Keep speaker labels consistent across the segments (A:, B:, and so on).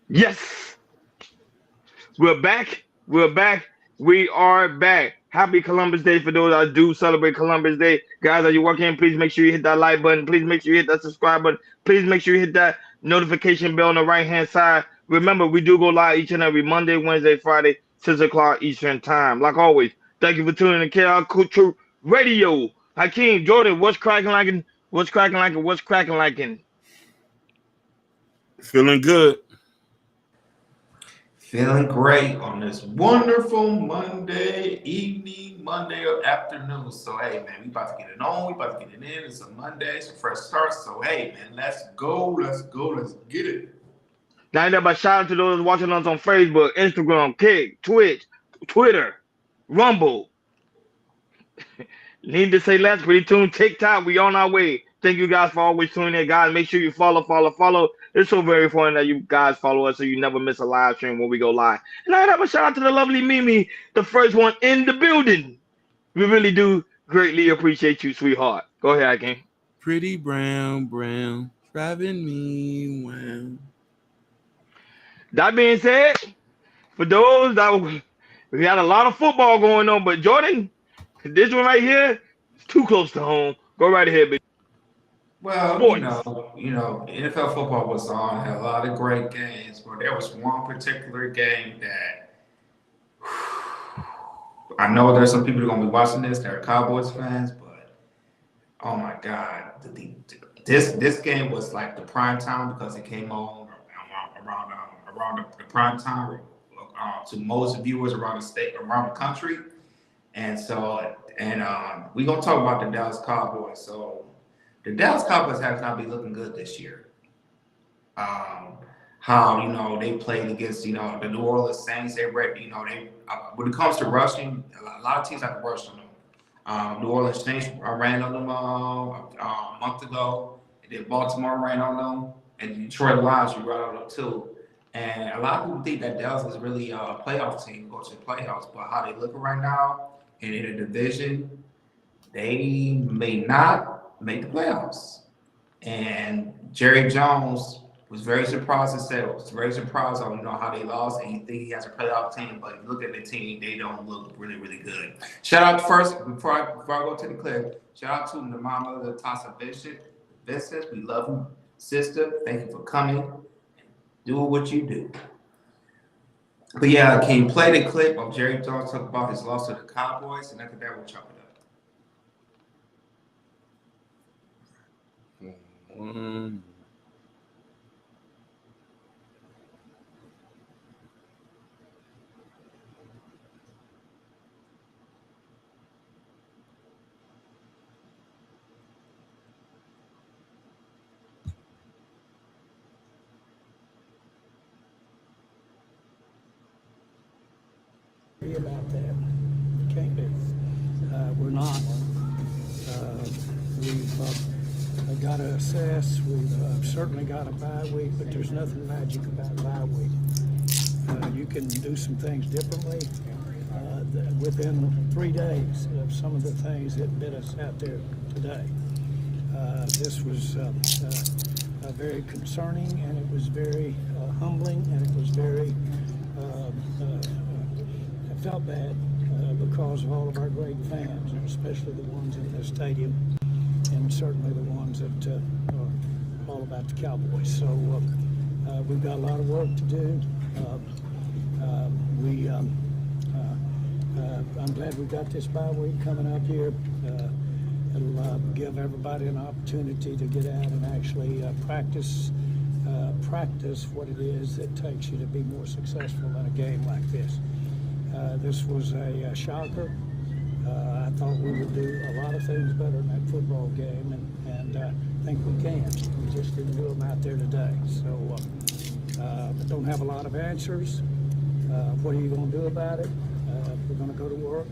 A: Yes, we're back. We're back. We are back. Happy Columbus Day for those that do celebrate Columbus Day. Guys, as you walk in, please make sure you hit that like button. Please make sure you hit that subscribe button. Please make sure you hit that notification bell on the right hand side. Remember, we do go live each and every Monday, Wednesday, Friday, 6 o'clock Eastern Time. Like always, thank you for tuning in to KR Culture Radio. Hakeem, Jordan, what's cracking like? What's cracking like? What's cracking like?
B: Feeling good.
C: Feeling great on this wonderful Monday evening, Monday afternoon. So hey man, we about to get it on, we about to get it in. It's a Monday, it's a fresh start. So hey man, let's go, let's get it.
A: Now, but shout out to those watching us on Facebook, Instagram, Kick, Twitch, Twitter, Rumble. Need to say less, pretty tune, TikTok. We on our way. Thank you guys for always tuning in, guys. Make sure you follow. It's so very important that you guys follow us so you never miss a live stream when we go live. And I have a shout out to the lovely Mimi, the first one in the building. We really do greatly appreciate you, sweetheart. Go ahead, Hakeem.
B: Pretty brown, driving me wow.
A: That being said, for those that we had a lot of football going on, but Jordan, this one right here is too close to home. Go right ahead, baby.
C: Well,
A: Sports.
C: NFL football was on, had a lot of great games, but there was one particular game that I know there's some people that are gonna be watching this that are Cowboys fans, but oh my God, this game was like the prime time because it came on around the prime time to most viewers around the state, around the country, and we're gonna talk about the Dallas Cowboys. So the Dallas Cowboys have not been looking good this year. How they played against the New Orleans Saints. They when it comes to rushing, a lot of teams have to rush on them. New Orleans Saints ran on them a month ago. And then Baltimore ran on them, and Detroit Lions ran on them too. And a lot of people think that Dallas is really a playoff team, go to the playoffs. But how they looking right now, and in a division, they may not make the playoffs. And Jerry Jones was very surprised himself. Was very surprised on how they lost, and he think he has a playoff team. But if you look at the team, they don't look really really good. Shout out first before I go to the clip. Shout out to the mama of the Tasa Vincent. We love you, sister. Thank you for coming. Do what you do. But yeah, can you play the clip of Jerry Jones talk about his loss to the Cowboys, and after that we'll chop it up.
D: About that. Can't do. We're not. We've got to assess. We've certainly got a bye week, but there's nothing magic about a bye week. You can do some things differently within 3 days of some of the things that bit us out there today. This was very concerning, and it was very humbling, and it was very I felt bad because of all of our great fans, and especially the ones in the stadium, and certainly the ones that are all about the Cowboys. So we've got a lot of work to do. I'm glad we got this bye week coming up here. It'll give everybody an opportunity to get out and actually practice what it is that takes you to be more successful in a game like this. This was a shocker. I thought we would do a lot of things better in that football game, and I think we can. We just didn't do them out there today. So I don't have a lot of answers. What are you going to do about it? We're going to go to work.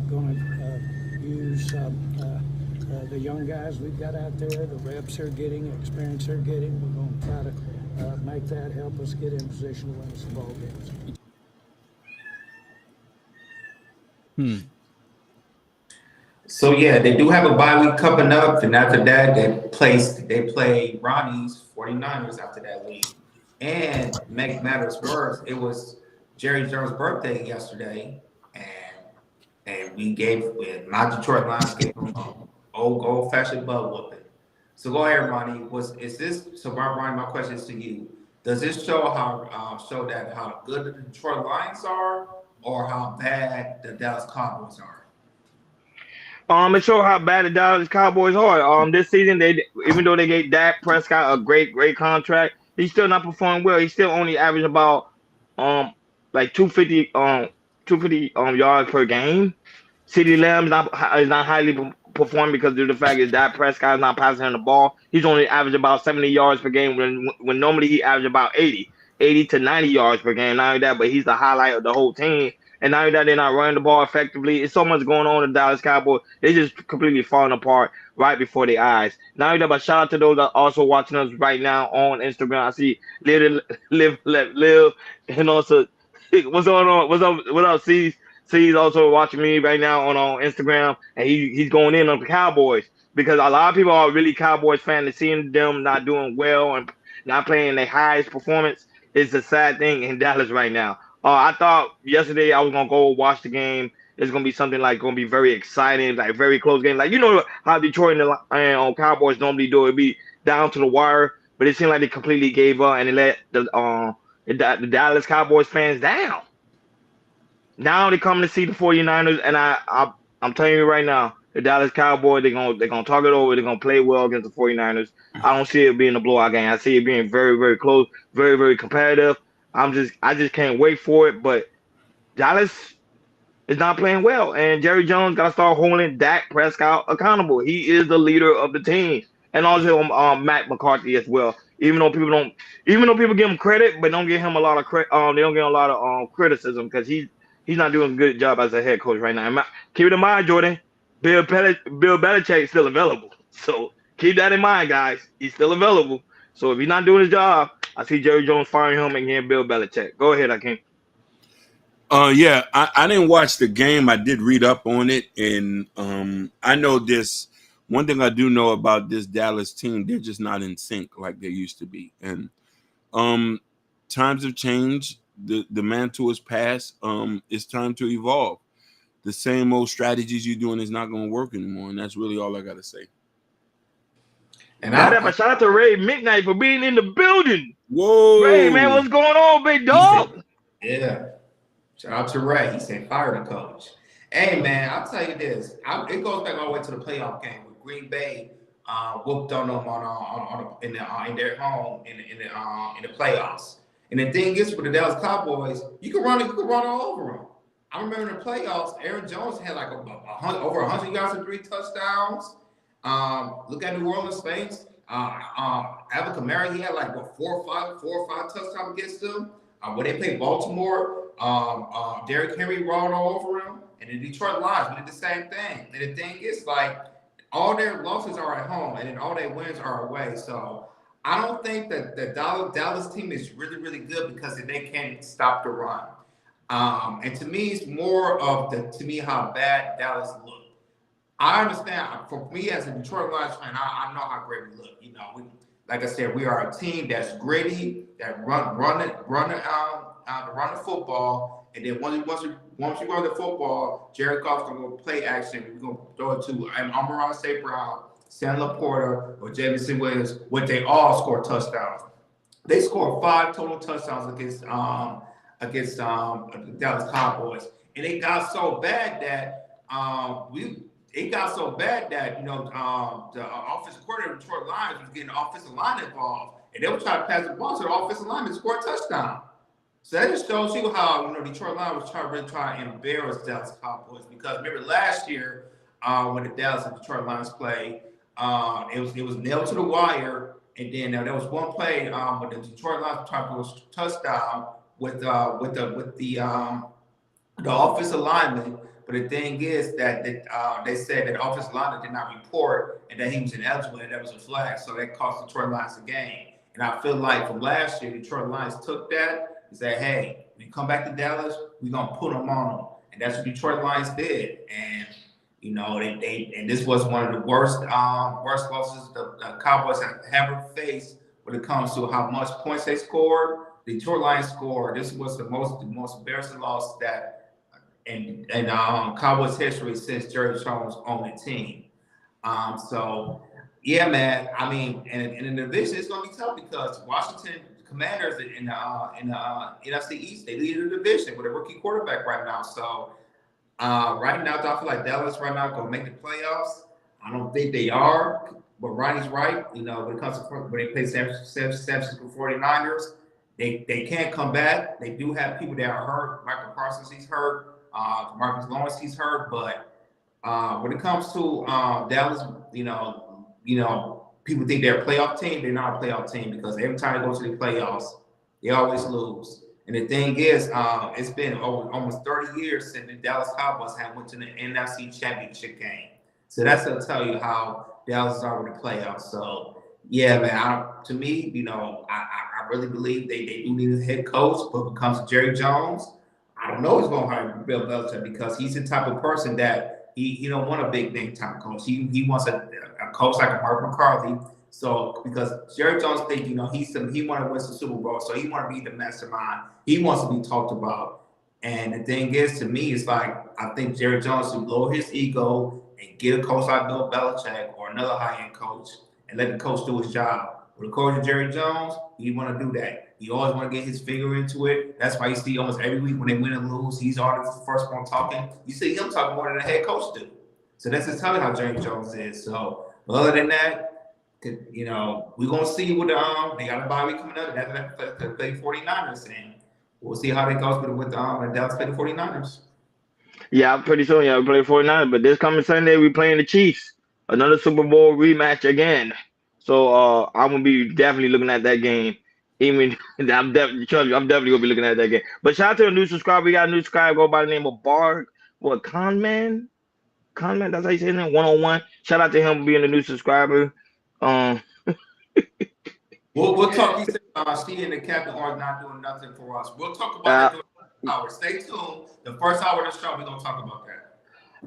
D: Going to use the young guys we've got out there, the reps they're getting, the experience they're getting. We're going to try to make that help us get in position to win some ball games.
C: So yeah, they do have a bye week coming up, and after that they play Ronnie's 49ers after that week. And make matters worse, it was Jerry Jones' birthday yesterday, and we gave my Detroit Lions gave him a old fashioned butt whooping. So go ahead, Ronnie. Is this so? Ronnie, my question is to you. Does this show that how good the Detroit Lions are, or how bad the Dallas Cowboys are?
A: It showed how bad the Dallas Cowboys are. This season they even though they gave Dak Prescott a great contract, he's still not performing well. He's still only averaging about um like 250 yards per game. CeeDee Lamb is not highly performing because of the fact is that Prescott is not passing him the ball. He's only averaging about 70 yards per game when normally he averages about 80 to 90 yards per game. Not only that, but he's the highlight of the whole team. And now that they're not running the ball effectively, it's so much going on in the Dallas Cowboys. They just completely falling apart right before their eyes. Now that, but shout out to those that are also watching us right now on Instagram. I see live, and also what's going on? What's up? What up, C? He's also watching me right now on Instagram, and he's going in on the Cowboys because a lot of people are really Cowboys fans. And seeing them not doing well and not playing their highest performance is a sad thing in Dallas right now. I thought yesterday I was gonna go watch the game. It's gonna be something like gonna be very exciting, like very close game. Like you know how Detroit and Cowboys normally do it, be down to the wire. But it seemed like they completely gave up and they let the Dallas Cowboys fans down. Now they come to see the 49ers, and I'm telling you right now, the Dallas Cowboys they're gonna talk it over. They're gonna play well against the 49ers. I don't see it being a blowout game. I see it being very close, very competitive. I just can't wait for it. But Dallas is not playing well, and Jerry Jones got to start holding Dak Prescott accountable. He is the leader of the team, and also Matt McCarthy as well. Even though people give him credit, but don't give him a lot of credit. They don't get a lot of criticism because he's not doing a good job as a head coach right now. Keep it in mind, Jordan. Bill Belichick is still available, so keep that in mind, guys. He's still available. So if he's not doing his job, I see Jerry Jones firing him and getting Bill Belichick. Go ahead, Akeem.
B: Yeah, I didn't watch the game. I did read up on it, and I know this. One thing I do know about this Dallas team, they're just not in sync like they used to be. And times have changed. The mantle is passed. It's time to evolve. The same old strategies you're doing is not going to work anymore, and that's really all I got to say.
C: And
A: Shout out to Ray Midnight for being in the building.
B: Whoa,
A: Ray, man, what's going on, big dog?
C: yeah. Shout out to Ray. He said, fire the coach. Hey, man, I'll tell you this. It goes back all the way to the playoff game with Green Bay whooped on them in their home in the playoffs. And the thing is, with the Dallas Cowboys, you can run all over them. I remember in the playoffs, Aaron Jones had like over 100 yards and 3 touchdowns. Look at New Orleans Saints. Alvin Kamara, he had like 4 or 5 touchdowns against them. When they played Baltimore, Derrick Henry rolled all over him, and the Detroit Lions did the same thing. And the thing is, like, all their losses are at home, and then all their wins are away. So I don't think that the Dallas team is really good because they can't stop the run. And to me, it's more of how bad Dallas looked. I understand. For me, as a Detroit Lions fan, I know how great we look. You know, like I said, we are a team that's gritty, that run the football, and then once you run the football, Jared Goff's gonna go play action. We're gonna throw it to Amon-Ra St. Brown, Sam Laporta, or Jameson Williams, when they all score touchdowns. They scored 5 total touchdowns against the Dallas Cowboys, and it got so bad that the offensive coordinator of the Detroit Lions was getting the offensive line involved, and they were trying to pass the ball to the offensive lineman to score a touchdown. So that just shows you how Detroit Lions was trying to embarrass Dallas Cowboys, because remember last year when the Dallas and Detroit Lions played, it was nailed to the wire, and then there was one play when the Detroit Lions tried to go touchdown with the offensive lineman. But the thing is that they said that the offensive lineman did not report and that he was ineligible, and that was a flag. So that cost Detroit Lions the game. And I feel like from last year, Detroit Lions took that and said, hey, when you come back to Dallas, we're going to put them on them. And that's what Detroit Lions did. And, and this was one of the worst losses the Cowboys have ever faced when it comes to how much points they scored. Detroit Lions scored. This was the most embarrassing loss that in Cowboys history since Jerry Jones owned the team. So yeah, man. I mean, and in the division, it's gonna be tough because Washington Commanders in the NFC East, they lead the division with a rookie quarterback right now. So right now, I feel like Dallas right now gonna make the playoffs. I don't think they are, but Ronnie's right. You know, when it comes to when they play San Francisco 49ers, they can't come back. They do have people that are hurt. Michael Parsons, he's hurt. Marcus Lawrence, he's hurt. But when it comes to Dallas, people think they're a playoff team. They're not a playoff team because every time they go to the playoffs, they always lose. And the thing is, it's been almost 30 years since the Dallas Cowboys have went to the NFC Championship game. So that's going to tell you how Dallas are with the playoffs. So, yeah, man, to me, I really believe they do need a head coach. But when it comes to Jerry Jones, I don't know who's going to hire Bill Belichick because he's the type of person that he don't want a big name type coach. He wants a coach like a Mark McCarthy. So because Jerry Jones thinks, he want to win the Super Bowl, so he want to be the mastermind. He wants to be talked about. And the thing is, to me, it's like I think Jerry Jones should lower his ego and get a coach like Bill Belichick or another high-end coach and let the coach do his job. With the coach of Jerry Jones, he want to do that. He always want to get his finger into it. That's why you see almost every week when they win and lose, he's always the first one talking. You see him talking more than the head coach do. So that's just telling how Jerry Jones is. So other than that, we're gonna see what they got a bye week coming up, and after that play 49ers, and we'll see how that goes with Dallas play the 49ers.
A: Yeah, pretty soon, yeah, we play 49ers. But this coming Sunday, we playing the Chiefs. Another Super Bowl rematch again. So I'm gonna be definitely looking at that game. Even I'm definitely gonna be looking at that game. But shout out to a new subscriber. We got a new subscriber go by the name of Bar. What Conman? Conman, that's how you say his name. 101. Shout out to him being a new subscriber.
C: We'll talk. He said, Steve and the Captain are not doing nothing for us. We'll talk about that during the hour. Stay tuned. The first hour of the show, we're gonna talk about that.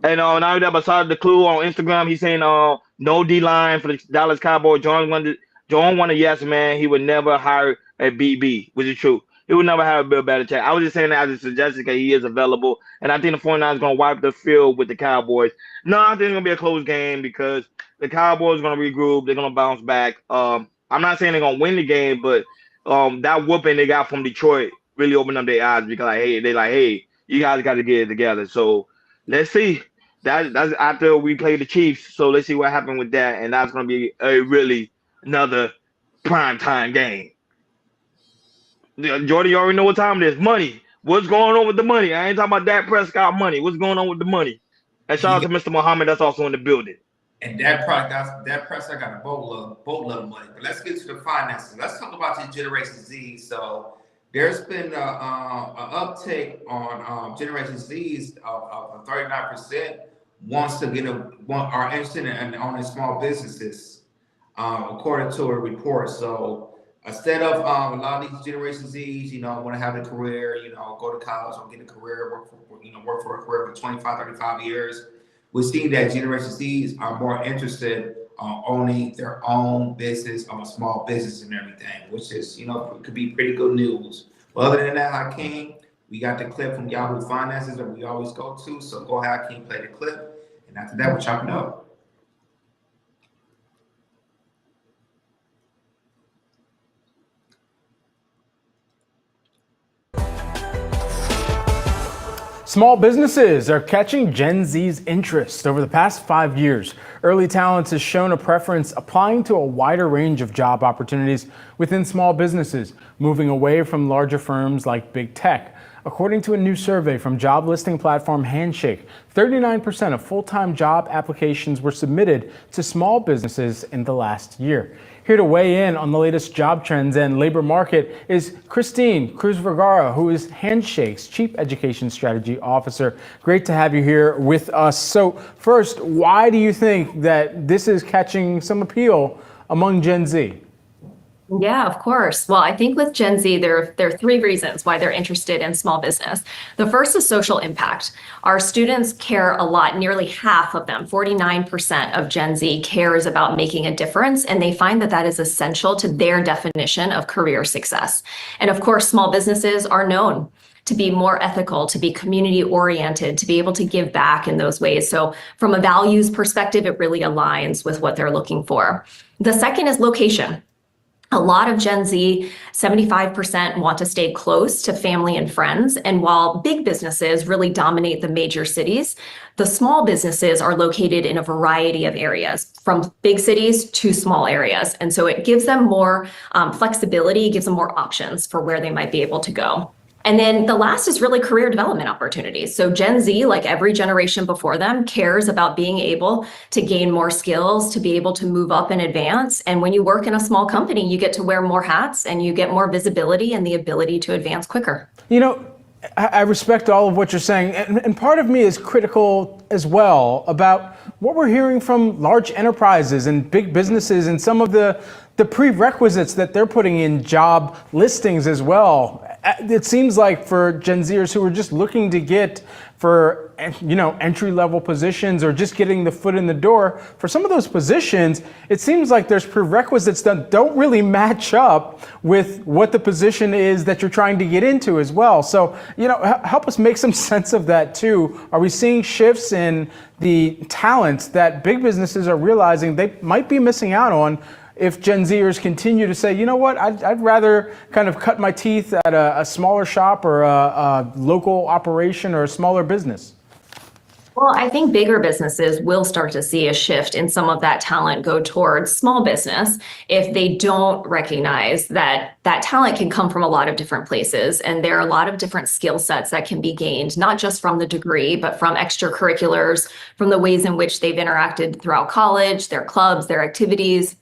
A: And now that beside the clue on Instagram, he's saying no D line for the Dallas Cowboys. John wanted yes man. He would never hire a BB, which is true. He would never have a Bill Belichick. I was just saying that as a suggestion because he is available, and I think the 49ers going to wipe the field with the Cowboys. No, I think it's going to be a close game because the Cowboys are going to regroup. They're going to bounce back. I'm not saying they're going to win the game, but that whooping they got from Detroit really opened up their eyes because hey, you guys got to get it together. So let's see. That's after we play the Chiefs. So let's see what happened with that, and that's going to be a really another prime time game. Jordan, you already know what time it is. Money. What's going on with the money? I ain't talking about Dak Prescott money. What's going on with the money? And shout out to Mr. Muhammad that's also in the building.
C: And that Prescott got a boatload of money. But let's get to the finances. Let's talk about the Generation Z. So there's been an uptick on Generation Z's of 39% are interested in owning small businesses, according to a report. So instead of a lot of these Generation Zs, want to have a career, go to college or get a career, work for a career for 25, 35 years, we're seeing that Generation Zs are more interested on owning their own business, a small business and everything, which is, could be pretty good news. But other than that, Hakeem, we got the clip from Yahoo Finances that we always go to. So go ahead, Hakeem, play the clip. And after that, we're chopping up.
E: Small businesses are catching Gen Z's interest. Over the past 5 years, Early Talents has shown a preference applying to a wider range of job opportunities within small businesses, moving away from larger firms like big tech. According to a new survey from job listing platform Handshake, 39% of full-time job applications were submitted to small businesses in the last year. Here to weigh in on the latest job trends and labor market is Christine Cruz-Vergara, who is Handshake's Chief Education Strategy Officer. Great to have you here with us. So first, why do you think that this is catching some appeal among Gen Z?
F: Yeah, of course. Well, I think with Gen Z, there are three reasons why they're interested in small business. The first is social impact. Our students care a lot. Nearly half of them, 49% of Gen Z, cares about making a difference, and they find that that is essential to their definition of career success. And of course, small businesses are known to be more ethical, to be community oriented, to be able to give back in those ways. So, from a values perspective, it really aligns with what they're looking for. The second is location. A lot of Gen Z, 75% want to stay close to family and friends. And while big businesses really dominate the major cities, the small businesses are located in a variety of areas, from big cities to small areas. And so it gives them more flexibility, gives them more options for where they might be able to go. And then the last is really career development opportunities. So Gen Z, like every generation before them, cares about being able to gain more skills, to be able to move up and advance. And when you work in a small company, you get to wear more hats and you get more visibility and the ability to advance quicker.
E: You know, I respect all of what you're saying, and part of me is critical as well about what we're hearing from large enterprises and big businesses and some of the prerequisites that they're putting in job listings as well. It seems like for Gen Zers who are just looking to get for entry level positions or just getting the foot in the door, for some of those positions, it seems like there's prerequisites that don't really match up with what the position is that you're trying to get into as well. So, help us make some sense of that too. Are we seeing shifts in the talents that big businesses are realizing they might be missing out on if Gen Zers continue to say, you know what, I'd rather kind of cut my teeth at a smaller shop or a local operation or a smaller business?
F: Well, I think bigger businesses will start to see a shift in some of that talent go towards small business if they don't recognize that that talent can come from a lot of different places. And there are a lot of different skill sets that can be gained, not just from the degree, but from extracurriculars, from the ways in which they've interacted throughout college, their clubs, their activities.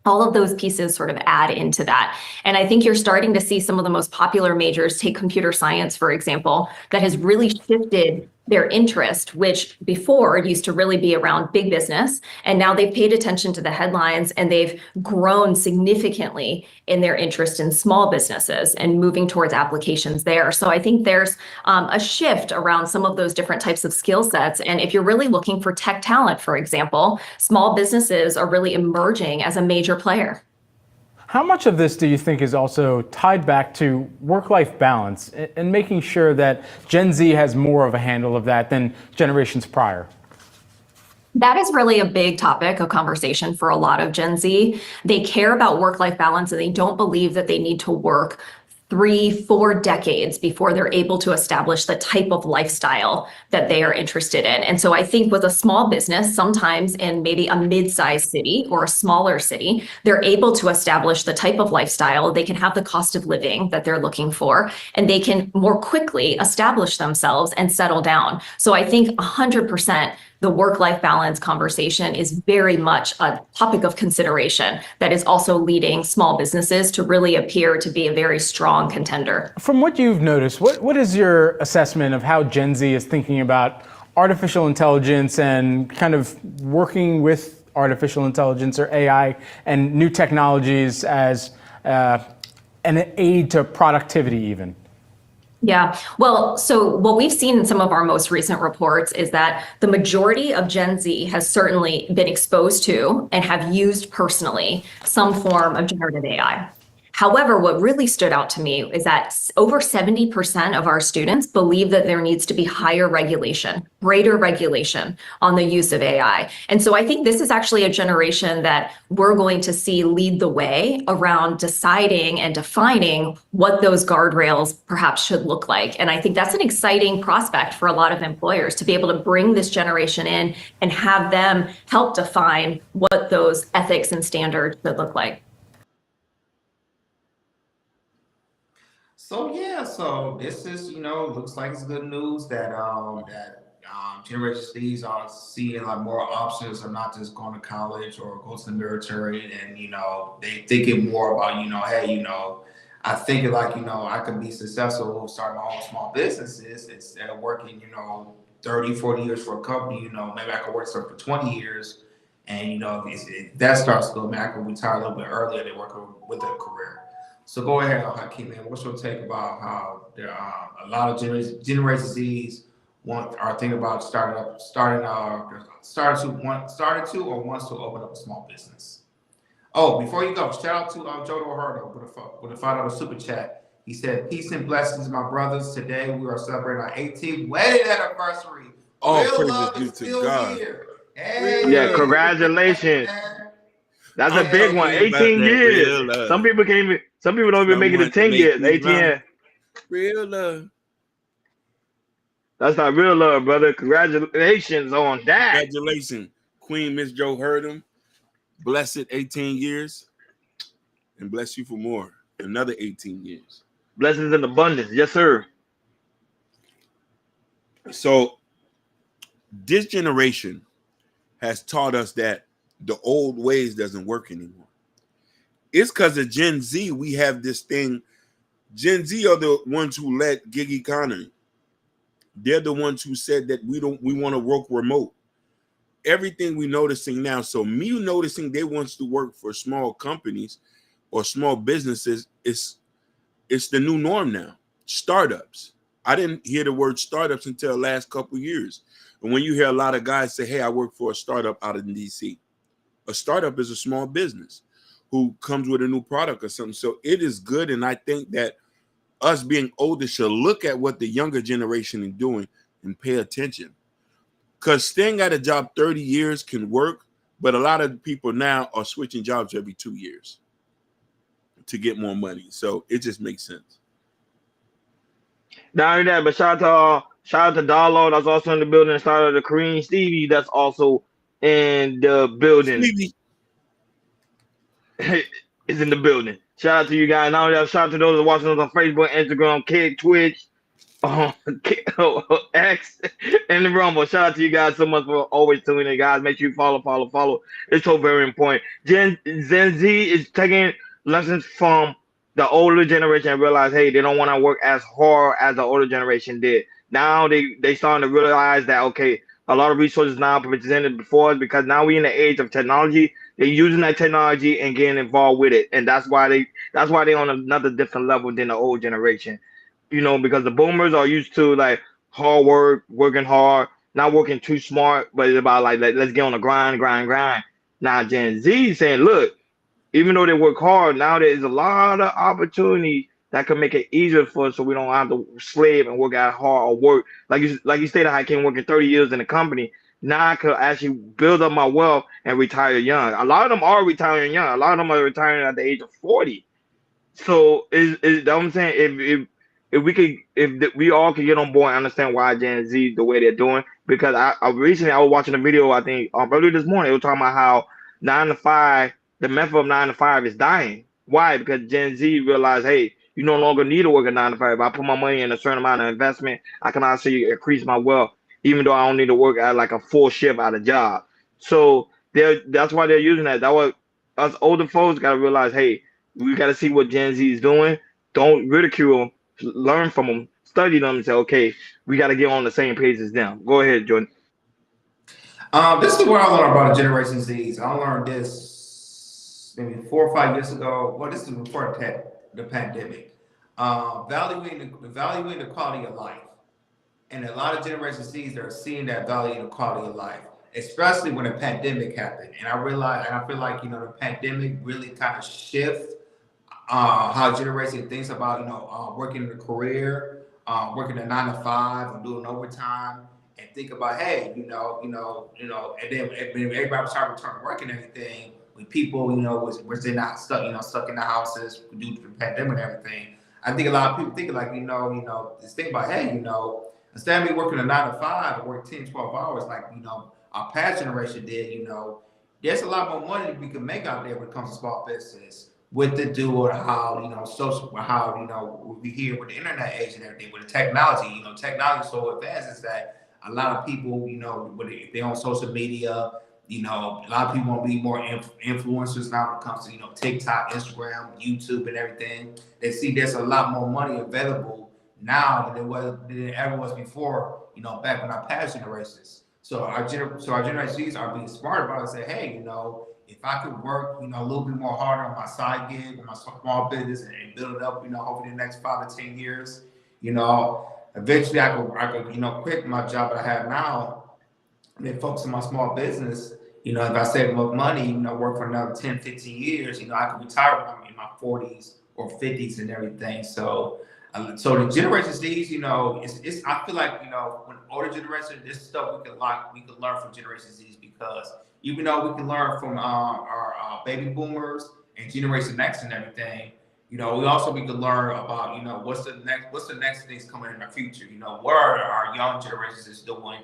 F: All of those pieces sort of add into that. And I think you're starting to see some of the most popular majors, take computer science, for example, that has really shifted their interest, which before used to really be around big business. And now they've paid attention to the headlines and they've grown significantly in their interest in small businesses and moving towards applications there. So I think there's a shift around some of those different types of skill sets. And if you're really looking for tech talent, for example, small businesses are really emerging as a major player.
E: How much of this do you think is also tied back to work-life balance and making sure that Gen Z has more of a handle of that than generations prior?
F: That is really a big topic of conversation for a lot of Gen Z. They care about work-life balance and they don't believe that they need to work 3-4 decades before they're able to establish the type of lifestyle that they are interested in. And so I think with a small business, sometimes in maybe a mid-sized city or a smaller city, they're able to establish the type of lifestyle. They can have the cost of living that they're looking for, and they can more quickly establish themselves and settle down. So I think 100% the work-life balance conversation is very much a topic of consideration that is also leading small businesses to really appear to be a very strong contender.
E: From what you've noticed, what is your assessment of how Gen Z is thinking about artificial intelligence and kind of working with artificial intelligence or AI and new technologies as an aid to productivity even?
F: Yeah, well, so what we've seen in some of our most recent reports is that the majority of Gen Z has certainly been exposed to and have used personally some form of generative AI. However, what really stood out to me is that over 70% of our students believe that there needs to be higher regulation, greater regulation on the use of AI. And so I think this is actually a generation that we're going to see lead the way around deciding and defining what those guardrails perhaps should look like. And I think that's an exciting prospect for a lot of employers to be able to bring this generation in and have them help define what those ethics and standards should look like.
C: So yeah, so this is looks like it's good news that Generation Z's are seeing like more options of not just going to college or go to the military, and they thinking more about hey, I think like I could be successful starting my own small businesses instead of working 30, 40 years for a company. Maybe I could work something for 20 years And if that starts to go, man, I can retire a little bit earlier than working with a career. So go ahead, Hakeem, man. What's your take about how there are a lot of Generation Z's are thinking about started to or wants to open up a small business? Oh, before you go, shout out to Jodo Herdo with a $5 super chat. He said, "Peace and blessings, my brothers. Today we are celebrating our 18th wedding anniversary.
B: All
C: Real
B: praises
C: love
B: due
C: is
B: to
C: still
B: God.
C: here.
A: Yeah,
B: Real love.
C: Hey,
A: congratulations.
C: man.
A: That's a
B: I'm
A: big
C: Hey,
A: one.
B: talking about
A: 18
B: that
A: years.
B: real
A: Some
B: love.
A: people can't even. Some people don't even make it to
B: Someone to
A: 10
B: make
A: years.
B: you
A: 18
B: smile.
A: years.
B: Real love.
A: That's not real love, brother. Congratulations on that.
B: Congratulations, Queen Miss Joe Hurdham. Blessed 18 years and bless you for more. Another 18 years.
A: Blessings in abundance. Yes, sir.
B: So this generation has taught us that the old ways doesn't work anymore. It's because of Gen Z we have this thing. Gen Z are the ones who led gig economy. They're the ones who said that we want to work remote. Everything we noticing now. So me noticing they wants to work for small companies or small businesses is it's the new norm now. Startups. I didn't hear the word startups until the last couple of years. And when you hear a lot of guys say, "Hey, I work for a startup out in DC," a startup is a small business who comes with a new product or something. So it is good, and I think that us being older should look at what the younger generation is doing and pay attention. Because staying at a job 30 years can work, but a lot of people now are switching jobs every 2 years to get more money. So it just makes sense.
A: Not only that, but shout out to Darlo. That's also in the building. Shout out to Kareem Stevie. That's also in the building.
B: Stevie,
A: Is in the building. Shout out to you guys. Not only that, shout out to those that are watching us on Facebook, Instagram, Kick, Twitch, X, and the Rumble. Shout out to you guys so much for always tuning in, guys. Make sure you follow. It's so very important. Gen Z is taking lessons from the older generation and realize, hey, they don't want to work as hard as the older generation did. Now they starting to realize that okay, a lot of resources now presented before us because now we in the age of technology. They're using that technology and getting involved with it, and that's why they on another different level than the old generation, because the boomers are used to like hard work, working hard, not working too smart, but it's about like let's get on the grind. Now Gen Z saying, look, even though they work hard, now there's a lot of opportunity that can make it easier for us so we don't have to slave and work out hard or work. Like you stated, I came working 30 years in a company. Now I could actually build up my wealth and retire young. A lot of them are retiring young. A lot of them are retiring at the age of 40. So is that what I'm saying? If we all could get on board and understand why Gen Z the way they're doing, because I recently I was watching a video I think earlier this morning. It was talking about how 9 to 5, the method of 9 to 5 is dying. Why? Because Gen Z realized, hey, you no longer need to work a 9 to 5. If I put my money in a certain amount of investment, I can actually increase my wealth, even though I don't need to work at like a full shift at a job. So that's why they're using that. That was us older folks got to realize, hey, we got to see what Gen Z is doing. Don't ridicule them. Learn from them. Study them and say, okay, we got to get on the same page as them. Go ahead, Jordan.
C: This is what I learned about the Generation Z's. I learned this maybe 4 or 5 years ago. Well, this is before the pandemic. Valuing the quality of life. And a lot of Generation Z's are seeing that value in the quality of life, especially when the pandemic happened. And I feel like, the pandemic really kind of shift how generation thinks about working in a career, working a 9 to 5 and doing overtime, and think about hey, and then everybody started returning to work and everything. When people was they not stuck in the houses due to the pandemic and everything. I think a lot of people think like just think about hey, instead of me working a 9 to 5 or work 10, 12 hours like our past generation did, there's a lot more money that we can make out there when it comes to small business with the dual how social how we hear with the internet age and everything with the technology technology is so advanced is that a lot of people if they're on social media a lot of people want to be more influencers now when it comes to TikTok, Instagram, YouTube, and everything. They see there's a lot more money available now than it ever was before. Back when our past generations. So our Generation Z's are being smart about it and say, hey, if I could work, a little bit more harder on my side gig, on my small business, and build it up, hopefully the next 5 to 10 years, eventually I could, quit my job that I have now and then focus on my small business. If I save enough money, work for another 10, 15 years, I could retire when I'm in my 40s or 50s and everything. So the Generation Z's, it's I feel like, when older generation, this stuff we could learn from Generation Z's because even though we can learn from our baby boomers and Generation X and everything, we could learn about, what's the next things coming in the future. What are our young generations is doing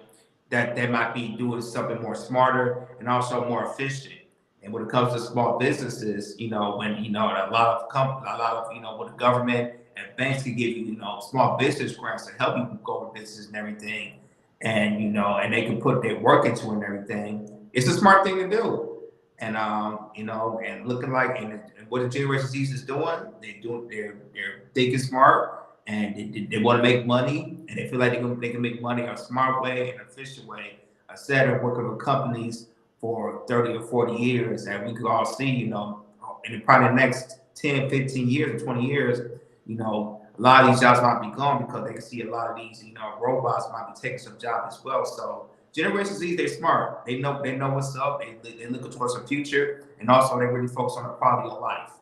C: that they might be doing something more smarter and also more efficient. And when it comes to small businesses, when a lot of when the government and banks can give you, small business grants to help you go with business and everything, and and they can put their work into it and everything. It's a smart thing to do. And and looking like and what the Generation Z is doing, they're thinking smart and they want to make money and they feel like they can make money a smart way and efficient way instead of working with companies for 30 or 40 years that we could all see, in probably the next 10, 15 years or 20 years, a lot of these jobs might be gone because they can see a lot of these, robots might be taking some jobs as well. So Generation Z, they're smart. They know what's up. They look towards the future, and also they really focus on the quality of life.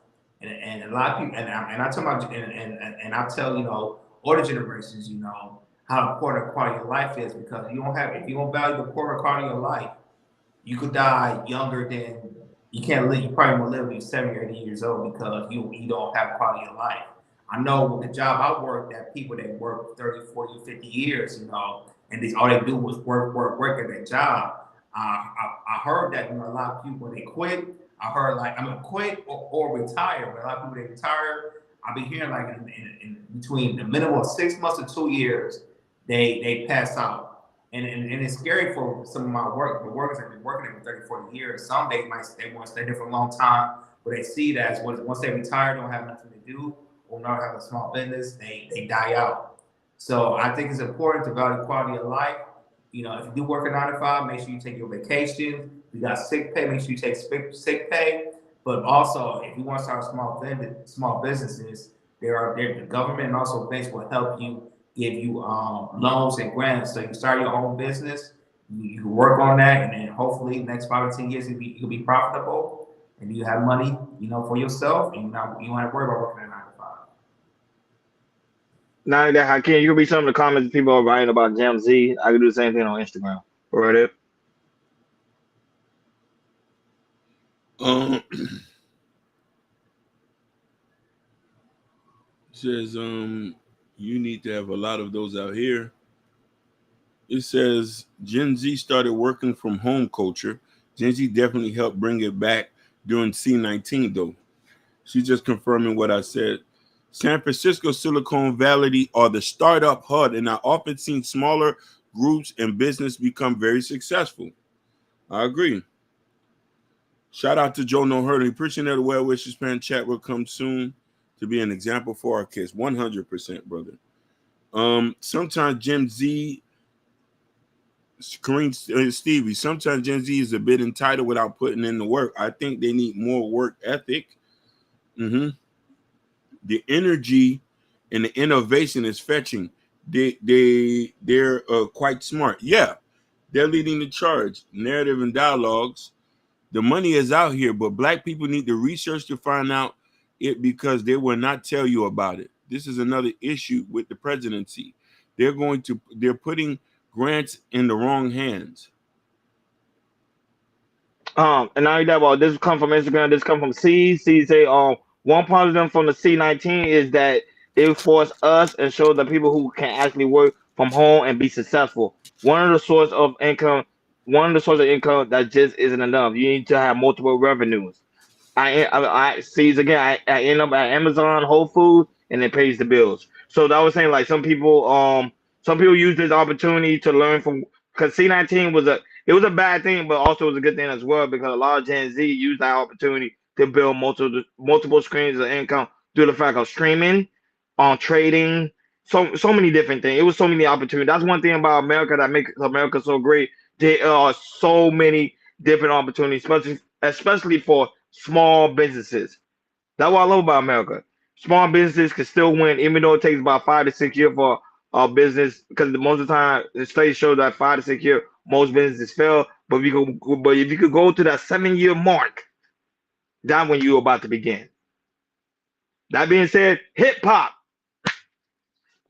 C: And a lot of people, and I tell my and I tell older generations, how important quality of life is because if you don't value the core quality of life, you could die younger than you can't live. You probably won't live to be 70 or 80 years old because you don't have quality of life. I know with the job I work that people that work 30, 40, 50 years, and all they do was work at their job. I heard that a lot of people when they quit, I heard like I'm gonna quit or retire. But a lot of people they retire, I've been hearing like in between the minimum of 6 months to 2 years, they pass out. And it's scary for some of my the workers that have been working there for 30, 40 years. Some they want to stay there for a long time, but they see that as once they retire, don't have nothing to do, or not have a small business, they die out. So I think it's important to value quality of life. If you do work a 9 to 5, make sure you take your vacation. If you got sick pay, make sure you take sick pay. But also, if you want to start small businesses, the government and also banks will help you give you loans and grants so you can start your own business. You can work on that, and then hopefully next 5 to 10 years you'll be profitable and you have money, for yourself, and you don't have to worry about working a 9 to 5.
A: Now that Hakeem, you can read some of the comments people are writing about Gen Z. I can do the same thing on Instagram. Right there.
B: Says you need to have a lot of those out here. It says Gen Z started working from home culture. Gen Z definitely helped bring it back during C19 though. She's just confirming what I said. San Francisco, Silicon Valley are the startup hub, and I often seen smaller groups and business become very successful. I agree. Shout out to Joe No Hurt. Appreciate the well wishes, fan chat will come soon to be an example for our kids. 100%, brother. Sometimes Gen Z, Kareem Stevie, sometimes Gen Z is a bit entitled without putting in the work. I think they need more work ethic. The energy and the innovation is fetching. They're quite smart. Yeah, they're leading the charge. Narrative and dialogues. The money is out here, but black people need to research to find out it because they will not tell you about it. This is another issue with the presidency. They're putting grants in the wrong hands.
A: And now that well, this come from Instagram, this come from C. C say one positive from the C19 is that it forced us and showed the people who can actually work from home and be successful. One of the source of income, one of the source of income that just isn't enough. You need to have multiple revenues. I sees again. I end up at Amazon, Whole Foods, and it pays the bills. So I was saying like some people use this opportunity to learn from because C19 was a bad thing, but also it was a good thing as well because a lot of Gen Z used that opportunity to build multiple streams of income through the fact of streaming, on trading, so many different things. It was so many opportunities. That's one thing about America that makes America so great. There are so many different opportunities, especially for small businesses. That's what I love about America. Small businesses can still win, even though it takes about 5 to 6 years for a business. Because most of the time, the studies show that 5 to 6 years, most businesses fail. But if you could go to that 7 year mark, that's when you're about to begin. That being said, hip hop.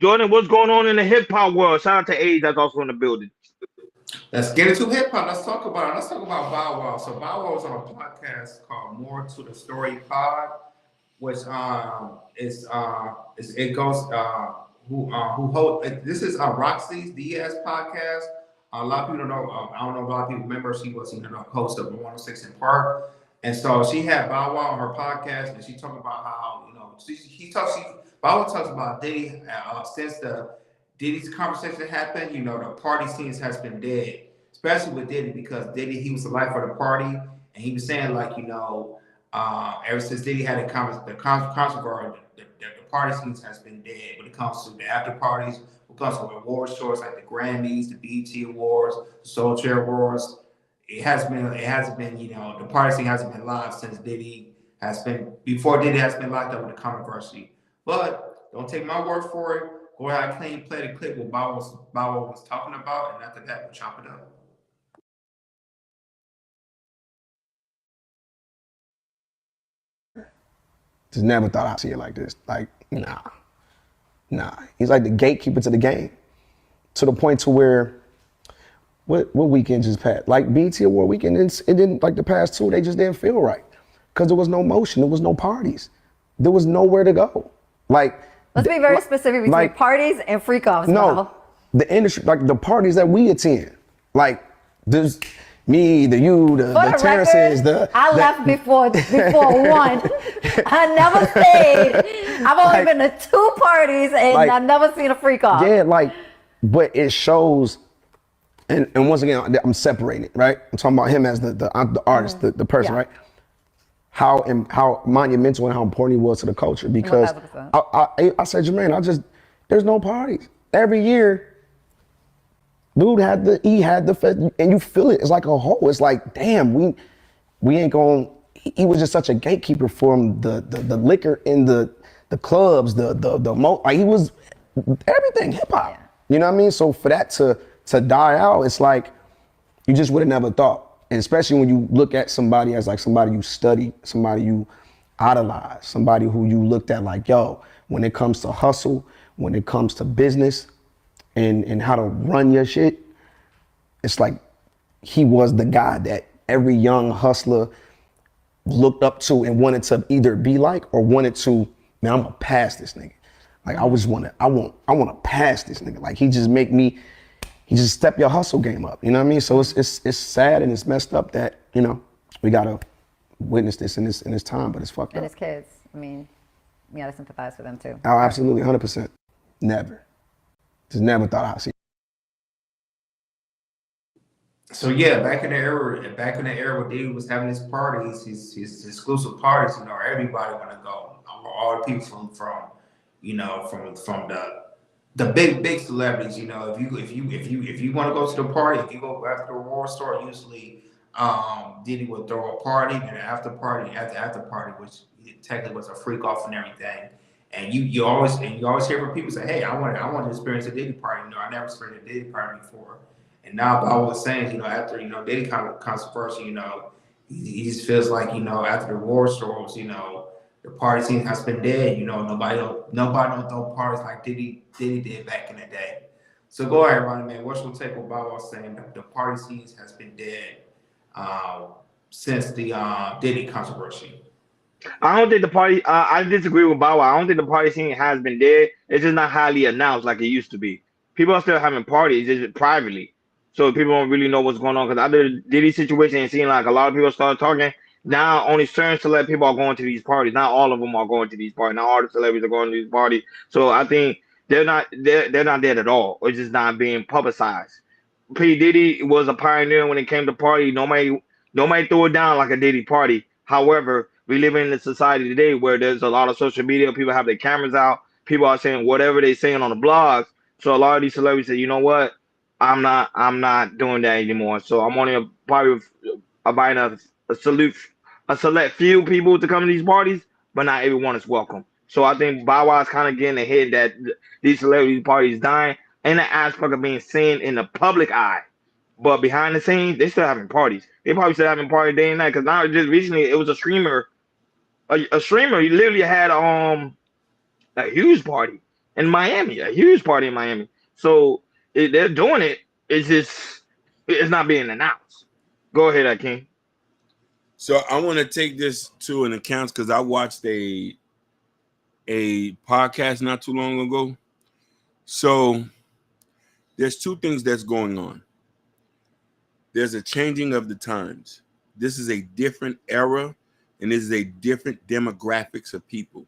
A: Jordan, what's going on in the hip hop world? Shout out to Age that's also in the building.
C: Let's get into hip hop. Let's talk about it. Let's talk about Bow Wow. So Bow Wow was on a podcast called More to the Story Pod, which is it goes who hold this is Roxy's Diaz podcast. A lot of people don't know. I don't know. A lot of people remember she was host of 106 in Park, and so she had Bow Wow on her podcast, and she talked about how Bow Wow talks about Diddy since the Diddy's conversation happened. The party scenes has been dead, especially with Diddy because Diddy he was the life of the party, and he was saying ever since Diddy had the controversy, the party scenes has been dead when it comes to the after parties, when it comes to award shows like the Grammys, the BET Awards, the Soul Train Awards. It hasn't been, the party scene hasn't been live since before Diddy has been locked up with the controversy. But don't take my word for it. Go ahead and play the clip what Bow Wow was talking about, and after that, we'll chop it up.
G: Just never thought I'd see it like this. Like, nah. He's like the gatekeeper to the game, to the point to where what weekend just passed? Like BET Award weekend, it didn't like the past two. They just didn't feel right because there was no motion, there was no parties, there was nowhere to go. Like,
H: let's be very specific between parties and freak offs.
G: No, the industry, like the parties that we attend, like there's me, the Terraces,
H: I left before one. I never stayed. I've only been to 2 parties and I've never seen a freak off.
G: Yeah, but it shows, and once again, I'm separating it, right? I'm talking about him as the artist, the person, right? How monumental and how important he was to the culture because I said, Jermaine, there's no parties. Every year, dude had the fest, and you feel it. It's like a hole. It's like, damn, we ain't going. He was just such a gatekeeper for the liquor in the clubs, he was everything hip hop. Yeah. You know what I mean? So for that to die out, it's like you just would have never thought. And especially when you look at somebody as like somebody you study, somebody you idolize, somebody who you looked at like, yo, when it comes to hustle, when it comes to business and how to run your shit, it's like he was the guy that every young hustler looked up to and wanted to either be like or wanted to, man, I'm gonna pass this nigga. Like I want to pass this nigga. Like he just step your hustle game up. You know what I mean? So it's sad and it's messed up that, we gotta witness this in this time, but it's fucked up.
H: And his kids, I mean, you gotta sympathize with them too.
G: Oh, absolutely, 100%. Never. Just never thought I'd see.
C: So yeah, back in the era where Diddy was having his parties, his exclusive parties, everybody wanna go. All the people from the big celebrities, if you want to go to the party, if you go after the award store, usually Diddy would throw a party and an after party, after party, which technically was a freak off and everything. And you always hear from people say, hey, I want to experience a Diddy party. I never experienced a Diddy party before. And now Bob was saying, after Diddy kind of controversy, he just feels like after the award stores, the party scene has been dead. Nobody don't throw parties like Diddy did back in the day. So go ahead, Ronnie, man. What's your take on Bob was saying the party scene has been dead since the Diddy controversy?
A: I don't think the party. I disagree with Bow Wow. I don't think the party scene has been dead. It's just not highly announced like it used to be. People are still having parties, just privately, so people don't really know what's going on. Because after the Diddy situation, it seemed like a lot of people started talking. Now only certain select people are going to these parties. Not all of them are going to these parties. Not all the celebrities are going to these parties. So I think they're not dead at all. It's just not being publicized. P Diddy was a pioneer when it came to party. Nobody threw it down like a Diddy party. However, we live in a society today where there's a lot of social media. People have their cameras out. People are saying whatever they're saying on the blogs. So a lot of these celebrities say, you know what? I'm not doing that anymore. So I'm only probably buying a select few people to come to these parties, but not everyone is welcome. So I think Bow Wow is kind of getting ahead that these celebrity parties dying in the aspect of being seen in the public eye. But behind the scenes, they still having parties. They probably still having parties day and night. Because now just recently, it was a streamer. A streamer. He literally had a huge party in Miami. A huge party in Miami. So they're doing it. It's just it's not being announced. Go ahead, Akeem.
B: So I want to take this to an account because I watched a podcast not too long ago. So there's two things that's going on. There's a changing of the times. This is a different era, and this is a different demographics of people.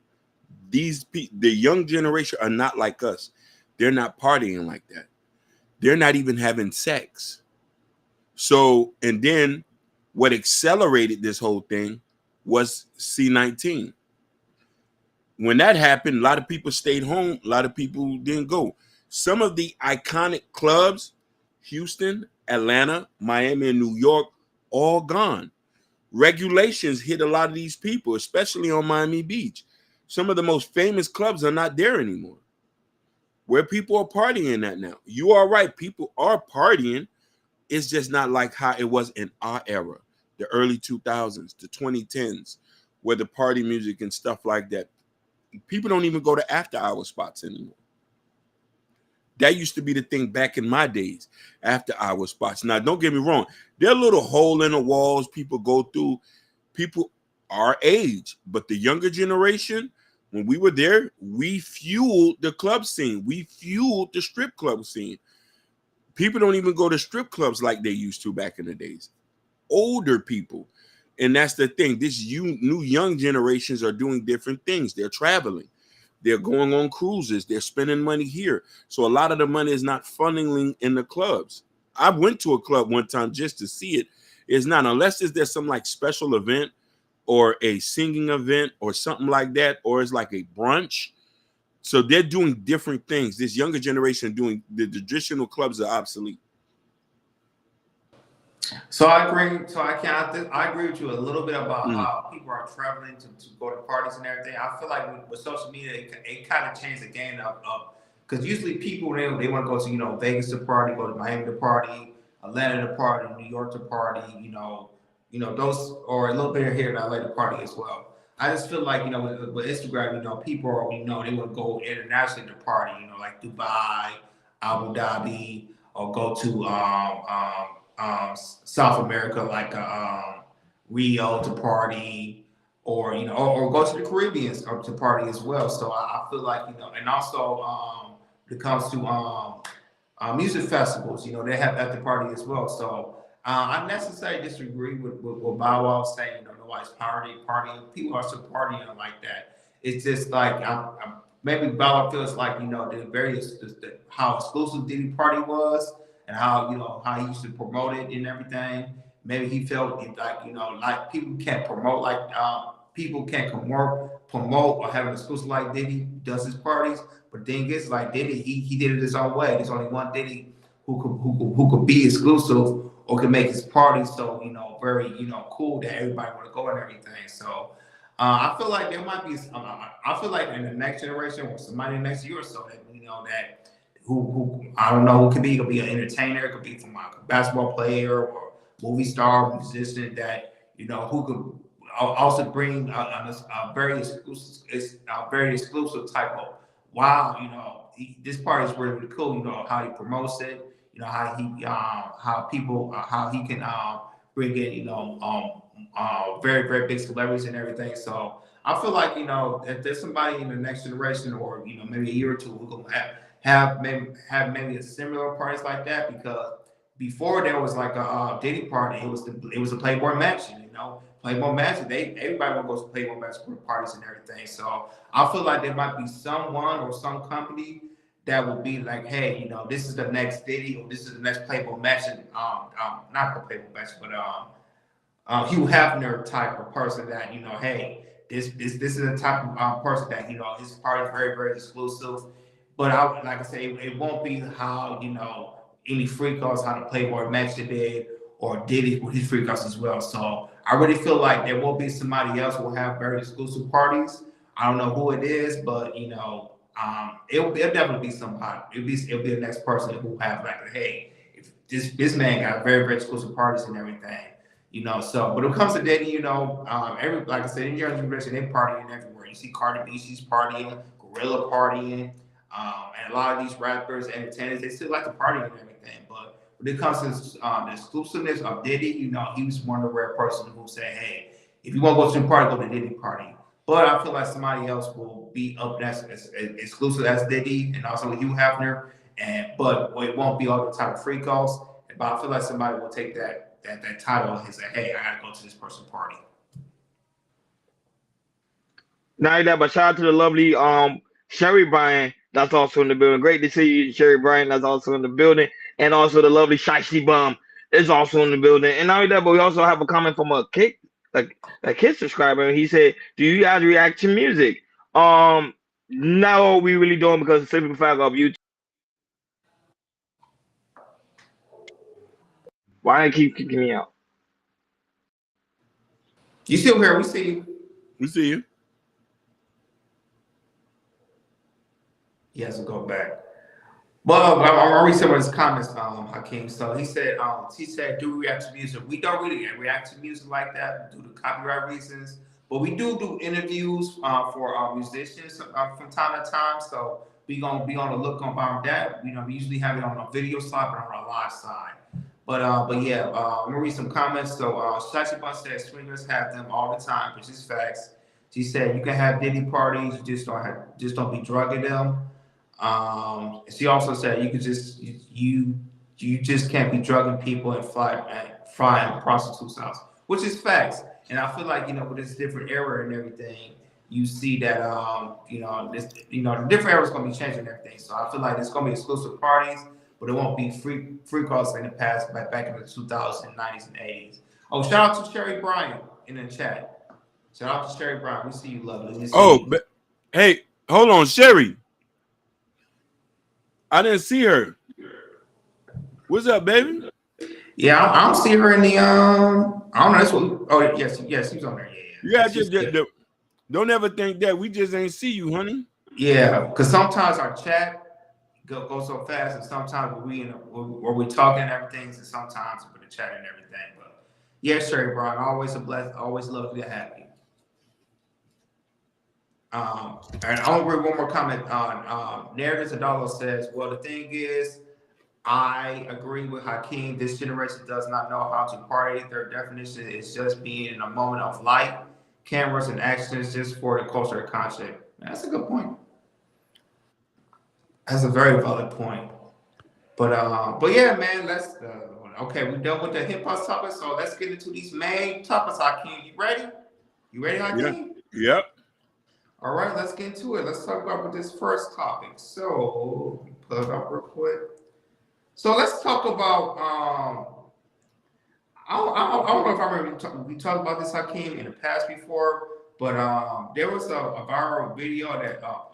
B: The young generation are not like us. They're not partying like that. They're not even having sex. So, and then what accelerated this whole thing was C-19. When that happened, a lot of people stayed home. A lot of people didn't go. Some of the iconic clubs, Houston, Atlanta, Miami, and New York, all gone. Regulations hit a lot of these people, especially on Miami Beach. Some of the most famous clubs are not there anymore. Where people are partying at now. You are right. People are partying. It's just not like how it was in our era, the early 2000s, the 2010s, where the party music and stuff like that. People don't even go to after hour spots anymore. That used to be the thing back in my days, after hour spots. Now, don't get me wrong. There are little hole in the walls people go through. People our age, but the younger generation, when we were there, we fueled the club scene. We fueled the strip club scene. People don't even go to strip clubs like they used to back in the days. Older people. And that's the thing. New young generations are doing different things. They're traveling. They're going on cruises. They're spending money here. So a lot of the money is not funneling in the clubs. I went to a club one time just to see it. It's not, unless there's some like special event or a singing event or something like that, or it's like a brunch. So they're doing different things. This younger generation doing the traditional clubs are obsolete.
C: So I agree. So I agree with you a little bit about
B: Mm.
C: how people are traveling to go to parties and everything. I feel like with social media, it kind of changed the game up because usually people they want to go to Vegas to party, go to Miami to party, Atlanta to party, New York to party. Those or a little bit here in LA to party as well. I just feel like with Instagram, people are they want to go internationally to party. Like Dubai, Abu Dhabi, or go to South America, like Rio to party, or or go to the Caribbean or to party as well. So I feel like and also when it comes to music festivals, they have at the party as well. So I necessarily disagree with what Bow Wow saying. Nobody's partying. People are still partying like that. It's just like maybe Bow Wow feels like how exclusive Diddy Party was and how he used to promote it and everything. Maybe he felt like like people can't promote like people can't promote or have an exclusive like Diddy does his parties. But the thing is, like Diddy, he did it his own way. There's only one Diddy who could be exclusive or can make his party so very cool that everybody want to go and everything. So I feel like there might be. I feel like in the next generation or somebody next year or so that that who I don't know who could be. It could be an entertainer. It could be from a basketball player or movie star, musician that who could also bring a very exclusive type of wow. This part is really, really cool. How he promotes it. How people how he can bring in very very big celebrities and everything. So I feel like if there's somebody in the next generation or maybe a year or two who gonna have maybe a similar parties like that because before there was like a Diddy party, it was a Playboy Mansion, Playboy Mansion. Everybody would go to Playboy Mansion parties and everything. So I feel like there might be someone or some company that would be like, hey, this is the next Diddy or this is the next Playboy Mansion. Not the Playboy Mansion, but Hugh Hefner type of person that hey, this is a type of person that his party is very very exclusive. But like I say, it won't be how any free calls, how the Playboy Mansion did, or did it with his free calls as well. So I really feel like there will be somebody else who will have very exclusive parties. I don't know who it is, but it'll definitely be somebody. It'll be the next person who have like, hey, if this man got very, very exclusive parties and everything. So but when it comes to dating, like I said, in your generation, they partying everywhere. You see Cardi B, she's partying, Gorilla partying, and a lot of these rappers, entertainers, they still like to party and everything. But when it comes to the exclusiveness of Diddy, he was one of the rare persons who said, hey, if you want to go to the party, go to Diddy party. But I feel like somebody else will be up as exclusive as Diddy and also Hugh Hefner, but it won't be all the type of free calls. But I feel like somebody will take that title and say, hey, I gotta go to this person's party.
A: Not that, but shout out to the lovely Sherry Bryan, that's also in the building. Great to see you, Sherry Bryan, that's also in the building. And also the lovely Shiesty Bum is also in the building. And not only that, but we also have a comment from a Kid subscriber. And he said, do you guys react to music? No, we really don't, because the simple fact of YouTube. Why they keep kicking me out?
C: You still here? We see you.
B: We see you.
C: He has to go back. Well, I'll read some of his comments, Hakeem. So he said, do we react to music? We don't really react to music like that due to copyright reasons, but we do interviews for musicians from time to time. So we gonna be on the look about that. We usually have it on a video side, but on a live side. But yeah, I'm gonna read some comments. So Shashi Bun said swingers have them all the time, which is facts. She said you can have Diddy parties, you just don't be drugging them. She also said you just can't be drugging people and flying a prostitute's house, which is facts. And I feel like with this different era and everything, you see that the different era is gonna be changing everything. So I feel like there's gonna be exclusive parties, but it won't be free calls in the past, back in the 2000s, 90s, and 80s. Oh, shout out to Sherry Bryan in the chat. Shout out to Sherry Bryan. We see you, lovely.
B: But hey, hold on, Sherry. I didn't see her. What's up, baby?
C: Yeah, I don't see her in the I don't know. That's what. Oh yes, she's on there.
B: Yeah. Just don't ever think that we just ain't see you, honey.
C: Yeah, because sometimes our chat go so fast, and sometimes we're talking and everything, and sometimes we're chatting and everything. But yes, Sherry Brown, always a blessing. Always lovely to have you. And I'll read one more comment on Narratives. Adalo says, well, the thing is, I agree with Hakeem. This generation does not know how to party. Their definition is just being in a moment of light, cameras, and actions just for the culture and concept. That's a good point. That's a very valid point. But yeah, man, let's okay, we're done with the hip hop topics, so let's get into these main topics. Hakeem, you ready? You ready, Hakeem?
B: Yeah. Yep.
C: All right, let's get into it. Let's talk about this first topic. So, pull it up real quick. So let's talk about. I don't know if I remember we talked about this, Hakeem, in the past before, but there was a viral video that of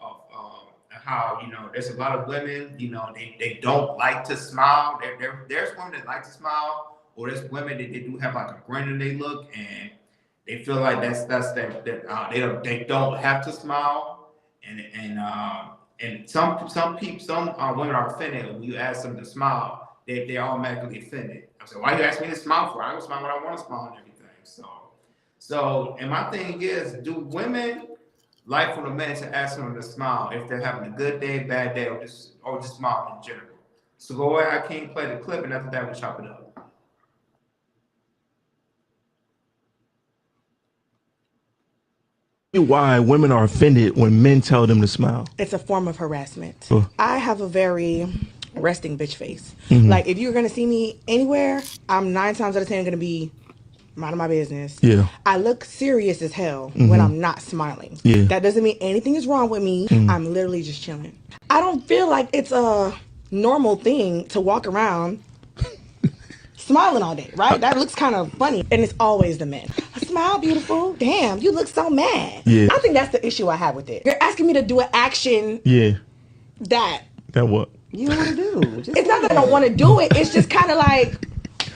C: how there's a lot of women they don't like to smile. There's women that like to smile, or there's women that they do have like a grin in their look, and they feel like that's that they don't have to smile, and some women are offended when you ask them to smile. They're automatically offended. I said, why you ask me to smile for? I don't smile when I want to smile and everything. So and my thing is, do women like for the men to ask them to smile if they're having a good day, bad day, or just smile in general? So go ahead, I can't play the clip, and after that we chop it up.
I: Why women are offended when men tell them to smile.
J: It's a form of harassment.
I: Oh.
J: I have a very resting bitch face.
I: Mm-hmm.
J: Like if you're gonna see me anywhere, I'm 9 times out of 10 gonna be minding my business.
I: Yeah.
J: I look serious as hell when I'm not smiling.
I: Yeah.
J: That doesn't mean anything is wrong with me. I'm literally just chilling. I don't feel like it's a normal thing to walk around smiling all day, right? That looks kind of funny. And it's always the men. Smile, beautiful. Damn, you look so mad.
I: Yeah.
J: I think that's the issue I have with it. You're asking me to do an action
I: Yeah.
J: that
I: what?
K: You don't want to do. Just
J: It's not that I don't want to do it. It's just kind of like,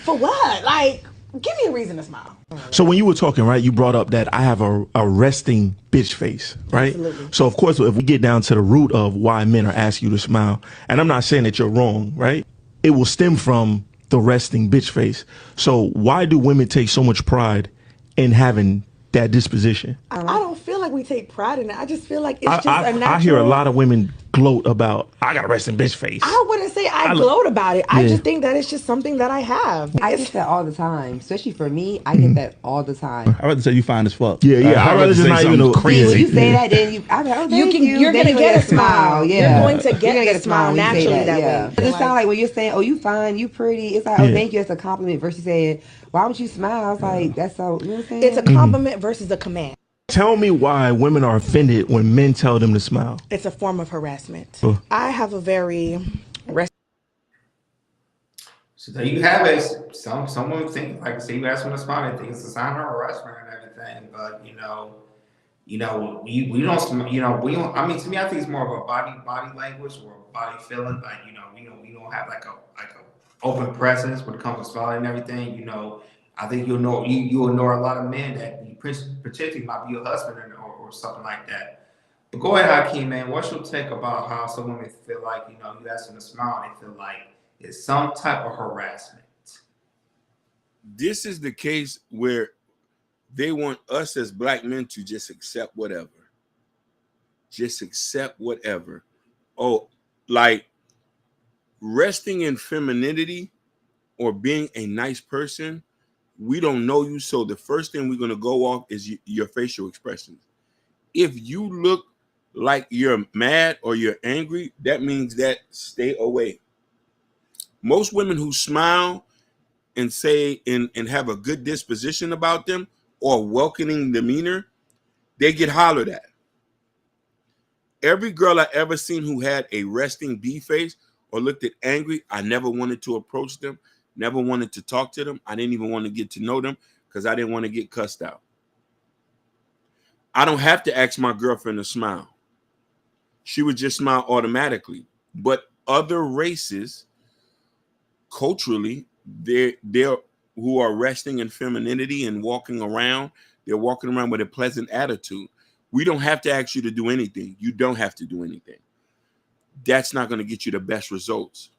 J: for what? Like, give me a reason to smile.
I: So when you were talking, right, you brought up that I have a resting bitch face, right?
J: Absolutely.
I: So of course, if we get down to the root of why men are asking you to smile, and I'm not saying that you're wrong, right? It will stem from the resting bitch face. So why do women take so much pride in having that disposition?
J: I don't feel like we take pride in it. I just feel like it's just a natural.
I: I hear a lot of women gloat about, I got a resting bitch face.
J: I wouldn't say I gloat about it. I just think that it's just something that I have.
K: I get that all the time, especially for me. I get that all the time.
L: I'd rather say you fine as fuck.
I: Yeah, yeah. I'd rather just not even know.
K: See, when you say that, then you, I'm like, oh, thank you.
J: You're
K: Then
J: gonna get a smile.
K: Yeah,
J: You're going to get a smile
K: when you say
J: naturally that
K: yeah.
J: way.
K: It sounds like when you're saying, oh, you fine, you pretty. It's like, oh, thank you. It's a compliment versus saying, why would you smile? It's like, that's so, you know what I'm saying?
J: It's a compliment versus a command.
I: Tell me why women are offended when men tell them to smile.
J: It's a form of harassment. I have a very
C: So there you have it. Someone think, like I say, you ask them to smile, they think it's a sign of harassment and everything. But we don't, we don't. I mean, to me, I think it's more of a body language or a body feeling. Like we don't have like a open presence when it comes to smiling and everything. I think you'll ignore a lot of men that you particularly might be your husband or something like that. But go ahead, Hakeem, man. What's your take about how some women feel like you ask them to smile, they feel like it's some type of harassment?
B: This is the case where they want us as black men to just accept whatever. Just accept whatever. Oh, like resting in femininity or being a nice person, we don't know you. So the first thing we're going to go off is your facial expressions. If you look like you're mad or you're angry, that means that stay away. Most women who smile and say and have a good disposition about them or welcoming demeanor, they get hollered at. Every girl I ever seen who had a resting B face or looked at angry, I never wanted to approach them, never wanted to talk to them. I didn't even want to get to know them because I didn't want to get cussed out. I don't have to ask my girlfriend to smile. She would just smile automatically. But other races, culturally, they're who are resting in femininity and walking around, they're walking around with a pleasant attitude. We don't have to ask you to do anything. You don't have to do anything. That's not going to get you the best results.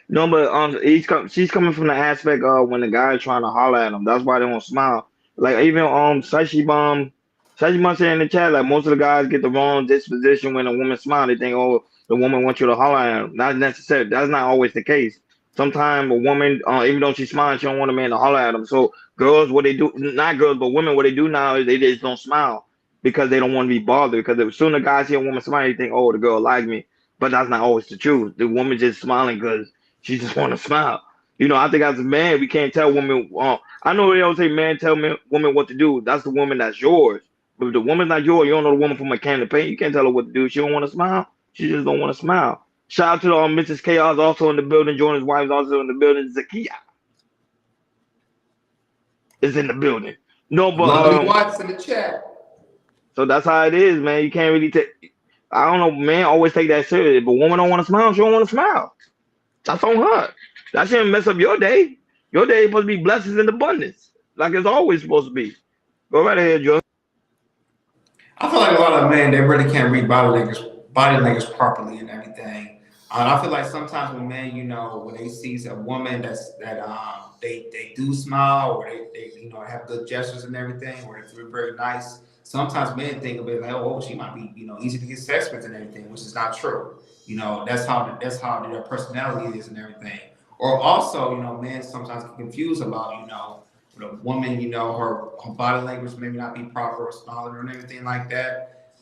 A: No, but she's coming from the aspect of when the guy is trying to holler at him. That's why they won't smile. Like even Sashi Bum said in the chat, like most of the guys get the wrong disposition when a woman smiles. They think, oh, the woman wants you to holler at him. Not necessarily. That's not always the case. Sometimes a woman, even though she's smiling, she don't want a man to holler at them. So girls, what they do, not girls, but women, what they do now is they just don't smile because they don't want to be bothered. Because as soon as guys see a woman smile, they think, oh, the girl like me. But that's not always the truth. The woman just smiling because she just want to smile. I think as a man, we can't tell women. I know they always say, man, tell women what to do. That's the woman that's yours. But if the woman's not yours, you don't know the woman from a can of paint. You can't tell her what to do. She don't want to smile. She just don't want to smile. Shout out to Mrs. Chaos also in the building. Jordan's wife is also in the building. Zakia is in the building. No, but
C: Lovely Watts in the chat.
A: So that's how it is, man. You can't really take. I don't know, man. Always take that serious. If a woman don't want to smile, she don't want to smile. That's on her. That shouldn't mess up your day. Your day is supposed to be blessings and abundance, like it's always supposed to be. Go right ahead, Joe.
C: I feel like a lot of men, they really can't read body language properly and everything. I feel like sometimes when men, when they see a woman they do smile or they have good gestures and everything, or they're very nice. Sometimes men think of it like, oh, she might be, easy to get sex with and everything, which is not true. That's how their personality is and everything. Or also, men sometimes get confused about, with a woman, her body language maybe not be proper or smiling or anything like that.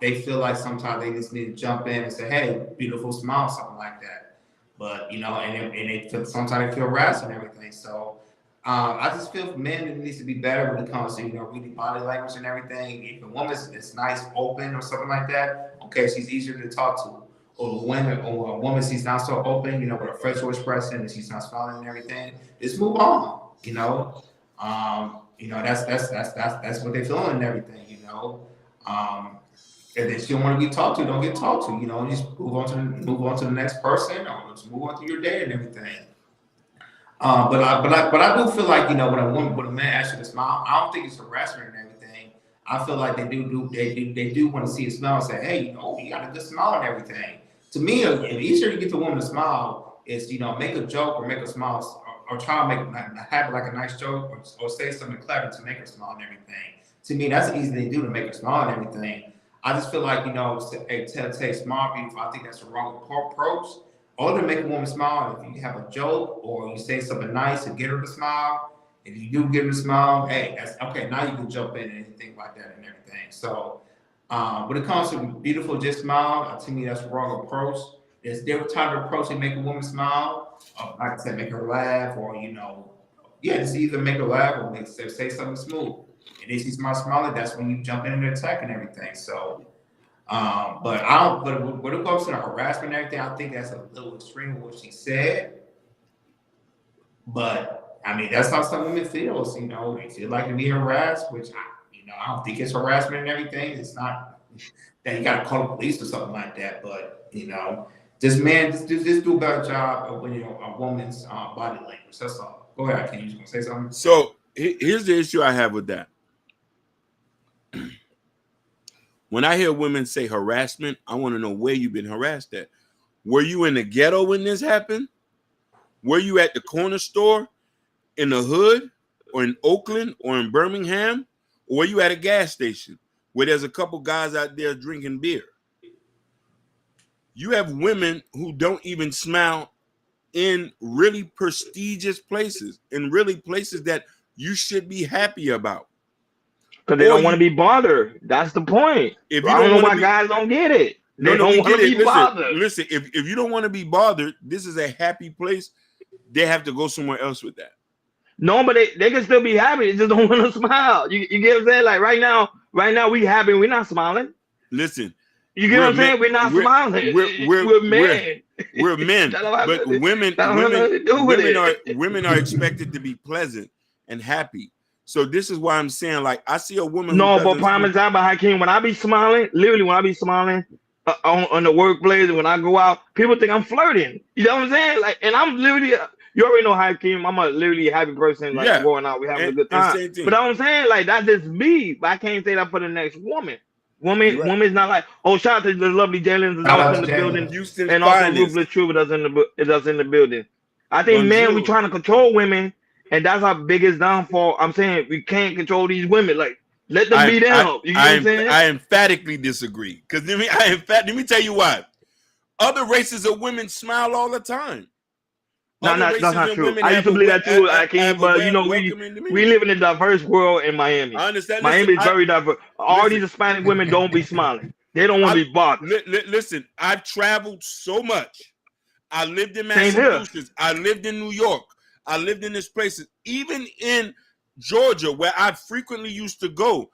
C: They feel like sometimes they just need to jump in and say, hey, beautiful smile, something like that. But, and they feel, sometimes they feel harassed and everything. So I just feel for men, it needs to be better when it comes to, reading body language and everything. If a woman is nice, open or something like that, okay, she's easier to talk to. Or a woman, she's not so open, with her facial expression and she's not smiling and everything. Just move on, that's what they're feeling and everything, if she don't want to be talked to, don't get talked to. You know, just move on to the next person, or just move on through your day and everything. But I do feel like, you know, when a man asks you to smile, I don't think it's harassment and everything. I feel like they do want to see a smile and say, hey, you know, you got a good smile and everything. To me, the easier to get the woman to smile is, you know, make a joke or make a smile, or try to have like a nice joke, or say something clever to make her smile and everything. To me, that's the easy thing to do, to make her smile and everything. I just feel like, you know, say smile beautiful. I think that's the wrong approach. Or to make a woman smile, if you have a joke or you say something nice to get her to smile, if you do get her to smile, hey, that's okay. Now you can jump in and anything like that and everything. So when it comes to beautiful, just smile, to me, that's the wrong approach. There's different type of approach to make a woman smile. Like I said, make her laugh, or, you know, yeah, just either make her laugh or say something smooth. And if she's smiling, that's when you jump in and attack and everything. So. But I don't. But when it comes to the harassment and everything, I think that's a little extreme of what she said. But I mean, that's how some women feel. You know, they feel like to be harassed, which I don't think it's harassment and everything. It's not that you got to call the police or something like that. But, you know, just do a better job of when, you know, a woman's body language. That's all. Go ahead. Can you gonna say something?
B: So here's the issue I have with that. When I hear women say harassment, I want to know where you've been harassed at. Were you in the ghetto when this happened? Were you at the corner store in the hood, or in Oakland, or in Birmingham? Or were you at a gas station where there's a couple guys out there drinking beer? You have women who don't even smile in really prestigious places, in really places that you should be happy about.
A: Because they don't want to be bothered. That's the point.
B: If you
A: I don't
B: don't
A: know
B: want
A: why
B: to be,
A: guys don't get it. They
B: no,
A: don't
B: we
A: want
B: get
A: to
B: it.
A: be bothered.
B: Listen, if you don't want to be bothered, this is a happy place. They have to go somewhere else with that.
A: No, but they can still be happy. They just don't want to smile. You get what I'm saying? Like right now we happy. We're not smiling.
B: Listen,
A: you get what I'm saying? We're not smiling. We're men.
B: We're men. But women are expected to be pleasant and happy. So this is why I'm saying, like, I see a woman.
A: No, but prime example, Hakeem, when I be smiling, literally when I be smiling on the workplace, when I go out, people think I'm flirting. You know what I'm saying? Like, and I'm literally, you already know Hakeem, I'm a literally happy person. Like,
B: yeah,
A: going out, we having a good time. But I'm saying, like, that's just me. But I can't say that for the next woman. Woman's not like, oh, shout out to the lovely Jalen's also in the building,
B: Houston
A: and also Ruthless Truth is in the building. I think, man, we trying to control women. And that's our biggest downfall. I'm saying we can't control these women. Like, let them be them. You know what I'm saying?
B: I emphatically disagree. Because let me tell you why. Other races of women smile all the time.
A: No, that's not true. I used to believe that too, but you know, we live in a diverse world in Miami.
B: I understand.
A: Miami is very diverse. All these Hispanic women don't be smiling. They don't want to be bothered.
B: Listen, I've traveled so much. I lived in Massachusetts. I lived in New York. I lived in these places, even in Georgia, where I frequently used to go.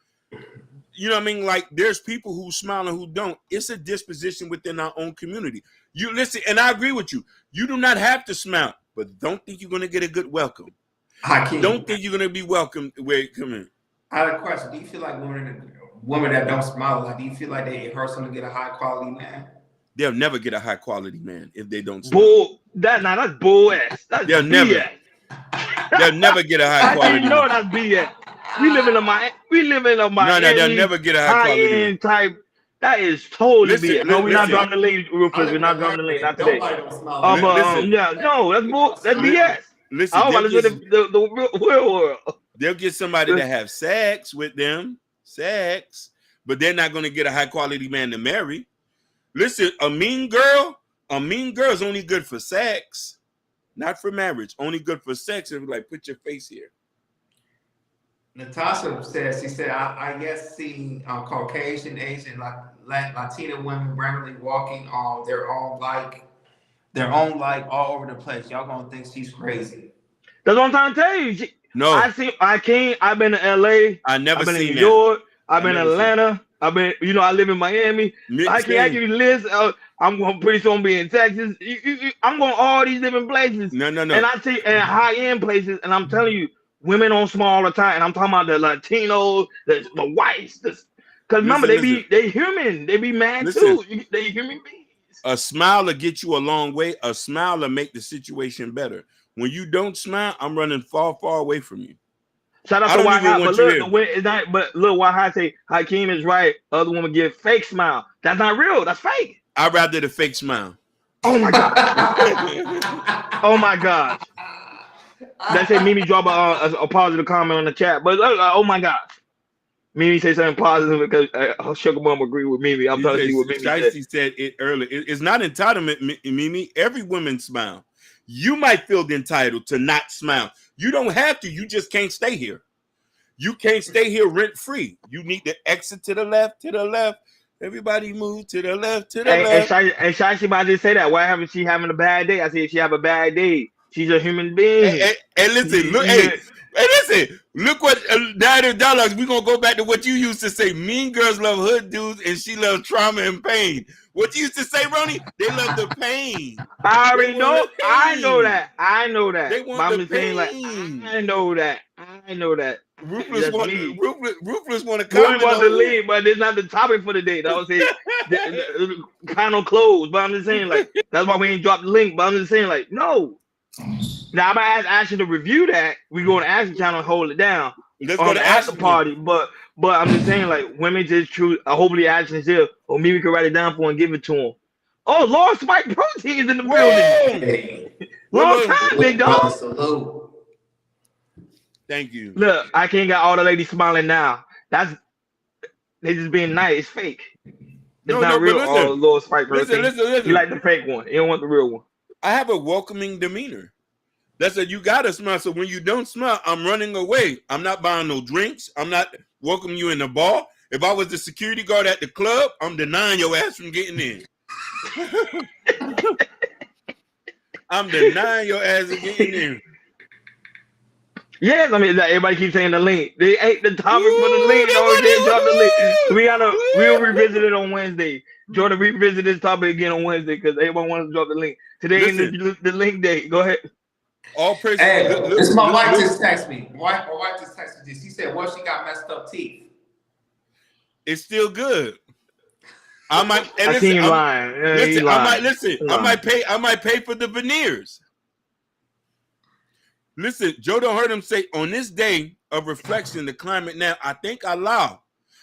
B: You know what I mean? Like, there's people who smile and who don't. It's a disposition within our own community. You listen, and I agree with you. You do not have to smile, but don't think you're going to get a good welcome. Don't think you're going to be welcomed where you come in.
C: I have a question. Do you feel like women that don't smile, like, do you feel like they hurt them to get a high quality man?
B: They'll never get a high quality man if they don't smile.
A: That's bull ass. That's
B: they'll
A: BS.
B: They'll never get a high quality.
A: You know that's BS. We live in a Miami.
B: No, they'll never get a high quality
A: end type. That is totally BS. No, we're not dropping the link, Rufus. We're not dropping the link. Not today. That's BS.
B: Listen,
A: I want to live the real world.
B: They'll get somebody to have sex with them, but they're not going to get a high quality man to marry. Listen, a mean girl is only good for sex. Not for marriage, only good for sex. And like, put your face here.
C: Natasha said, I guess seeing Caucasian, Asian, Latina women randomly walking on their own like all over the place. Y'all gonna think she's crazy.
A: That's what I'm trying to tell you.
B: No,
A: I've been to LA. I've been in New York. I've been in Atlanta. I live in Miami. I can't actually list. I'm going pretty soon be in Texas. I'm going all these different places.
B: No.
A: And I see high end places, and I'm telling you, women don't smile all the time. And I'm talking about the Latinos, the whites, Cause remember,
B: Listen.
A: they human. They be mad
B: Listen.
A: too. They human beings.
B: A smile will get you a long way. A smile will make the situation better. When you don't smile, I'm running far, far away from you.
A: Shout out
B: I
A: to
B: don't
A: White
B: even
A: Hot, but
B: want you
A: look,
B: here.
A: the way it's not. But look, White Hot say Hakeem is right. Other women give fake smile. That's not real. That's fake.
B: I'd rather the fake smile.
A: Oh my god. Oh my gosh. That say Mimi drop a positive comment on the chat, but oh my gosh. Mimi say something positive because Sugar Mom agree with Mimi. I'm trying to see what Mimi said.
B: Shiesty said it earlier. It's not entitlement, Mimi. Every woman smile. You might feel entitled to not smile. You don't have to. You just can't stay here. You can't stay here rent free. You need to exit to the left, to the left. Everybody move to the left, to the left.
A: And Shiesty about to say that. Why haven't she having a bad day? I said she have a bad day. She's a human being.
B: Hey, listen, look, listen, look what dialogues. We're gonna go back to what you used to say. Mean girls love hood dudes, and she loves trauma and pain. What you used to say, Ronnie? They love the pain.
A: I already know. I know that.
B: They want the pain.
A: Like, I know that.
B: Ruthless want to comment.
A: Ruthless want to leave, but it's not the topic for the day. That was it. Kind of closed, but I'm just saying, like, that's why we ain't dropped the link. But I'm just saying, like, no. Now I'm gonna ask Ashley to review that. We go to Ashley channel and hold it down.
B: Let's go to Ashley
A: party. But I'm just saying, like, women just choose. Hopefully Ashley's here, or maybe we can write it down for and give it to him. Oh, Lord Spike Protein's in the building.
C: Hey.
A: Long time, big dog.
C: Salute.
B: Thank you.
A: Look, I can't got all the ladies smiling now. They just being nice. It's fake. It's not real.
B: Listen,
A: Lord Spike Protein.
B: Listen.
A: You like the fake one. You don't want the real one.
B: I have a welcoming demeanor. That's that you gotta smile. So when you don't smile, I'm running away. I'm not buying no drinks. I'm not welcoming you in the bar. If I was the security guard at the club, I'm denying your ass from getting in. I'm denying your ass from getting in.
A: Yes, I mean everybody keeps saying the link. They ate the topic for the link. No, they dropped the link. We'll revisit it on Wednesday. Jordan, revisit this topic again on Wednesday because everyone wants to drop the link. Today is the link day. Go ahead.
B: All praise.
C: Hey, this is my wife just texted me. My wife just texted me. She said, "Well, she got messed up teeth."
B: It's still good. I might. And
A: I seen you lying.
B: Listen, I might pay for the veneers. Listen, Joe don't heard him say, on this day of reflection, the climate now, I think Allah,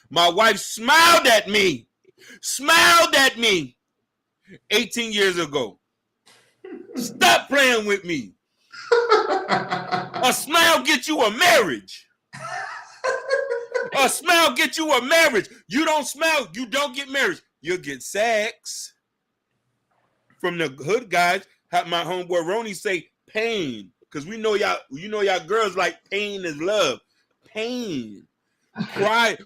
B: my wife smiled at me 18 years ago. Stop playing with me. A smile get you a marriage. A smile get you a marriage. You don't smile, you don't get marriage. You'll get sex. From the hood guys, have my homeboy Ronnie say pain. Because we know y'all girls like pain is love. Pain. Cry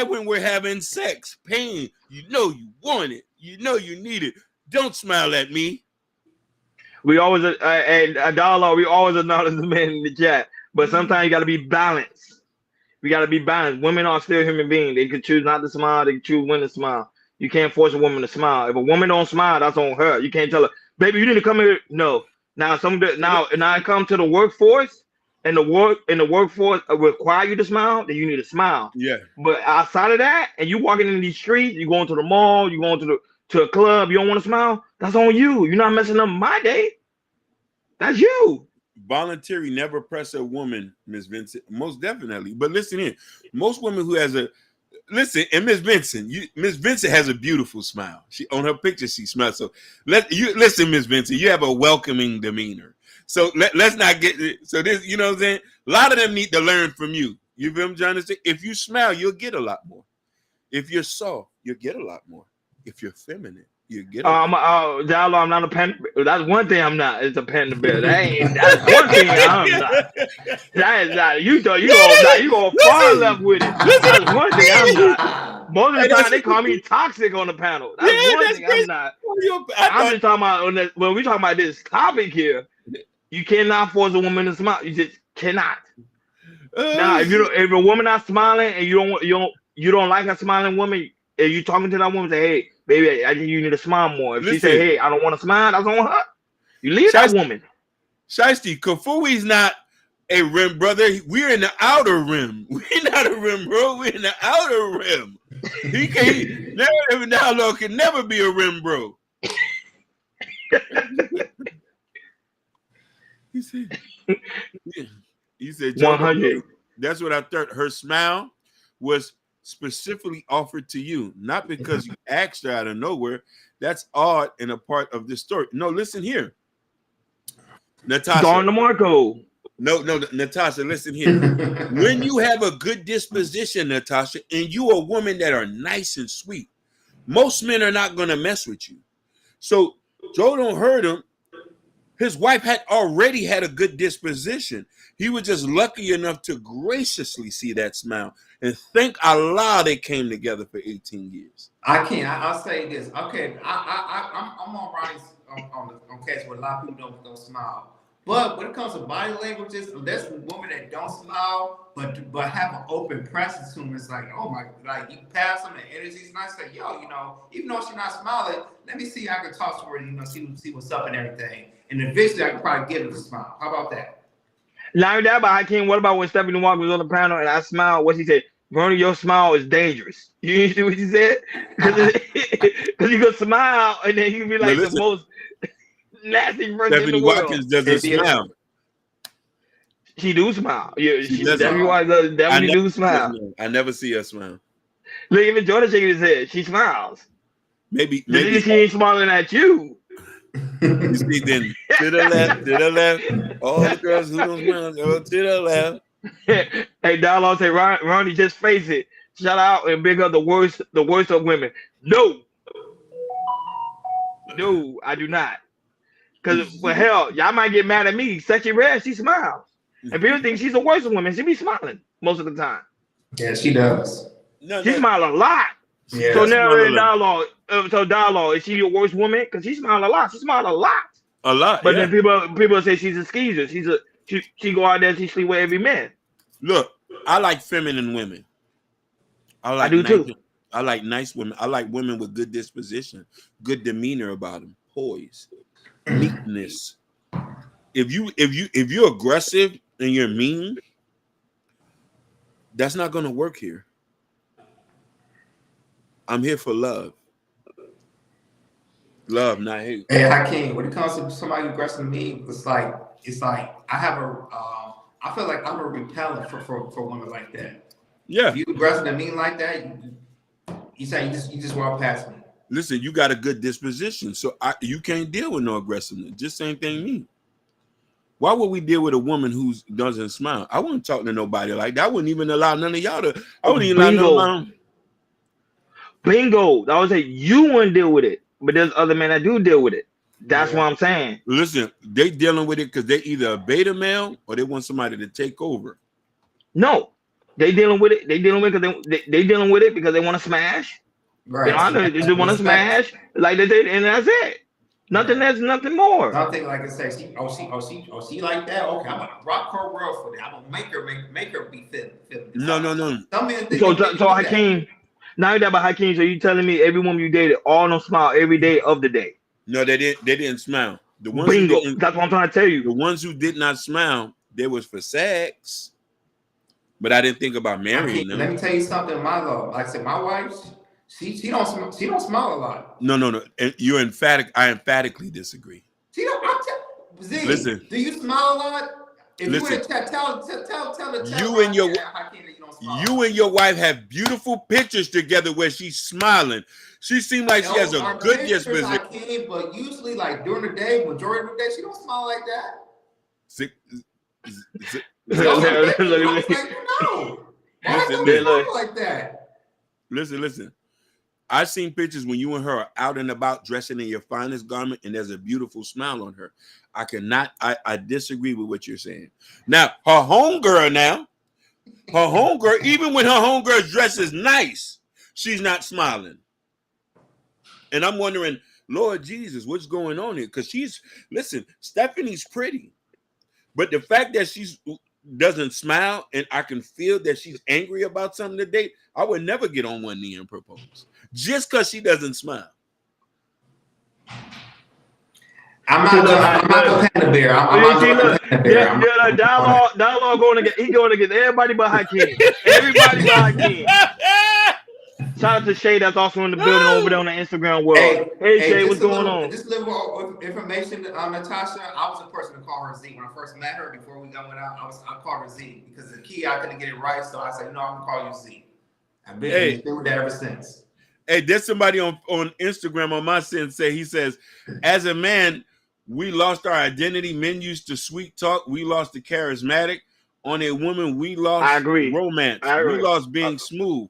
B: when we're having sex. Pain. You know you want it. You know you need it. Don't smile at me.
A: We always and a dollar. We always acknowledge the man in the chat, but sometimes you got to be balanced. We got to be balanced. Women are still human beings. They can choose not to smile. They can choose when to smile. You can't force a woman to smile. If a woman don't smile, that's on her. You can't tell her, baby, you need to come here. No. Now I come to the workforce, and the workforce require you to smile. Then you need to smile.
B: Yeah.
A: But outside of that, and you walking in these streets, you going to the mall, you going to a club, you don't want to smile. That's on you. You're not messing up my day. That's you.
B: Voluntary never press a woman, Miss Vincent. Most definitely. But listen here, most women who has and Miss Vincent has a beautiful smile. She on her picture she smiles. So listen, Miss Vincent, you have a welcoming demeanor. So let's not get so this. You know what I'm saying? A lot of them need to learn from you. You feel me, John? If you smile, you'll get a lot more. If you're soft, you'll get a lot more. If you're feminine, you get.
A: Diallo, I'm not a panda. That's one thing I'm not. It's a panda bear. That's one thing I'm not. That is not. You go far left with it. That's one thing I'm not. Most of the time they call me toxic on the panel. That's one thing I'm not. I'm just talking about when we talking about this topic here. You cannot force a woman to smile. You just cannot. Now, if a woman not smiling and you don't like a smiling woman, if you talking to that woman, say, hey, baby, I think you need to smile more. If she say, hey, I don't want to smile, that's on her. You leave that woman.
B: Shiesty, Kafui's not Hey, rim brother, we're in the outer rim. We're not a rim, bro. We're in the outer rim. He can't. Now, Lord can never be a rim, bro. He said, Joe,
A: 100.
B: that's what I thought. Her smile was specifically offered to you, not because you asked her out of nowhere. That's odd and a part of this story. No, listen here, Natasha.
A: Don DeMarco.
B: No, Natasha, listen here. When you have a good disposition, Natasha, and you a woman that are nice and sweet, most men are not going to mess with you. So Joe don't hurt him. His wife had already had a good disposition. He was just lucky enough to graciously see that smile. And thank Allah they came together for 18 years.
C: I'll say this. Okay, I'm on Ronnie's on case where a lot of people don't smile. But when it comes to body languages, there's women that don't smile, but have an open presence to them. It's like, oh my, like you pass them, the energy's nice. Like, yo, even though she's not smiling, let me see how I can talk to her, see what's up and everything. And eventually I can probably get her to smile. How about that?
A: Not that, but Hakeem, what about when Stephanie Walker was on the panel and I smiled? What she said? Bernie, your smile is dangerous. You see what she said? Because you can smile and then you can be like the most nasty person
B: Stephanie
A: in the world.
B: Watkins doesn't smile.
A: She do smile. Yeah,
B: she
A: definitely do smile.
B: I never see her smile.
A: Look, even Jordan shaking his head. She smiles.
B: Maybe
A: she ain't smiling at you.
B: You see, then to the left. All the girls who don't smile go to the left.
A: Hey, Dialogue say, Ronnie, just face it. Shout out and big up the worst of women. No, I do not. Because, well, hell, y'all might get mad at me. Sexy Red, she smiles. And people think she's the worst of women. She be smiling most of the time.
C: Yeah, she does.
A: She smiles a lot.
C: Yeah,
A: so now in Dialogue, is she your worst woman? Because she smiles a lot. She smiles a lot.
B: A lot.
A: But then people say she's a skeezer. She go out there and she sleep with every man.
B: Look, I like feminine women.
A: I do too.
B: I like nice women. I like women with good disposition, good demeanor about them, poise, meekness. If you're aggressive and you're mean, that's not going to work here. I'm here for love. Love, not hate.
C: Hey, Hakeem, when it comes to somebody aggressive to me, it's like I have I feel like I'm a repellent for women like that.
B: Yeah.
C: If you aggressive and mean like that, you just walk past me.
B: Listen, you got a good disposition, so you can't deal with no aggressiveness. Just same thing me. Why would we deal with a woman who doesn't smile? I wouldn't talk to nobody like that. I wouldn't even allow none of y'all to. I wouldn't even allow none.
A: Bingo. I would say you wouldn't deal with it, but there's other men that do deal with it. That's what I'm saying.
B: Listen, they dealing with it because they either a beta male or they want somebody to take over.
A: No, they dealing with it. They dealing with it they dealing with it because they want to smash.
C: Right.
A: They just want to smash like they did, and that's it. Nothing less, nothing more.
C: Nothing like I say. She like that. Okay, I'm gonna rock her world for that. I'm gonna make her be fit.
B: No.
C: Some men think
A: So Hakeem, now that about Hakeem, so you telling me every woman you dated all don't smile every day of the day?
B: No, they didn't smile. The ones
A: Bingo. That's what I'm trying to tell you.
B: The ones who did not smile, they was for sex. But I didn't think about marrying them.
C: Let me tell you something, my love. Like I said, my wife, she don't smile a lot.
B: No. And you're emphatic. I emphatically disagree.
C: She don't.
B: Listen.
C: Do you smile a lot? If
B: listen,
C: you were to tell the
B: you and your wife have beautiful pictures together where she's smiling. She seems like she has a good disposition.
C: But usually, like during the day, majority of the day, she don't smile like that.
B: Listen. I've seen pictures when you and her are out and about dressing in your finest garment and there's a beautiful smile on her. I disagree with what you're saying. Now, her homegirl, even when her homegirl's dress is nice, she's not smiling. And I'm wondering, Lord Jesus, what's going on here? Because Stephanie's pretty. But the fact that she doesn't smile and I can feel that she's angry about something today, I would never get on one knee and propose. Just because she doesn't smile.
C: I'm
A: See,
C: not
A: look,
C: the I'm not the panda bear. I'm not
A: see,
C: doing
A: look,
C: the panda bear. I'm
A: like dialogue going to get. He going to get everybody but Hakeem. Everybody but Hakeem. Shout out to Shay that's also in the building over there on the Instagram world. Hey Shay, what's going on?
C: Just a little information, Natasha. I was the person to call her Z when I first met her. Before we went out, I called her Z because the key I couldn't get it right, so I said, no, I'm gonna call you Z. I've been with that ever since.
B: Hey, there's somebody on Instagram on my send say he says, as a man, we lost our identity. Men used to sweet talk. We lost the charismatic. On a woman, we lost romance. We lost being smooth.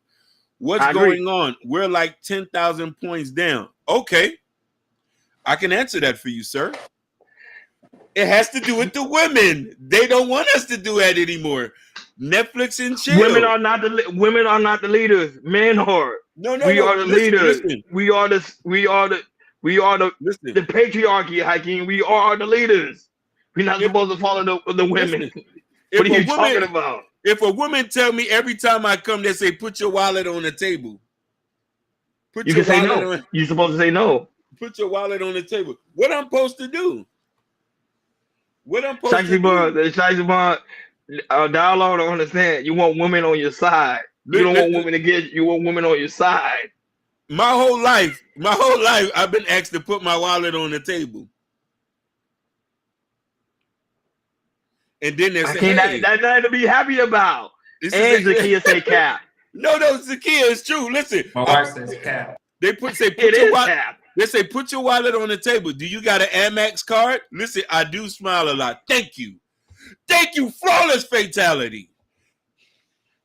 B: What's going on? We're like 10,000 points down. Okay. I can answer that for you, sir. It has to do with the women. They don't want us to do that anymore. Netflix and chill.
A: Women are not the leaders. Men are.
B: No.
A: We are the leaders.
B: Listen.
A: We are the patriarchy, Hakeem. We are the leaders. We're not supposed to follow the women. What are you talking about?
B: If a woman tell me every time I come, they say, put your wallet on the table.
A: You can say no. You're supposed to say no.
B: Put your wallet on the table. What I'm supposed to do? What I'm supposed to do?
A: Dialogue don't understand. You want women on your side. You don't want women to get. You want women on your side.
B: My whole life, I've been asked to put my wallet on the table. And then they say, hey,
A: that's nothing to be happy about. And Zakiya say cap.
B: No, Zakiya, it's true. Listen,
C: my wife says cap.
B: They say put your wallet. They say put your wallet on the table. Do you got an Amex card? Listen, I do smile a lot. Thank you, flawless fatality.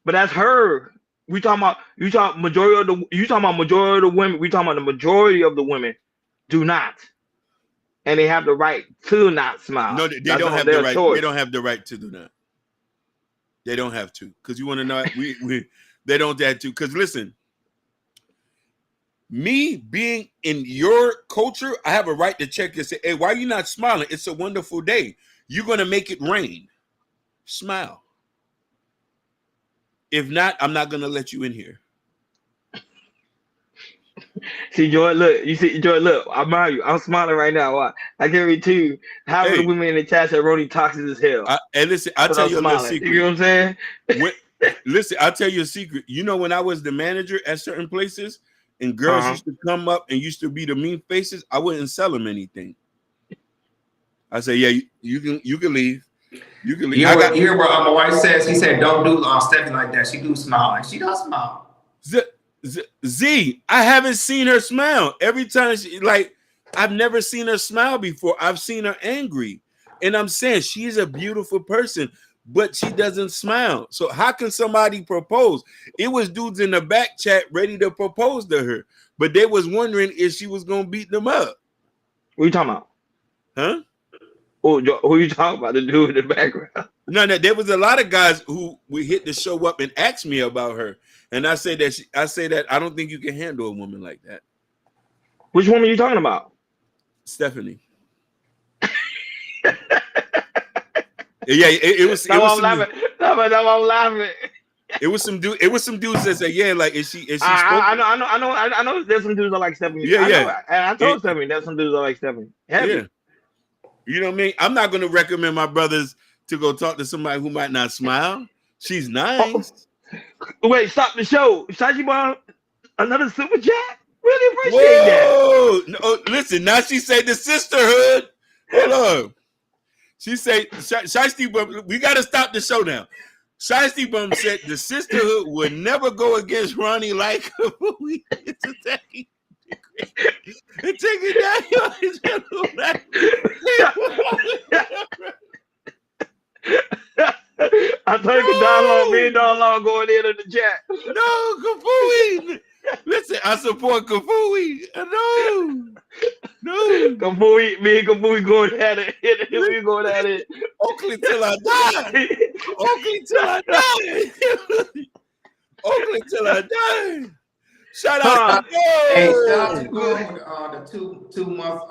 A: But that's her. You talking about majority of the women. We talking about the majority of the women do not. And they have the right to not smile.
B: No, they don't have the right. Choice. They don't have the right to do that. They don't have to. Because you want to know, they don't have to. Because listen, me being in your culture, I have a right to check and say, hey, why are you not smiling? It's a wonderful day. You're going to make it rain. Smile. If not, I'm not going to let you in here.
A: See, Joy, look, I admire you. I'm smiling right now. I can't read too. Half of the women in the chat said Rody toxic as hell.
B: And listen, I'll tell you a little secret.
A: You know what I'm saying?
B: Listen, I'll tell you a secret. You know, when I was the manager at certain places and girls used to come up and used to be the mean faces, I wouldn't sell them anything. I say, yeah, you can leave. You can leave.
C: You hear what my wife says? He said, don't do Stephanie like that. She do smile. And she does smile.
B: Z, I haven't seen her smile. Every time I've never seen her smile before. I've seen her angry. And I'm saying she's a beautiful person, but she doesn't smile. So how can somebody propose? It was dudes in the back chat ready to propose to her, but they was wondering if she was going to beat them up.
A: What are you talking about?
B: Huh?
A: Who you talking about? The dude in the background?
B: No, there was a lot of guys who would hit the show up and ask me about her. And I say that I don't think you can handle a woman like that.
A: Which woman are you talking about?
B: Stephanie. Yeah, it was.
A: I'm laughing.
B: It was some dude. It was some dudes that said, "Yeah, like is she?"
A: I know. There's some dudes that like Stephanie.
B: Yeah.
A: And I told Stephanie there's some dudes that like Stephanie. Heavy.
B: Yeah. You know what I mean? I'm not going to recommend my brothers to go talk to somebody who might not smile. She's nice.
A: Wait, stop the show. Shaji Bond, another super chat? Really appreciate that.
B: No, listen, now she said the sisterhood. Hold on. She said, Shiesty Bum, we got to stop the show now. Shiesty Bum said the sisterhood would never go against Ronnie like it's attacking. And take it down.
A: I told you dialogue, me and dialogue going in the chat.
B: No, Kafui. Listen, I support Kafui. No.
A: Kafui, me and Kafui going at it. We going at it.
B: Oakley till I die. Oakley till I die. Oakley till I die. Shout out to
C: Hey, shout out to the 2 month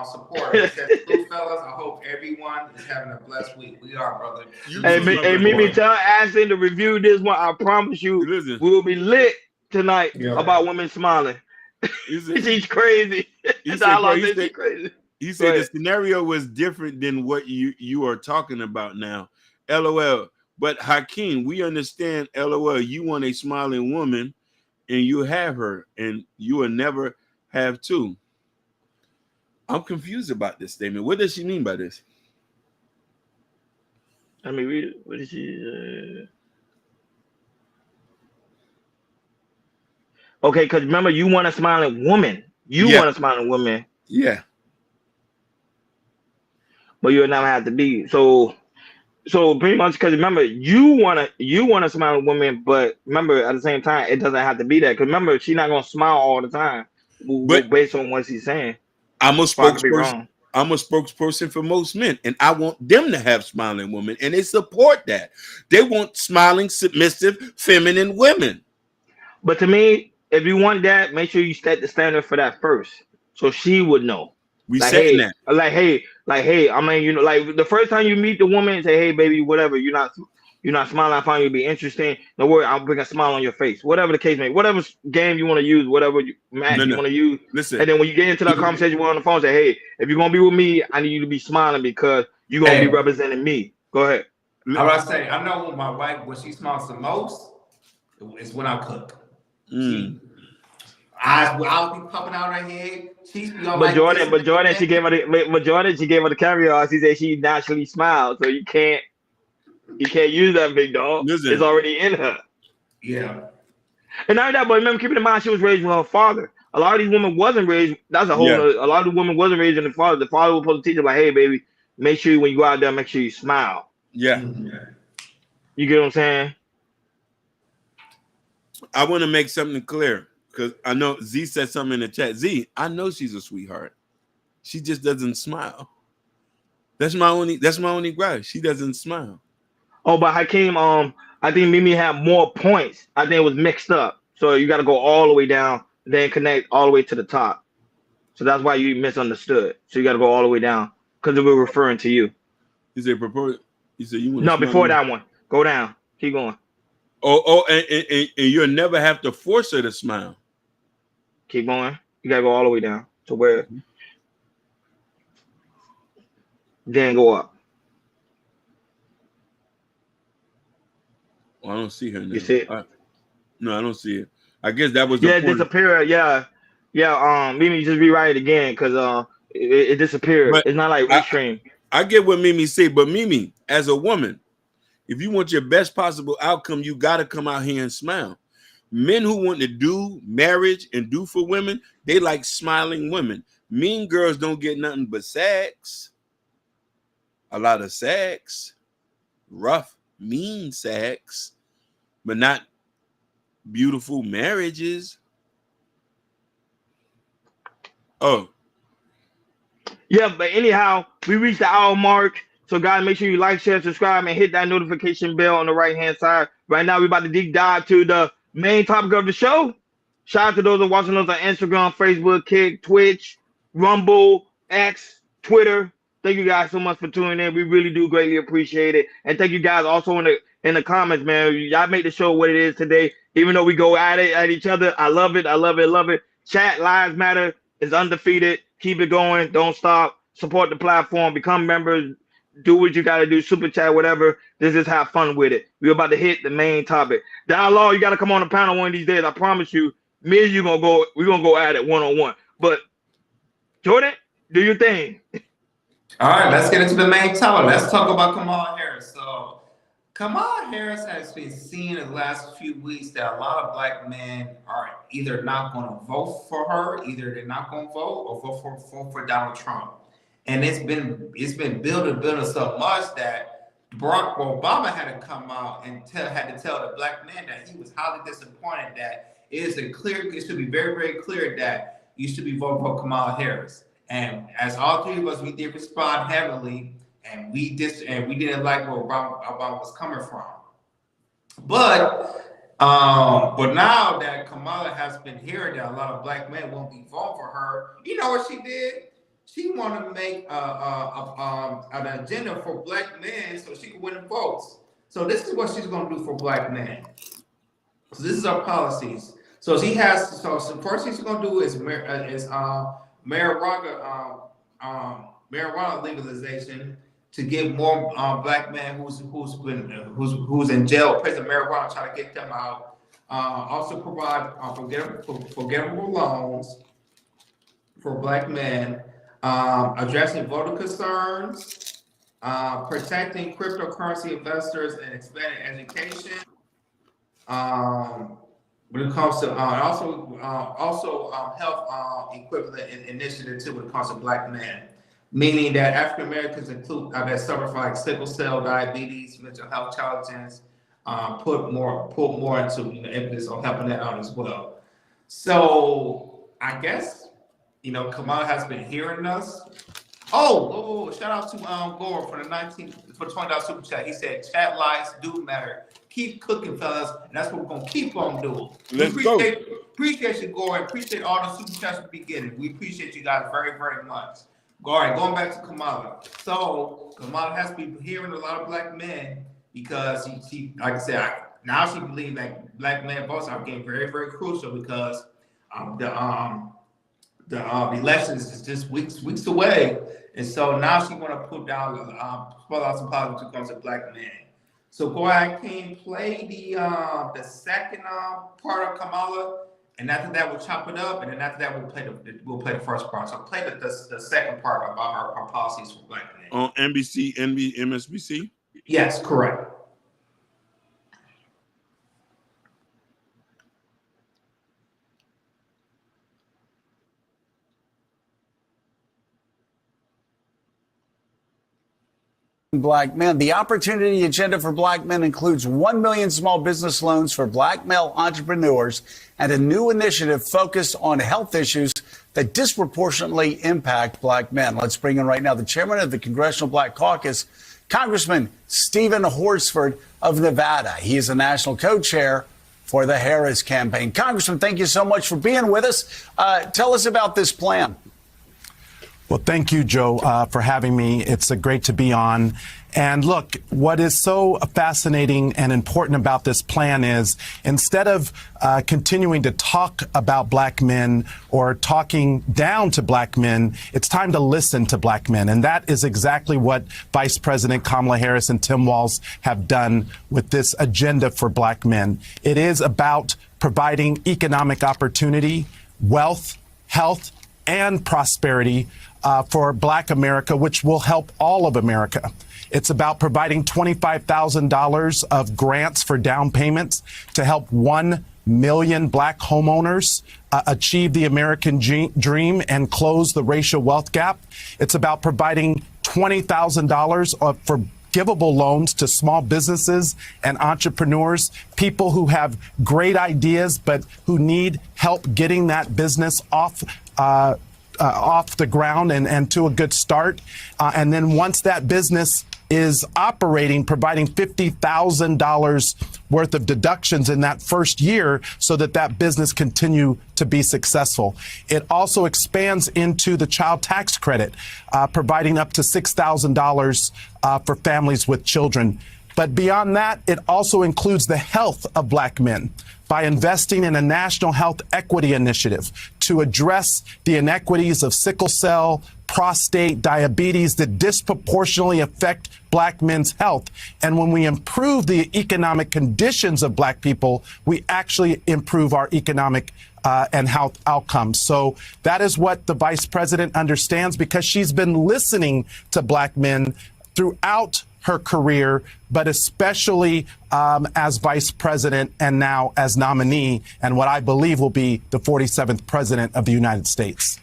C: support. It says, fellas, I hope everyone is having a blessed week. We are, brother.
A: Hey, Mimi, tell Ashton to review this one. I promise you, we will be lit tonight about women smiling. She's crazy.
B: She's
A: crazy.
B: He
A: Go
B: said the
A: ahead.
B: scenario was different than what you are talking about now. LOL. But Hakeem, we understand. LOL. You want a smiling woman, and you have her, and you will never have two. I'm confused about this statement. What does she mean by this?
A: I mean, what did she? Okay, because remember, you want a smiling woman. You
B: Yeah,
A: want a smiling woman,
B: yeah.
A: but you'll never have to be. So pretty much, because remember, you want a smiling woman, but remember, at the same time, it doesn't have to be that. Because remember, she's not gonna smile all the time,
B: But
A: based on what she's saying.
B: I'm a
A: Or I could be
B: spokesperson.
A: wrong.
B: I'm a spokesperson for most men, and I want them to have smiling women, and they support that. They want smiling, submissive, feminine women.
A: But to me, if you want that, make sure you set the standard for that first, so she would know.
B: We
A: Like,
B: setting
A: hey,
B: that.
A: like, hey. I mean, like the first time you meet the woman and say, hey, baby, whatever. You're not smiling. I find you to be interesting. No worry, I'll bring a smile on your face. Whatever the case may be, whatever game you want to use, whatever
B: No,
A: match you
B: no.
A: want to use.
B: Listen,
A: And then when you get into that conversation with her on the phone, say, hey, if you're gonna be with me, I need you to be smiling because you're gonna be
C: Hey,
A: representing me. Go ahead.
C: I was say, I know when my wife, when she smiles the most, is when I cook.
B: mm,
C: She eyes will always be popping out her head. She's be on
A: But
C: like this.
A: Jordan, but Jordan, she gave her the caveat. She said she naturally smiles, so you can't use that, big dog. It's
B: listen.
A: already in her.
C: Yeah.
A: And not that, but remember, keeping in mind she was raised with her father. A lot of these women wasn't raised. That's a whole.
B: Yeah,
A: A lot of the women wasn't raised in the father. The father was supposed to teach her like, hey, baby, make sure when you go out there, make sure you smile.
B: yeah.
C: Mhm.
A: You get what I'm saying?
B: I want to make something clear because I know Z said something in the chat. Z, I know she's a sweetheart. She just doesn't smile. That's my only gripe. She doesn't smile.
A: Oh, but Hakeem, I think Mimi had more points. I think it was mixed up. So you got to go all the way down, then connect all the way to the top. So that's why you misunderstood. So you got to go all the way down because we were referring to you.
B: He said propose. He said you want to
A: No,
B: smile.
A: before that one, go down. Keep going.
B: And you'll never have to force her to smile.
A: Keep going. You got to go all the way down to where, then go up.
B: Oh, I don't see her
A: You
B: now.
A: see it?
B: No, I don't see it. I guess that was the
A: Yeah, it
B: point.
A: disappeared. Yeah, yeah. Mimi, just rewrite it again because it disappeared.
B: But
A: It's not like
B: I,
A: restream.
B: I get what Mimi said, but Mimi, as a woman, if you want your best possible outcome, you got to come out here and smile. Men who want to do marriage and do for women, they like smiling women. Mean girls don't get nothing but sex. A lot of sex. Rough, mean sex, but not beautiful marriages. Oh,
A: Yeah, but anyhow, we reached the hour mark. So guys, make sure you like, share, subscribe, and hit that notification bell on the right hand side. Right now, we're about to deep dive to the main topic of the show. Shout out to those that are watching us on Instagram, Facebook, Kick, Twitch, Rumble, X, Twitter. Thank you guys so much for tuning in. We really do greatly appreciate it. And thank you guys also in the comments, man. Y'all make the show what it is today. Even though we go at it at each other, I love it. I love it. Love it. Chat lives matter is undefeated. Keep it going. Don't stop. Support the platform. Become members. Do what you got to do. Super chat, whatever. This is have fun with it. We're about to hit the main topic. Dialogue, you got to come on the panel one of these days. I promise you. Me and you gonna go. We're gonna go at it one on one. But Jordan, do your thing.
C: All right, let's get into the main topic. Let's talk about Kamala Harris. So, Kamala Harris has been seen in the last few weeks that a lot of black men are either not going to vote for her, either they're not going to vote, or vote for Donald Trump. And it's been building so much that Barack Obama had to come out and had to tell the black men that he was highly disappointed that it should be very, very clear that you should be voting for Kamala Harris. And as all three of us, we did respond heavily, and we didn't like where Obama was coming from. But now that Kamala has been hearing that a lot of black men won't be voting for her, you know what she did? She wanted to make an agenda for black men so she could win the votes. So this is what she's going to do for black men. So this is our policies. So the first thing she's going to do is Mayor Raga marijuana legalization to get more black men who's in jail, prison marijuana, try to get them out. Also provide forgivable loans for black men, addressing voter concerns, protecting cryptocurrency investors and expanding education. When it comes to also health equivalent initiative too when it comes to black men, meaning that African Americans include that suffer from like sickle cell, diabetes, mental health challenges, put more into emphasis on helping that out as well. So I guess Kamala has been hearing us. Oh, shout out to Gore for the $20 super chat. He said chat lives do matter. Keep cooking, fellas, and that's what we're gonna keep on doing. Appreciate you, Gore, and appreciate all the super chats we be getting. We appreciate you guys very, very much. All right, going back to Kamala. So Kamala has been hearing a lot of black men because she like I said, now she believes that black men votes are getting very, very crucial because the elections is just weeks away, and so now she want to put down spell out some positives when it comes to black men. So go ahead, King, play the second part of Kamala, and after that we'll chop it up, and then after that we'll play the first part. So play the second part about our policies for black men.
B: On NBC, MSNBC?
C: Yes, correct.
L: Black men. The opportunity agenda for black men includes 1 million small business loans for black male entrepreneurs and a new initiative focused on health issues that disproportionately impact black men. Let's bring in right now the chairman of the Congressional Black Caucus, Congressman Stephen Horsford of Nevada. He is a national co-chair for the Harris campaign. Congressman, thank you so much for being with us. Tell us about this plan.
M: Well, thank you, Joe, for having me. It's great to be on. And look, what is so fascinating and important about this plan is instead of continuing to talk about black men or talking down to black men, it's time to listen to black men. And that is exactly what Vice President Kamala Harris and Tim Walz have done with this agenda for black men. It is about providing economic opportunity, wealth, health, and prosperity for Black America, which will help all of America. It's about providing $25,000 of grants for down payments to help 1 million Black homeowners achieve the American dream and close the racial wealth gap. It's about providing $20,000 for givable loans to small businesses and entrepreneurs, people who have great ideas but who need help getting that business off the ground and to a good start. And then once that business is operating, providing $50,000 worth of deductions in that first year so that that business continue to be successful. It also expands into the child tax credit, providing up to $6,000 for families with children. But beyond that, it also includes the health of black men by investing in a national health equity initiative to address the inequities of sickle cell, prostate, diabetes that disproportionately affect black men's health. And when we improve the economic conditions of black people, we actually improve our economic and health outcomes. So that is what the vice president understands because she's been listening to black men throughout her career, but especially as vice president and now as nominee and what I believe will be the 47th president of the United States.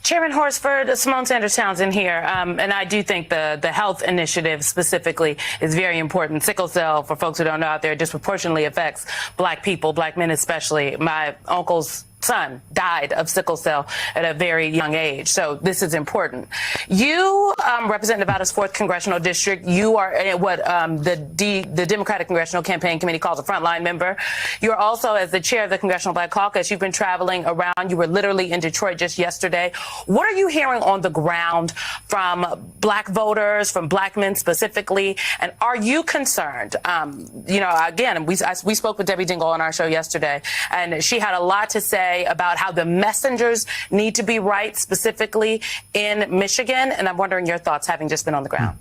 N: Chairman Horsford, Simone Sanders Townsend here, and I do think the health initiative specifically is very important. Sickle cell, for folks who don't know out there, disproportionately affects black people, black men especially. My uncle's son died of sickle cell at a very young age. So this is important. You represent Nevada's 4th congressional district. You are what the Democratic Congressional Campaign Committee calls a frontline member. You're also, as the chair of the Congressional Black Caucus, you've been traveling around. You were literally in Detroit just yesterday. What are you hearing on the ground from Black voters, from Black men specifically? And are you concerned? Again, we spoke with Debbie Dingle on our show yesterday, and she had a lot to say about how the messengers need to be right, specifically in Michigan. And I'm wondering your thoughts, having just been on the ground.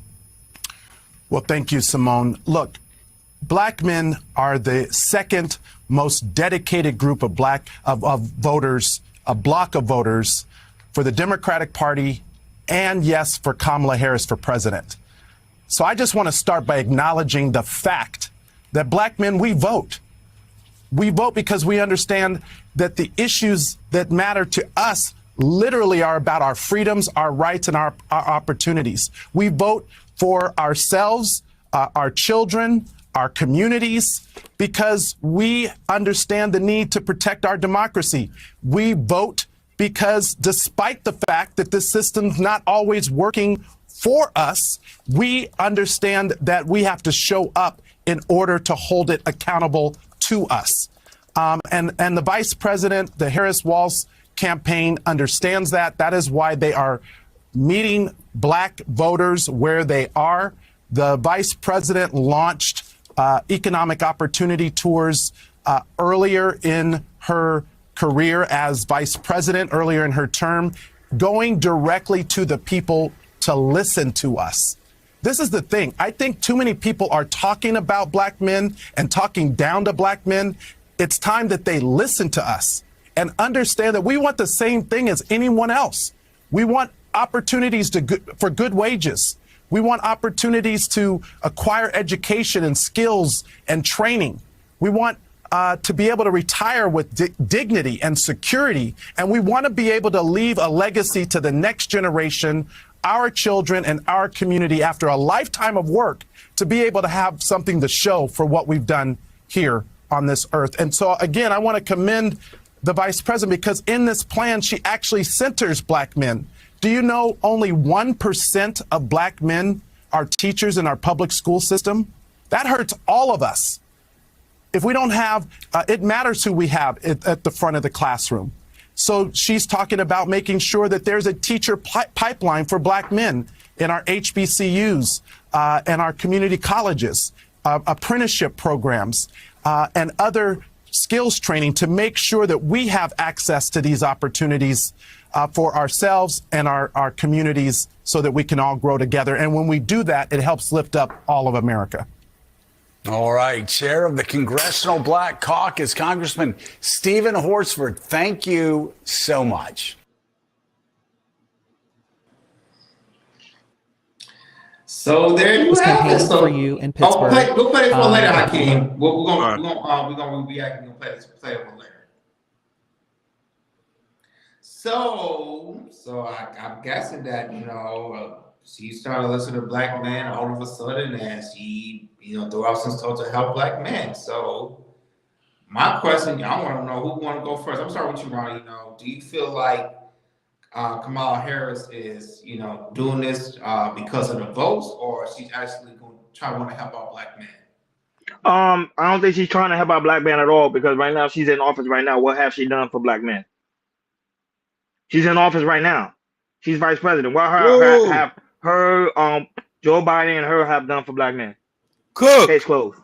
M: Well, thank you, Simone. Look, Black men are the second most dedicated group of voters, a block of voters for the Democratic Party and, yes, for Kamala Harris for president. So I just want to start by acknowledging the fact that Black men, we vote. We vote because we understand that the issues that matter to us literally are about our freedoms, our rights, and our opportunities. We vote for ourselves, our children, our communities, because we understand the need to protect our democracy. We vote because despite the fact that this system's not always working for us, we understand that we have to show up in order to hold it accountable to us. And the vice president, the Harris-Walz campaign understands that. That is why they are meeting Black voters where they are. The vice president launched economic opportunity tours earlier in her career as vice president, earlier in her term, going directly to the people to listen to us. This is the thing. I think too many people are talking about Black men and talking down to Black men. It's time that they listen to us and understand that we want the same thing as anyone else. We want opportunities for good wages. We want opportunities to acquire education and skills and training. We want to be able to retire with dignity and security. And we want to be able to leave a legacy to the next generation, our children and our community, after a lifetime of work, to be able to have something to show for what we've done here on this earth. And so, again, I want to commend the vice president because in this plan, she actually centers Black men. Do you know only 1% of Black men are teachers in our public school system? That hurts all of us. If we don't have, it matters who we have at the front of the classroom. So she's talking about making sure that there's a teacher pipeline for Black men in our HBCUs and our community colleges, apprenticeship programs, and other skills training to make sure that we have access to these opportunities for ourselves and our communities so that we can all grow together. And when we do that, it helps lift up all of America.
L: All right. Chair of the Congressional Black Caucus, Congressman Stephen Horsford, thank you so much.
C: So there you have it. So,
O: for you in Pittsburgh.
C: We'll play it for later, Hakeem. We're gonna react and play it for later. So I'm guessing that she started listening to Black men all of a sudden, and she threw out some stuff to help Black men. So my question, I want to know who want to go first. I'm starting with you, Ronnie. Do you feel like Kamala Harris is doing this because of the votes, or she's actually going to want to help out Black men?
A: I don't think she's trying to help out Black men at all, because right now she's in office right now. What has she done for Black men? She's in office right now. She's vice president. What have Joe Biden and her have done for Black men?
B: Cook.
A: Case closed.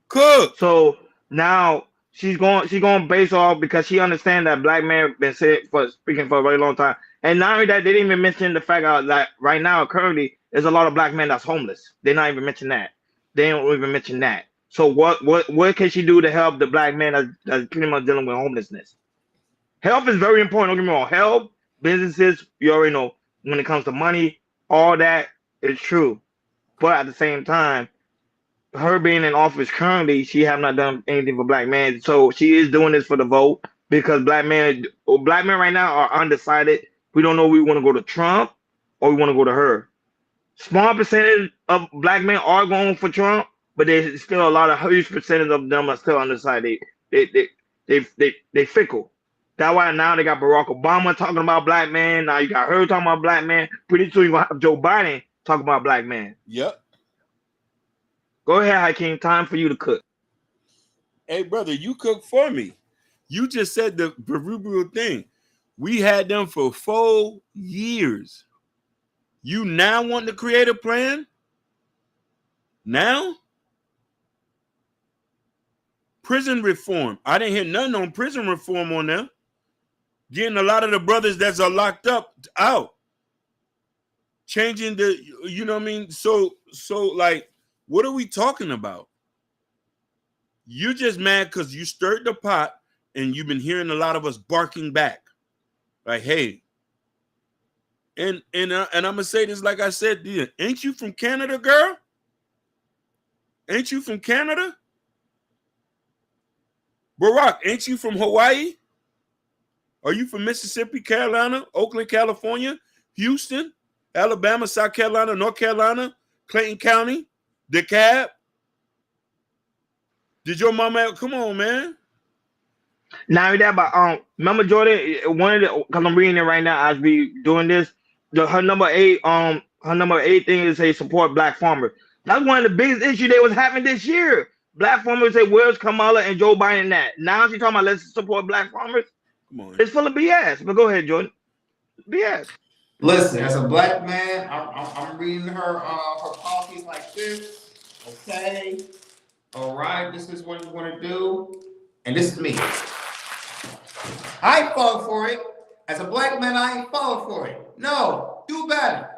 B: Cook.
A: So now she's going based off, because she understands that Black men been speaking for a very long time. And not only that, they didn't even mention the fact that right now, currently, there's a lot of Black men that's homeless. They're not even mentioning that. They don't even mention that. So what can she do to help the Black men that's pretty much dealing with homelessness? Health is very important. Don't get me wrong. Health, businesses, you already know, when it comes to money, all that is true. But at the same time, her being in office currently, she have not done anything for Black men. So she is doing this for the vote, because Black men right now are undecided. We don't know if we want to go to Trump or we want to go to her. Small percentage of Black men are going for Trump, but there's still a huge percentage of them are still undecided. They fickle. That's why now they got Barack Obama talking about Black men. Now you got her talking about Black men. Pretty soon you're going to have Joe Biden talking about Black men.
B: Yep.
A: Go ahead, Hakeem. Time for you to cook.
B: Hey, brother, you cook for me. You just said the proverbial thing. We had them for 4 years. You now want to create a plan? Now? Prison reform. I didn't hear nothing on prison reform on there. Getting a lot of the brothers that are locked up out. Changing the, you know what I mean? So like, what are we talking about? You're just mad because you stirred the pot and you've been hearing a lot of us barking back. Like, hey. And I'm gonna say this like I said, ain't you from Canada, girl? Ain't you from Canada? Barack, ain't you from Hawaii? Are you from Mississippi, Carolina, Oakland, California, Houston, Alabama, South Carolina, North Carolina, Clayton County, DeKalb? Did your mama? Come on, man.
A: Now that, but remember Jordan, one of the, because I'm reading it right now as we doing this. Her number 8 thing is say support black farmers. That's one of the biggest issues they was having this year. Black farmers say, where's Kamala and Joe Biden at? Now she's talking about let's support black farmers.
B: Come on.
A: It's full of BS. But go ahead, Jordan. BS.
C: Listen, as a black man, I'm reading her policies like this. Okay, all right, this is what you want to do, and this is me. I ain't falling for it. As a black man, I ain't falling for it. No, do better,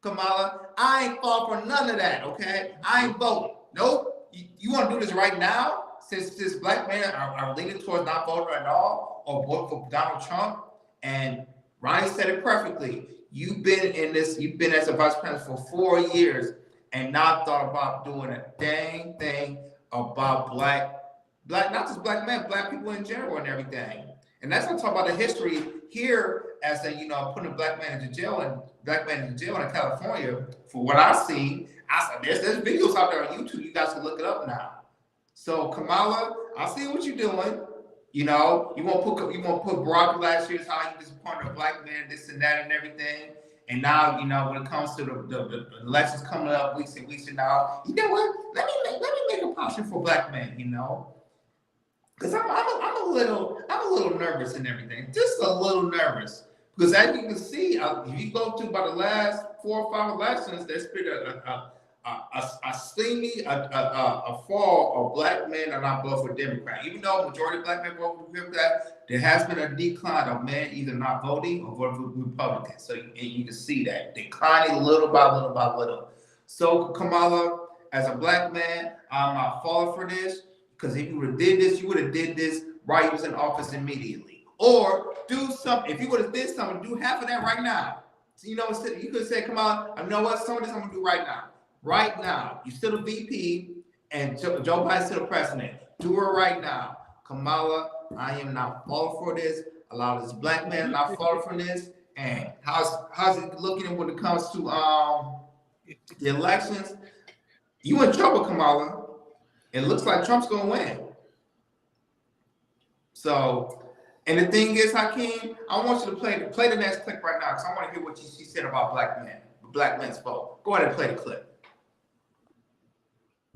C: Kamala. I ain't falling for none of that. Okay, I ain't voting. Nope. You want to do this right now? Since black men are leaning towards not voting at all or vote for Donald Trump, and Ronnie said it perfectly. You've been as a vice president for 4 years and not thought about doing a dang thing about black, not just black men, black people in general and everything. And that's what I talk about the history here as a, putting a black man into jail in California. For what I've seen, there's videos out there on YouTube. You guys can look it up now. So Kamala, I see what you're doing. You won't put Barack last year's how you disappointed a black man, this and that and everything. And now, when it comes to the elections coming up weeks and weeks from now, you know what? Let me make a posture for black men, because I'm a little nervous and everything, just a little nervous. Because as you can see, if you go through about the last 4 or 5 elections, there's been a fall of black men are not voting for Democrat. Even though majority of black men vote for Democrat, there has been a decline of men either not voting or voting for Republicans. So you can see that declining little by little by little. So Kamala, as a black man, I'm not falling for this, because if you would have did this, you would have did this while you was in office immediately. Or do something. If you would have did something, do half of that right now. So, you could say, Kamala, I know what, some of this I'm going to do right now. Right now, you're still a VP, and Joe Biden's still a president. Do it right now. Kamala, I am not falling for this. A lot of this black men are not falling for this. And how's it looking when it comes to the elections? You in trouble, Kamala. It looks like Trump's going to win. So, and the thing is, Hakeem, I want you to play the next clip right now, because I want to hear what she said about black men, black men's vote. Go ahead and play the clip.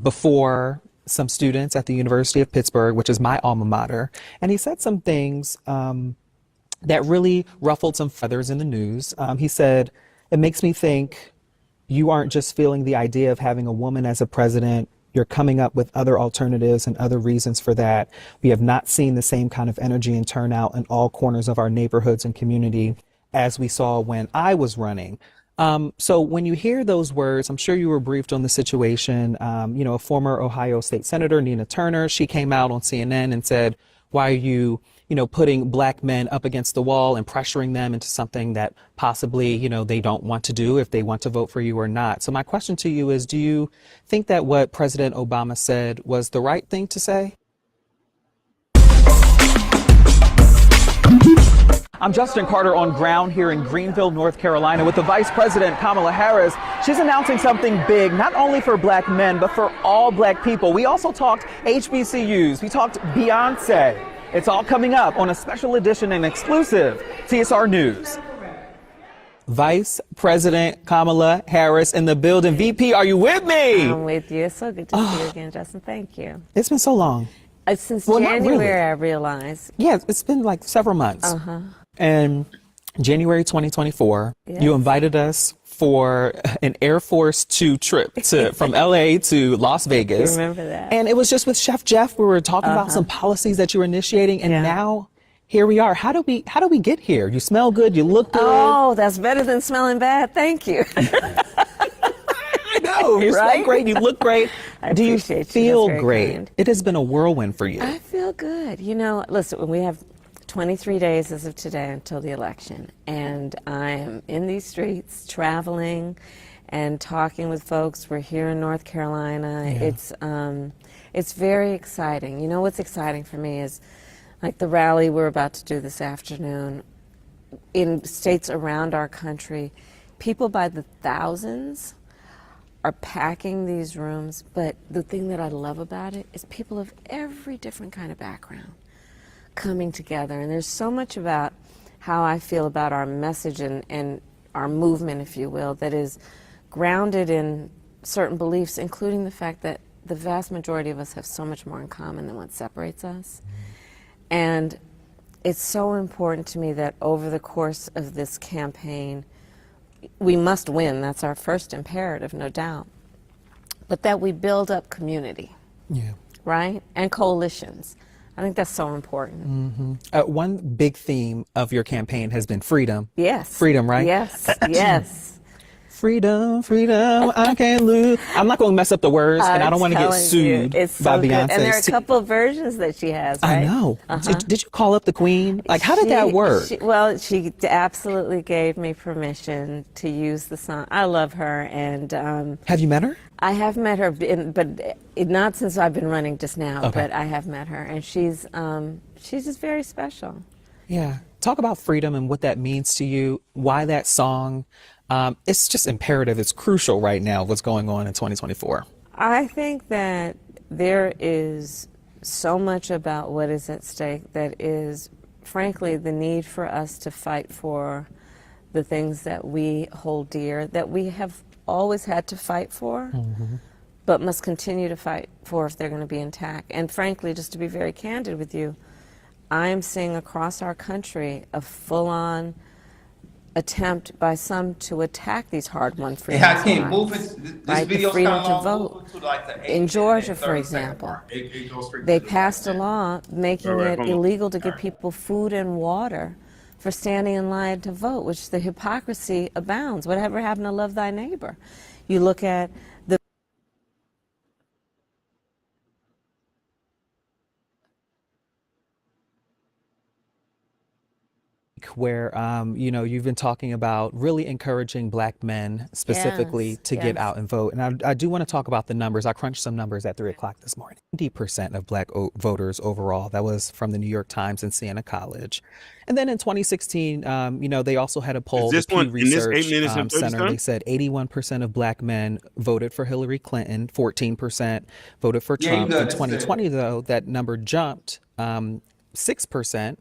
O: Before some students at the University of Pittsburgh, which is my alma mater, and he said some things that really ruffled some feathers in the news. He said, it makes me think you aren't just feeling the idea of having a woman as a president. You're coming up with other alternatives and other reasons for that. We have not seen the same kind of energy and turnout in all corners of our neighborhoods and community as we saw when I was running. So when you hear those words, I'm sure you were briefed on the situation. A former Ohio State Senator, Nina Turner, she came out on CNN and said, why are you, putting black men up against the wall and pressuring them into something that possibly, they don't want to do if they want to vote for you or not. So my question to you is, do you think that what President Obama said was the right thing to say? I'm Justin Carter on ground here in Greenville, North Carolina with the Vice President Kamala Harris. She's announcing something big, not only for black men, but for all black people. We also talked HBCUs. We talked Beyonce. It's all coming up on a special edition and exclusive TSR News. Vice President Kamala Harris in the building. VP, are you with me?
P: I'm with you. It's so good to see you again, Justin. Thank you.
O: It's been so long.
P: Since
O: Well, not
P: January,
O: really.
P: I realized.
O: Yeah, it's been like several months. And January 2024,
P: Yes.
O: you invited us for an Air Force 2 trip from LA to Las Vegas.
P: Remember that.
O: And it was just with Chef Jeff. We were talking about some policies that you were initiating, and now here we are. How do we get here? You smell good, you look good.
P: Oh, that's better than smelling bad. Thank you.
O: I know, you smell great, you look great. Do you feel great?
P: Kind.
O: It has been a whirlwind for you.
P: I feel good. You know, listen, we have 23 days as of today until the election, and I'm in these streets traveling and talking with folks. We're here in North Carolina. It's very exciting. You know what's exciting for me is like the rally we're about to do this afternoon in states around our country. People by the thousands are packing these rooms, but the thing that I love about it is people of every different kind of background coming together. And there's so much about how I feel about our message and our movement, if you will, that is grounded in certain beliefs, including the fact that the vast majority of us have so much more in common than what separates us. And it's so important to me that over the course of this campaign, we must win. That's our first imperative, no doubt. But that we build up community, right? And coalitions. I think that's so important.
O: One big theme of your campaign has been freedom.
P: Yes.
O: Freedom, right?
P: Yes, yes.
O: Freedom, freedom, I can't lose. I'm not going to mess up the words, and I don't want to get
P: telling
O: sued
P: you, it's so
O: by
P: good.
O: Beyonce.
P: And there are a couple of versions that she has, right?
O: I know. Did you call up the queen? Like, how did that work?
P: She absolutely gave me permission to use the song. I love her, and
O: have you met her?
P: I have met her, but not since I've been running just now. But I have met her, and she's just very special.
O: Yeah. Talk about freedom and what that means to you. Why that song? It's just imperative. It's crucial right now, what's going on in 2024.
P: I think that there is so much about what is at stake that is, frankly, the need for us to fight for the things that we hold dear, that we have always had to fight for, but must continue to fight for if they're going to be intact. And frankly, just to be very candid with you, I am seeing across our country a full-on attempt by some to attack these hard-won freedoms.
C: I can't move it. This
P: right, the
C: video's
P: freedom
C: kinda
P: to vote.
C: to like the
P: In
C: 8
P: Georgia,
C: and
P: for
C: 30
P: example,
C: second part. It goes straight
P: they
C: to the
P: passed a law making it
A: come on.
P: illegal to give people food and water for standing in line to vote, which the hypocrisy abounds. Whatever happened to love thy neighbor? You look at the
O: where you've been talking about really encouraging Black men specifically
P: Yes,
O: to get
P: yes.
O: out and vote. And I do want to talk about the numbers. I crunched some numbers at 3 o'clock this morning. 90% of Black voters overall. That was from the New York Times and Siena College. And then in 2016, they also had a poll.
B: Is this
O: the Pew
B: one in this 8
O: Research
B: minutes and 30
O: Center. They
B: seconds?
O: said 81% of Black men voted for Hillary Clinton. 14% voted for
C: Yeah, you
O: Trump.
C: good.
O: In
C: That's
O: 2020, though, that number jumped 6%.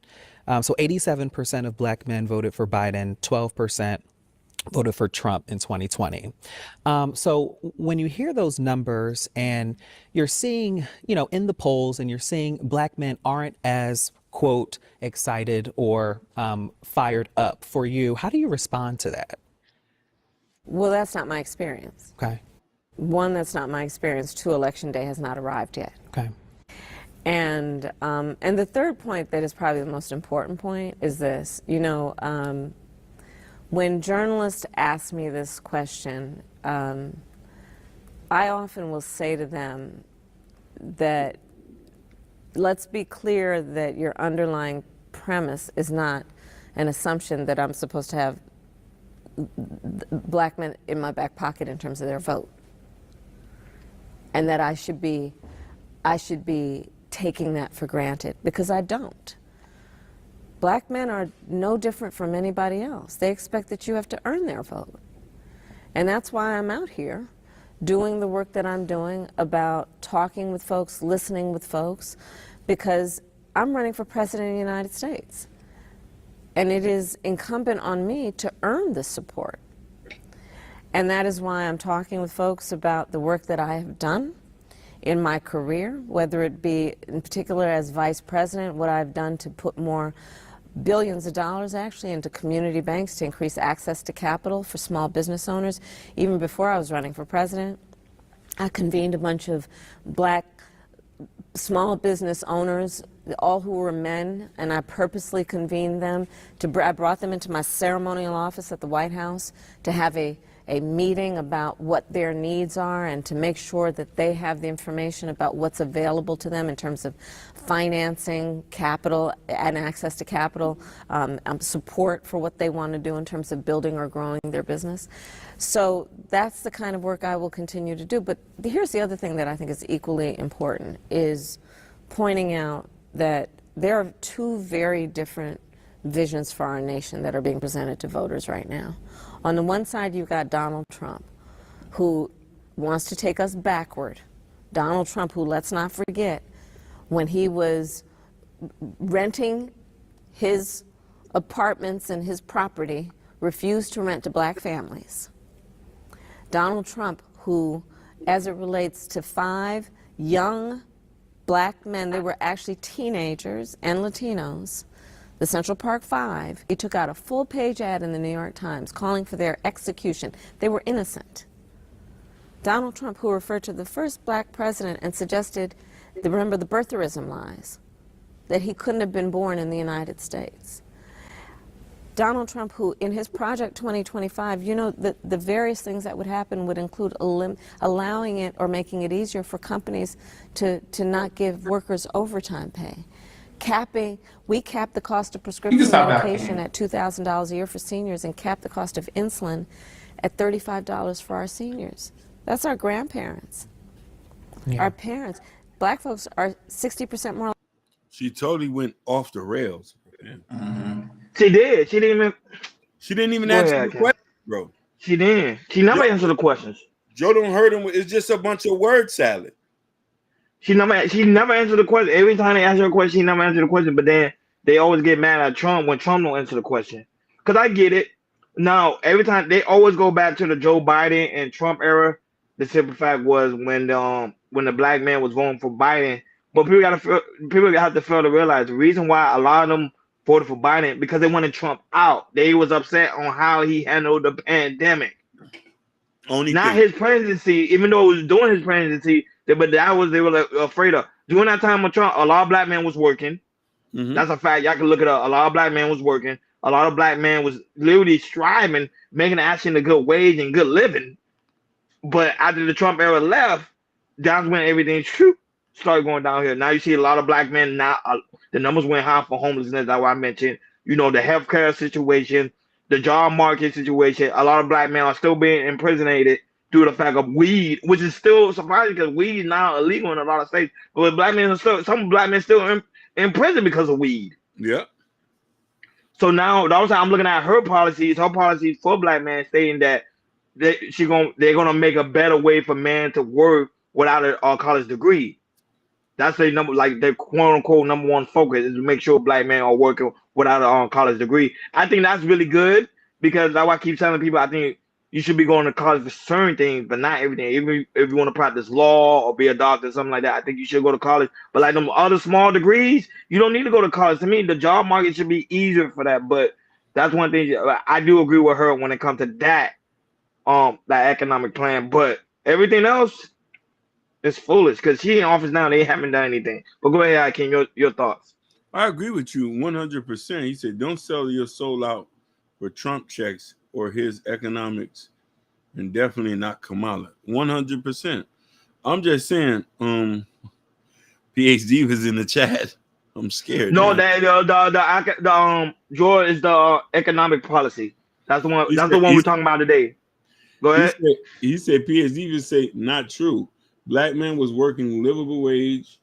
O: So 87% of Black men voted for Biden, 12% voted for Trump in 2020. So when you hear those numbers and you're seeing, in the polls and you're seeing Black men aren't as, quote, excited or fired up for you, how do you respond to that?
P: well, that's not my experience.
O: Okay.
P: One, that's not my experience. Two, election day has not arrived yet.
O: Okay.
P: And the third point that is probably the most important point is this. When journalists ask me this question, I often will say to them that let's be clear that your underlying premise is not an assumption that I'm supposed to have Black men in my back pocket in terms of their vote, and that I should be taking that for granted, because I don't. Black men are no different from anybody else. They expect that you have to earn their vote. And that's why I'm out here doing the work that I'm doing about talking with folks, listening with folks, because I'm running for president of the United States. And it is incumbent on me to earn this support. And that is why I'm talking with folks about the work that I have done in my career, whether it be in particular as vice president, what I've done to put more billions of dollars actually into community banks to increase access to capital for small business owners. Even before I was running for president, I convened a bunch of black small business owners, all who were men, and I purposely convened them. I brought them into my ceremonial office at the White House to have a meeting about what their needs are and to make sure that they have the information about what's available to them in terms of financing, capital, and access to capital, support for what they want to do in terms of building or growing their business. So that's the kind of work I will continue to do. But here's the other thing that I think is equally important, is pointing out that there are two very different visions for our nation that are being presented to voters right now. On the one side, you've got Donald Trump, who wants to take us backward. Donald Trump, who, let's not forget, when he was renting his apartments and his property, refused to rent to black families. Donald Trump, who, as it relates to 5 young black men, they were actually teenagers and Latinos, the Central Park 5, he took out a full-page ad in the New York Times calling for their execution. They were innocent. Donald Trump, who referred to the first black president and suggested, remember the birtherism lies, that he couldn't have been born in the United States. Donald Trump, who in his Project 2025, you know, the various things that would happen would include allowing it or making it easier for companies to not give workers overtime pay. We capped the cost of prescription medication at $2,000 a year for seniors and capped the cost of insulin at $35 for our seniors. That's our grandparents, our parents. Black folks are 60% more.
B: She totally went off the rails.
A: She did. She didn't even
B: answer the question, bro.
A: She didn't. She never answered the questions.
B: Joe don't hurt him. It's just a bunch of word salad.
A: She never answered the question. Every time they ask her a question, she never answered the question. But then they always get mad at Trump when Trump don't answer the question. Because I get it. Now, every time they always go back to the Joe Biden and Trump era. The simple fact was when the black man was voting for Biden. But people have to fail to realize the reason why a lot of them voted for Biden because they wanted Trump out. They was upset on how he handled the pandemic. His presidency, even though it was doing his presidency, but they were like, afraid of. During that time with Trump, a lot of black men was working. That's a fact. Y'all can look it up. A lot of black men was working. A lot of black men was literally striving, making action a good wage and good living. But after the Trump era left, that's when everything started going down here. Now you see a lot of black men. Now the numbers went high for homelessness. That's why I mentioned, the healthcare situation, the job market situation. A lot of black men are still being imprisoned due to the fact of weed, which is still surprising because weed is now illegal in a lot of states. But some black men still in prison because of weed.
B: Yeah.
A: So now the other time I'm looking at her policies for black men stating that they're gonna make a better way for men to work without a college degree. That's their quote unquote number one focus is to make sure black men are working without a college degree. I think that's really good because that's why I keep telling people I think you should be going to college for certain things, but not everything. Even if you want to practice law or be a doctor or something like that, I think you should go to college. But like them other small degrees, you don't need to go to college. To me, the job market should be easier for that. But that's one thing I do agree with her when it comes to that economic plan. But everything else, it's foolish because she in office now. They haven't done anything. But go ahead, Hakeem, your thoughts.
B: I agree with you 100%. He said, don't sell your soul out for Trump checks or his economics, and definitely not Kamala. 100%. I'm just saying, PhD was in the chat. I'm scared.
A: No, the George is the economic policy. That's the one. That's the one we're talking about today. Go ahead.
B: He said PhD would say not true. Black men was working livable wage,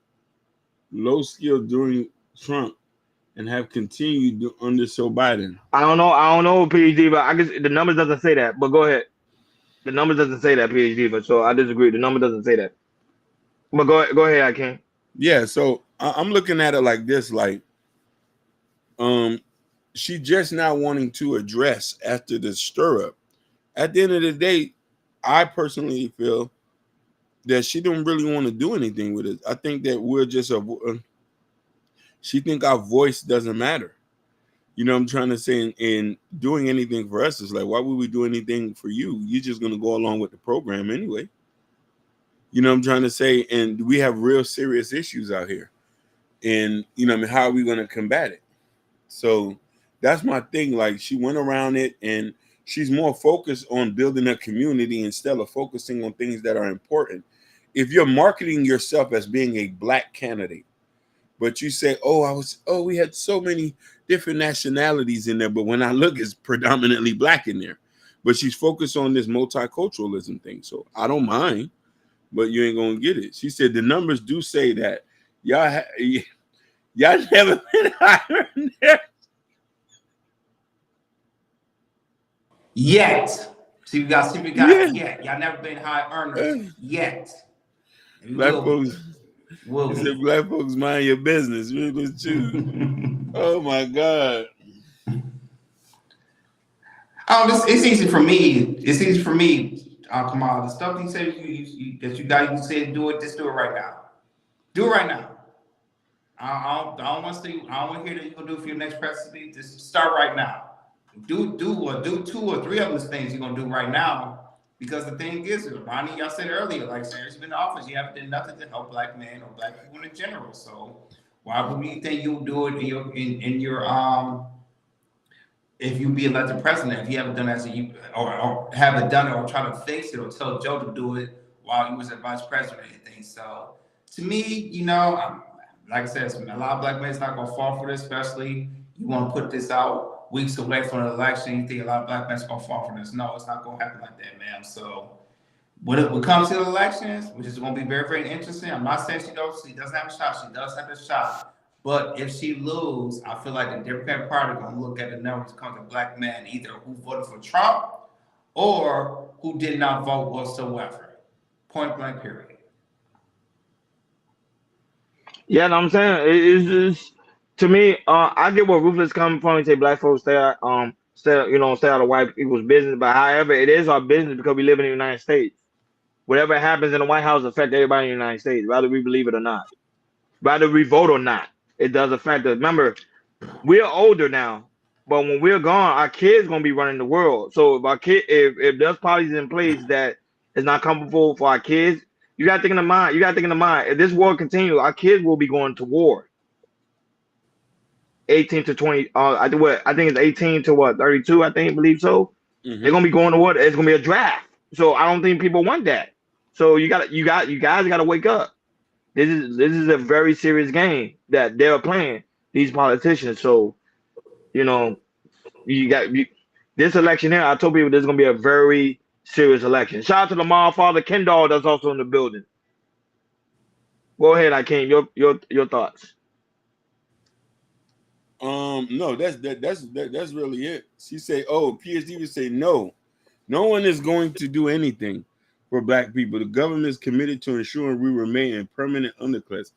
B: low skill during Trump, and have continued under Joe Biden. I don't know
A: PhD, but I guess the numbers doesn't say that. But go ahead. The numbers doesn't say that PhD, but so I disagree. The number doesn't say that. But go ahead, I can.
B: Yeah, so I'm looking at it like this, she just not wanting to address after the stir up. At the end of the day, I personally feel that she don't really want to do anything with it. I think that we're just she think our voice doesn't matter. You know what I'm trying to say? And doing anything for us is like, why would we do anything for you? You're just going to go along with the program anyway. You know what I'm trying to say? And we have real serious issues out here. And, you know, I mean, how are we going to combat it? So that's my thing. Like, she went around it, and she's more focused on building a community instead of focusing on things that are important. If you're marketing yourself as being a black candidate, but you say, we had so many different nationalities in there, but when I look, it's predominantly black in there. But she's focused on this multiculturalism thing. So I don't mind, but you ain't gonna get it. She said the numbers do say that y'all never been higher in there.
C: Yet. See, we got
B: Yeah.
C: yet. Y'all never been high earners yet.
B: Black folks. He said, black folks mind your business. Really was true. Oh my God.
C: Oh, it's easy for me. It's easy for me, Kamala. The stuff you said you said do it. Just do it right now. Do it right now. I don't want to see. I don't want to hear that you're gonna do it for your next presidency. Just start right now. Do 2 or 3 of those things you're gonna do right now. Because the thing is, Bonnie, y'all said earlier, like Sarah's been in office, you haven't done nothing to help black men or black people in general. So why would we think you'll do it in your if you be elected president, if you haven't done that, or haven't done it, or try to fix it, or tell Joe to do it while he was a vice president or anything. So to me, you know, like I said, a lot of black men is not gonna fall for this, especially you want to put this out weeks away from the election. You think a lot of black men is gonna fall for this? No, it's not gonna happen like that, man. So when it comes to the elections, which is gonna be very, very interesting. I'm not saying she doesn't have a shot. She does have a shot. But if she lose, I feel like the Democratic Party gonna look at the numbers when it comes to black men, either who voted for Trump or who did not vote whatsoever. Point blank, period.
A: Yeah, no, I'm saying it's just to me. I get where Ruthless coming from. And say black folks stay out of white people's business. But however, it is our business because we live in the United States. Whatever happens in the White House affects everybody in the United States, whether we believe it or not, whether we vote or not. It does affect us. Remember, we're older now, but when we're gone, our kids gonna be running the world. So if there's policies in place that is not comfortable for our kids, you gotta think in the mind. You gotta think in the mind. If this war continues, our kids will be going to war. 18 to 20. I think it's 18 to 32. I believe so.
B: Mm-hmm.
A: They're gonna be going to war. It's gonna be a draft. So I don't think people want that. So you guys gotta wake up. This is a very serious game that they're playing, these politicians. So, you know, this election here, I told people this is gonna be a very serious election. Shout out to the mom father Kendall that's also in the building. Go ahead, Akeem. Your thoughts.
B: No, that's really it. She say, PhD would say no one is going to do anything for black people. The government is committed to ensuring we remain in permanent underclass.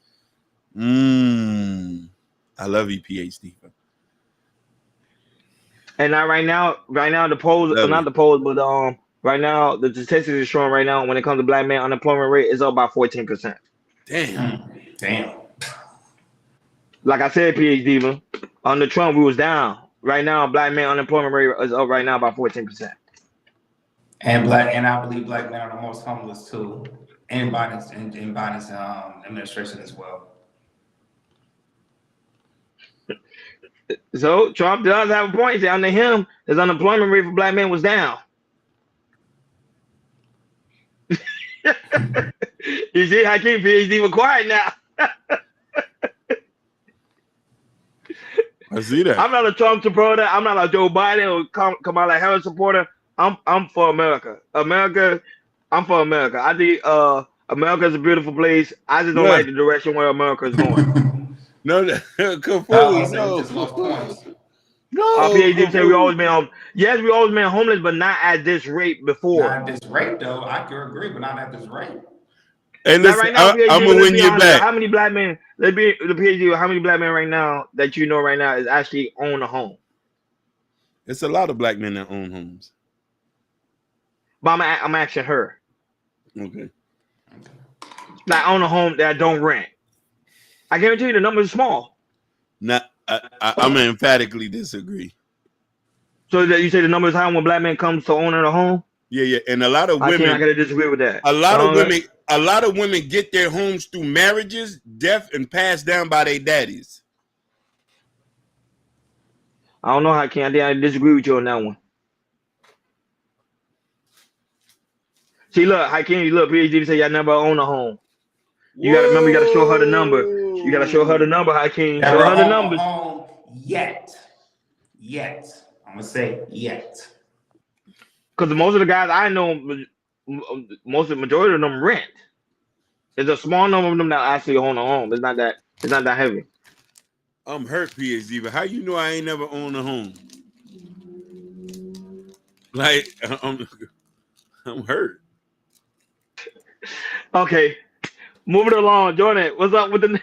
B: I love you, PhD.
A: And now right now the polls, not the polls, but right now the statistics are showing right now when it comes to black man unemployment rate is up by 14%.
C: Damn.
A: Like I said, PhD, under Trump we was down. Right now, black man unemployment rate is up right now by 14%.
C: And I believe black men are the most homeless too, in Biden's administration as well.
A: So Trump does have a point. Under him, his unemployment rate for black men was down. You see, Hakeem PhD was quiet now.
B: I see that.
A: I'm not a Trump supporter. I'm not a Joe Biden or Kamala Harris supporter. I'm for America. I'm for America. I think America is a beautiful place. I just don't like the direction where America is going.
B: No.
A: PhD said we always been we always been homeless, but not at this rate before.
C: Not at this rate, though. I can agree, but not at this rate.
B: Hey, listen, right now, PhD, I'm gonna win you back.
A: How many black men? The PhD. How many black men right now that you know right now is actually own a home?
B: It's a lot of black men that own homes.
A: But I'm asking her.
B: Okay.
A: Like own a home that don't rent. I guarantee you the number is small.
B: Not I'm gonna emphatically disagree.
A: So that you say the number is high when black men comes to owning a home?
B: Yeah, and a lot of
A: I
B: women,
A: gotta disagree with that.
B: a lot of women get their homes through marriages, death, and passed down by their daddies.
A: I don't know how I disagree with you on that one. See, look, PhD say y'all never own a home. You gotta remember, you gotta show her the number. You gotta show her the number, Hakeem. Show
C: Never
A: her the
C: own a
A: numbers.
C: home yet. I'm gonna say yet.
A: Because most of the guys I know, most of the majority of them rent. There's a small number of them that actually own a home. It's not that heavy.
B: I'm hurt, PhD, but how you know I ain't never owned a home? Like, I'm hurt.
A: Okay, moving along, Jordan. What's up with the?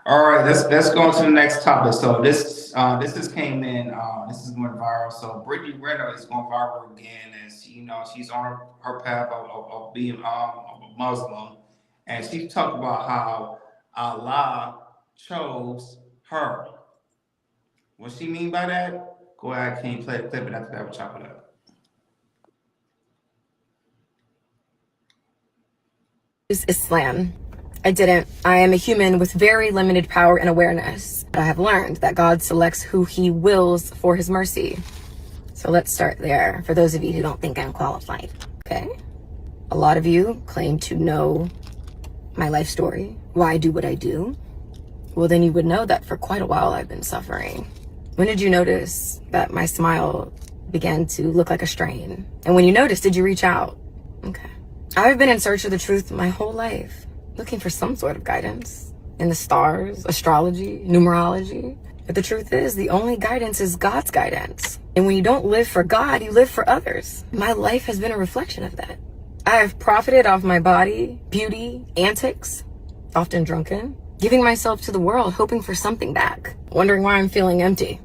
C: All right, let's go on to the next topic. So this just came in. This is going viral. So Brittany Renner is going viral again, as she's on her path of being a Muslim, and she talked about how Allah chose her. What she mean by that? Go ahead, can you play the clip, and after that we'll chop it up.
Q: Islam. I didn't. I am a human with very limited power and awareness. I have learned that God selects who he wills for his mercy. So let's start there, for those of you who don't think I'm qualified, okay? A lot of you claim to know my life story, why I do what I do. Well, then you would know that for quite a while I've been suffering. When did you notice that my smile began to look like a strain? And when you noticed, did you reach out? Okay. I've been in search of the truth my whole life, looking for some sort of guidance in the stars, astrology, numerology. But the truth is, the only guidance is God's guidance. And when you don't live for God, you live for others. My life has been a reflection of that. I have profited off my body, beauty, antics, often drunken, giving myself to the world, hoping for something back, wondering why I'm feeling empty,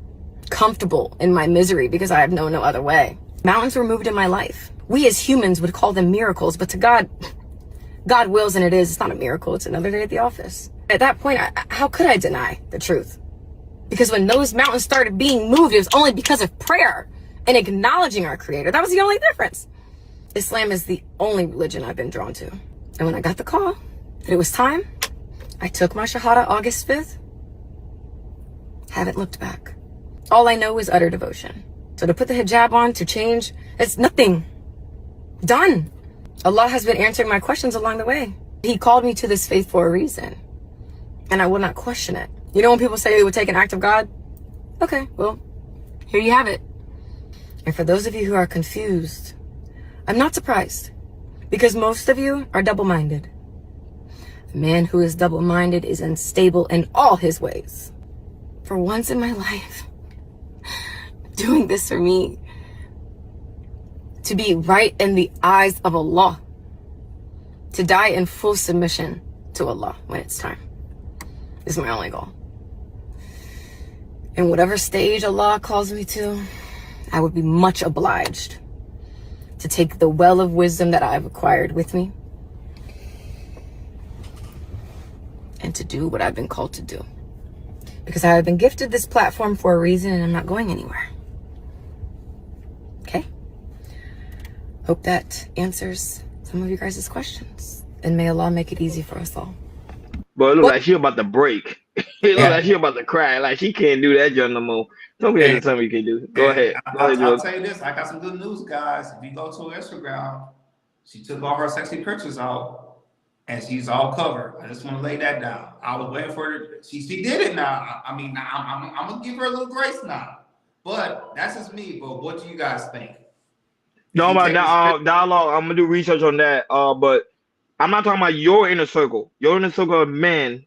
Q: comfortable in my misery because I have known no other way. Mountains were moved in my life. We as humans would call them miracles, but to God wills and it is. It's not a miracle. It's another day at the office. At that point, how could I deny the truth? Because when those mountains started being moved, it was only because of prayer and acknowledging our Creator. That was the only difference. Islam is the only religion I've been drawn to. And when I got the call that it was time, I took my Shahada August 5th. Haven't looked back. All I know is utter devotion. So to put the hijab on, to change, it's nothing. Done. Allah has been answering my questions along the way. He called me to this faith for a reason. And I will not question it. You know when people say it would take an act of God? Okay, well, here you have it. And for those of you who are confused, I'm not surprised. Because most of you are double-minded. A man who is double-minded is unstable in all his ways. For once in my life, doing this for me, to be right in the eyes of Allah, to die in full submission to Allah when it's time, is my only goal. And whatever stage Allah calls me to, I would be much obliged to take the well of wisdom that I've acquired with me and to do what I've been called to do. Because I have been gifted this platform for a reason and I'm not going anywhere. Okay? Hope that answers some of you guys' questions. And may Allah make it easy for us all.
A: But it look like she about to break. It look like she about to cry. Like she can't do that job no more. Don't be something you can do. Go ahead.
C: I'll tell you this. I got some good news, guys. If you go to her Instagram, she took all her sexy pictures out, and she's all covered. I just want to lay that down. I was waiting for her. She did it now. I mean, I'm gonna give her a little grace now. But that's just me. But what do you guys think?
A: No, about dialogue. I'm gonna do research on that. But I'm not talking about your inner circle. Your inner circle of men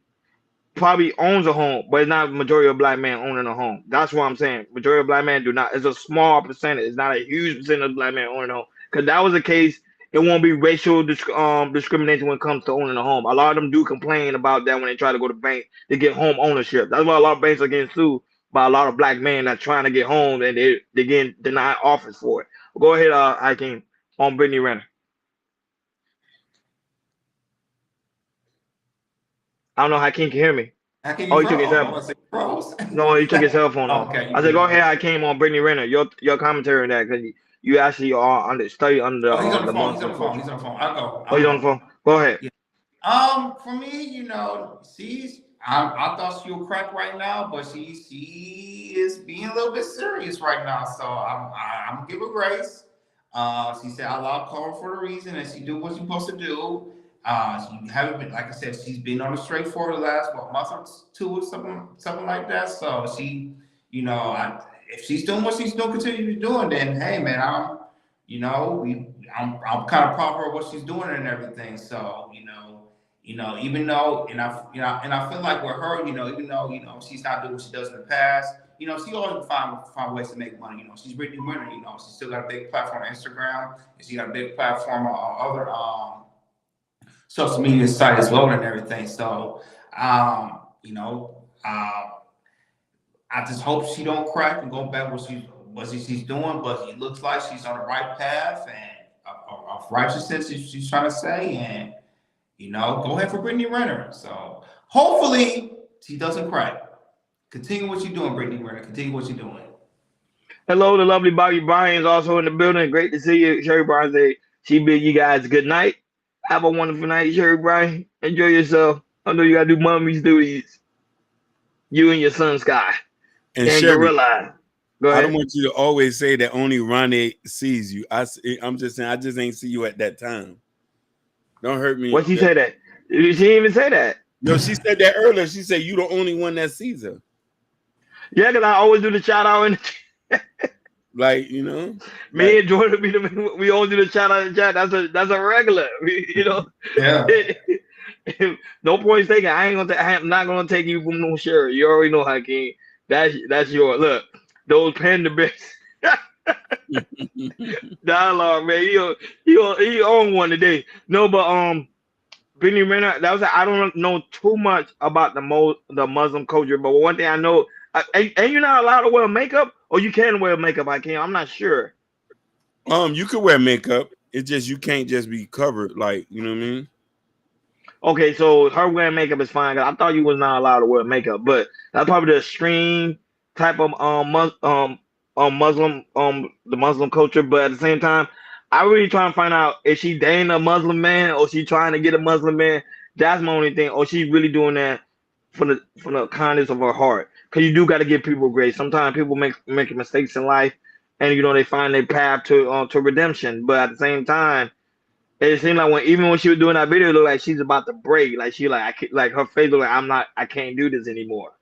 A: probably owns a home, but it's not a majority of black men owning a home. That's what I'm saying. Majority of black men do not. It's a small percentage. It's not a huge percentage of black men owning a home. Because that was the case, it won't be racial discrimination when it comes to owning a home. A lot of them do complain about that when they try to go to bank to get home ownership. That's why a lot of banks are getting sued by a lot of black men that trying to get home and they're getting denied offers for it. Go ahead, Hakeem, on Brittany Renner. I don't know how Hakeem can hear me.
C: How can
A: Oh,
C: you
A: he took
C: froze?
A: his
C: Oh, I
A: cell.
C: want to say froze.
A: No, he took his cell phone off.
C: Okay, you
A: I said,
C: good.
A: go ahead. I came on Brittany Renner. Your commentary on that because you actually are under study under
C: Oh, he's on the
A: the
C: phone. He's on
A: Muslim
C: the phone.
A: culture.
C: He's on the phone. I'll go.
A: Oh, you on the phone? Go ahead.
C: Yeah. For me, I thought she would crack right now, but she is being a little bit serious right now. So I'm gonna give her grace. She said I love her for a reason, and she do what she's supposed to do. She haven't been, like I said, she's been on the straight for the last month or two or something like that. So if she's doing what she's doing, continue to doing, then hey man, I'm kind of proud of her what she's doing and everything. So even though and I feel like with her, even though she's not doing what she does in the past, she always find ways to make money. She's Brittany Renner. She still got a big platform on Instagram, and she got a big platform on other social media site as well and everything. So I just hope she don't crack and go back what she's doing, but it looks like she's on the right path and of righteousness, she's trying to say, and go ahead for Brittany Renner. So hopefully she doesn't crack. Continue what you're doing, Brittany Renner. Continue what you're doing.
A: Hello, the lovely Bobby Bryan's also in the building. Great to see you. Sherry Bryan say she bid you guys good night. Have a wonderful night, Sherry Bryan. Enjoy yourself. I know you gotta do mommy's duties. You and your son Sky.
B: And
A: And
B: Sherry,
A: Gorilla. Go
B: I don't
A: ahead.
B: want you to always say that only Ronnie sees you. I'm just saying I just ain't see you at that time. Don't hurt me.
A: What she say that? She didn't even say that.
B: No, she said that earlier. She said you the only one that sees her.
A: Yeah, because I always do the shout out and
B: Like,
A: me and Jordan we always do the shout out and chat. That's a regular.
C: Yeah.
A: No points taken. I'm not gonna take you from no Sherry. You already know Hakeem. That's your look. Those panda bears. Dialogue, man. He on one today. No, but Brittany Renner. I don't know too much about the Muslim culture, but one thing I know, and you're not allowed to wear makeup, or you can wear makeup. I'm not sure.
B: You could wear makeup. It's just you can't just be covered, like, you know what I mean?
A: Okay, so her wearing makeup is fine. I thought you was not allowed to wear makeup, but that's probably the extreme type of Muslim the Muslim culture. But at the same time, I really trying to find out if she dating a Muslim man or she trying to get a Muslim man. That's my only thing. Or she really doing that for the kindness of her heart. Because you do got to give people grace. Sometimes people make mistakes in life, and they find their path to redemption. But at the same time, it seemed like even when she was doing that video, it looked like she's about to break. Like like her face looked like I can't do this anymore.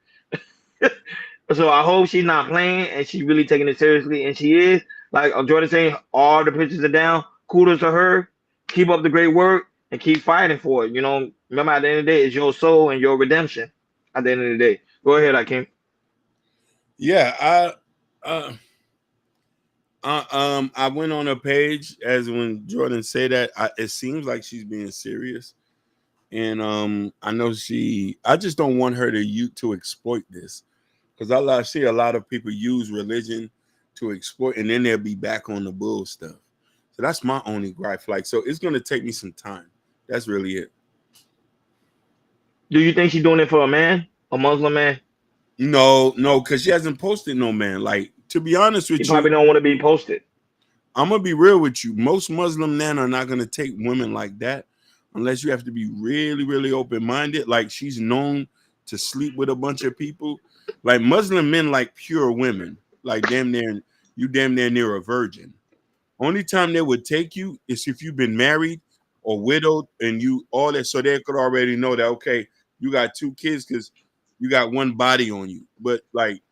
A: So I hope she's not playing and she's really taking it seriously. And she is. Like Jordan saying, all the pictures are down. Kudos to her. Keep up the great work and keep fighting for it. Remember at the end of the day, it's your soul and your redemption. At the end of the day, go ahead, Akeem.
B: Yeah, I went on her page as when Jordan said that. It seems like she's being serious, and I know I just don't want her to exploit this, because I see a lot of people use religion to exploit, and then they'll be back on the bull stuff. So that's my only gripe. Like, so it's gonna take me some time. That's really it.
A: Do you think she's doing it for a Muslim man?
B: No, because she hasn't posted no man. Like, to be honest with
A: He
B: you,
A: probably don't want to be posted.
B: I'm gonna be real with you. Most Muslim men are not gonna take women like that unless you have to be really, really open-minded. Like, she's known to sleep with a bunch of people. Like, Muslim men like pure women. Like, you damn near a virgin. Only time they would take you is if you've been married or widowed and you all that, so they could already know that, okay, you got 2 kids because you got one body on you. But like,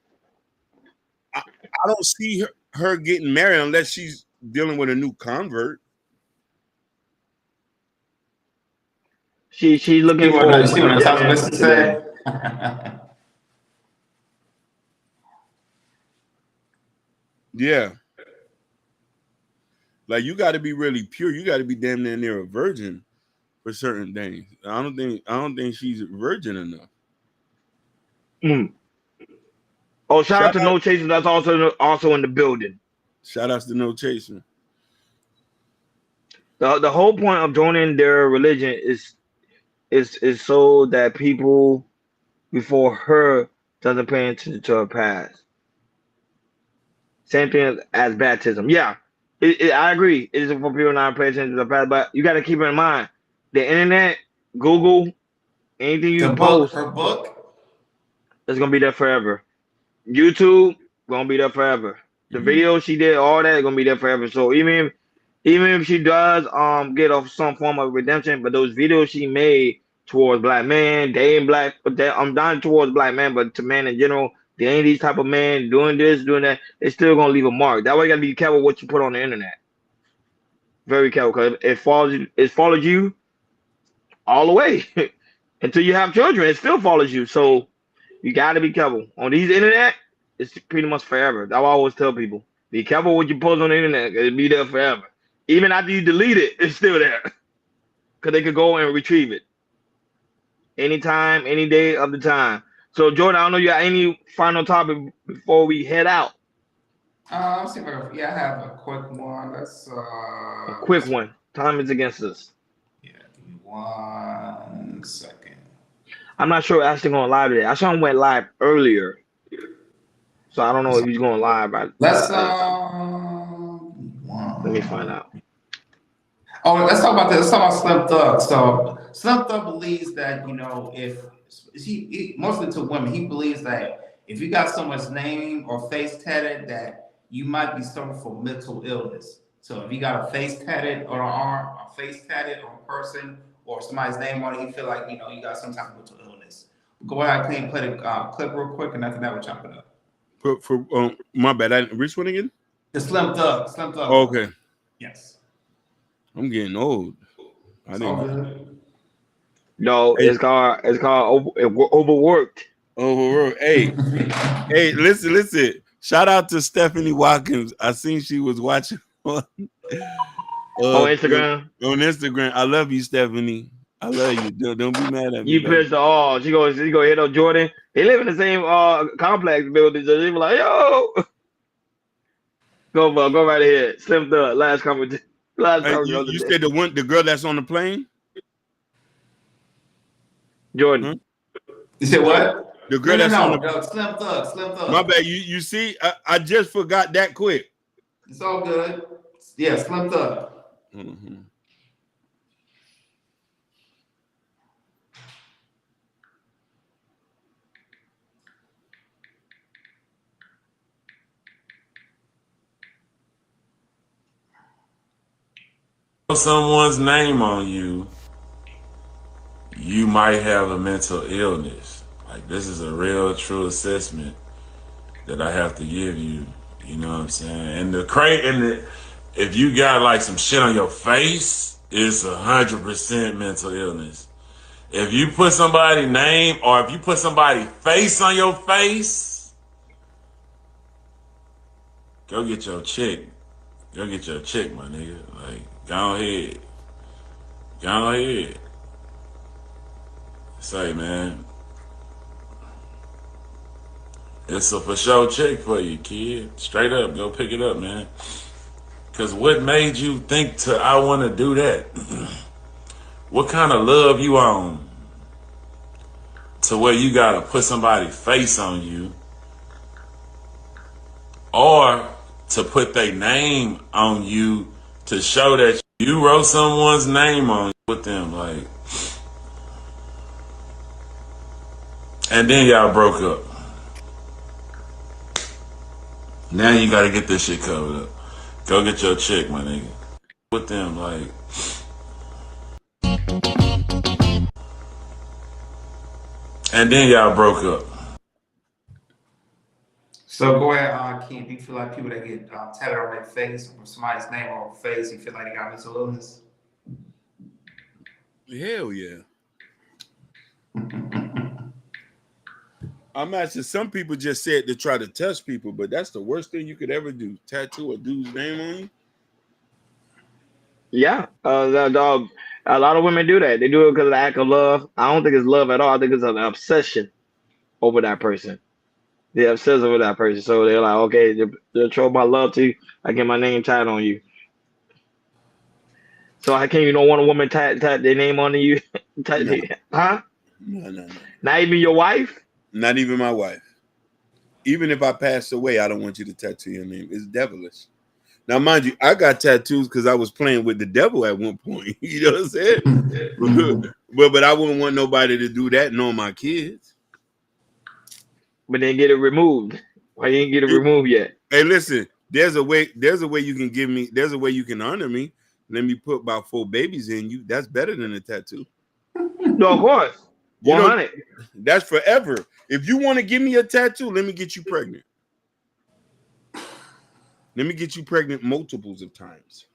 B: I don't see her getting married unless she's dealing with a new convert.
A: She's looking for.
C: You see what I'm supposed to say?
B: Yeah. Like, you got to be really pure. You got to be damn near a virgin for certain things. I don't think she's virgin enough.
A: Oh, shout out to No Chaser. That's also in the building.
B: Shout outs to No Chaser.
A: The whole point of joining their religion is so that people before her doesn't pay attention to her past. Same thing as baptism. Yeah, I agree. It is for people not to pay attention to the past, but you got to keep in mind the internet, Google, anything
C: The
A: you
C: book,
A: post
C: her book.
A: is gonna be there forever. YouTube gonna be there forever. The video she did, all that gonna be there forever. So even if she does get off some form of redemption, but those videos she made towards black men, they ain't black, but I'm not towards black men, but to men in general, they ain't these type of men doing this, doing that. It's still gonna leave a mark. That way, you gotta be careful what you put on the internet. Very careful, because it follows you all the way until you have children. It still follows you. So you got to be careful. On these internet, it's pretty much forever. That's what I always tell people. Be careful what you post on the internet. It'll be there forever. Even after you delete it, it's still there. Because they could go and retrieve it. Anytime, any day of the time. So, Jordan, I don't know you got any final topic before we head out.
C: Let's see if I have a quick one.
A: A quick one. Time is against us.
C: Yeah, give me 1 second.
A: I'm not sure Ashley going live today. I saw him went live earlier. So I don't know if he's going live.
C: Let's
A: let me find out.
C: Oh, let's talk about this. Let's talk about Slim Thug. So Slim Thug believes that if he mostly to women, he believes that if you got someone's name or face tatted, that you might be suffering from mental illness. So if you got a face tatted on an arm, a face tatted on a person, or somebody's name on it, you feel like you got some type of mental illness. Go ahead, clean, play the clip real quick, and after that, we'll chop it up.
B: For my bad. Which one again?
C: The Slim Thug. Slim Thug.
B: Oh, okay.
C: Yes.
B: I'm getting old. I didn't.
A: No,
B: Hey.
A: it's called overworked.
B: Overworked. Hey, hey, listen. Shout out to Stephanie Watkins. I seen she was watching on
A: Instagram.
B: On Instagram. I love you, Stephanie. I love you. Don't be mad at me.
A: You pissed her off. She go hit up Jordan. They live in the same complex building, so they be like, yo. Go right ahead. Slim Thug. Last comment.
B: You said the girl that's on the plane?
A: Jordan.
B: Huh?
C: You said what?
B: The girl that's on
C: the Slim Thug. Slim Thug.
B: My bad. You see, I just forgot that quick.
C: It's all good. Yeah, Slim Thug.
B: Mm-hmm.
R: Someone's name on you, you might have a mental illness. Like, this is a real true assessment that I have to give you. You know what I'm saying? And if you got like some shit on your face, it's 100% mental illness. If you put somebody's name or if you put somebody's face on your face, go get your chick. Go get your chick, my nigga. Like, go ahead. Go ahead. Say, man. It's a for sure chick for you, kid. Straight up, go pick it up, man. Cause what made you think I want to do that? What kind of love you on? To where you gotta put somebody's face on you, or to put their name on you to show that you wrote someone's name on you with them, like. And then y'all broke up. Now you gotta get this shit covered up. Go get your chick, my nigga. With them, like. And then y'all broke up.
C: So go ahead, Ken. Do you feel like people that get tatted on their face or somebody's name on their face, you feel like they got mental illness?
B: Hell yeah. I'm actually, some people just said to try to touch people, but that's the worst thing you could ever do. Tattoo a dude's name on you.
A: Yeah, a lot of women do that. They do it because of the act of love. I don't think it's love at all. I think it's an obsession over that person. They're obsessed over that person, so they're like, okay, they'll show my love to you. I get my name tatted on you. So how can you don't want a woman tat their name on you? Huh?
B: No.
A: Not even your wife?
B: Not even my wife. Even if I pass away, I don't want you to tattoo your name. It's devilish. Now, mind you, I got tattoos because I was playing with the devil at one point. You know what I'm saying? but I wouldn't want nobody to do that, nor my kids.
A: But then get it removed. Why you didn't get it removed yet?
B: Hey, listen, there's a way you can give me, there's a way you can honor me. Let me put about 4 babies in you. That's better than a tattoo.
A: No, of course. 100.
B: That's forever. If you want to give me a tattoo, let me get you pregnant. Let me get you pregnant multiples of times.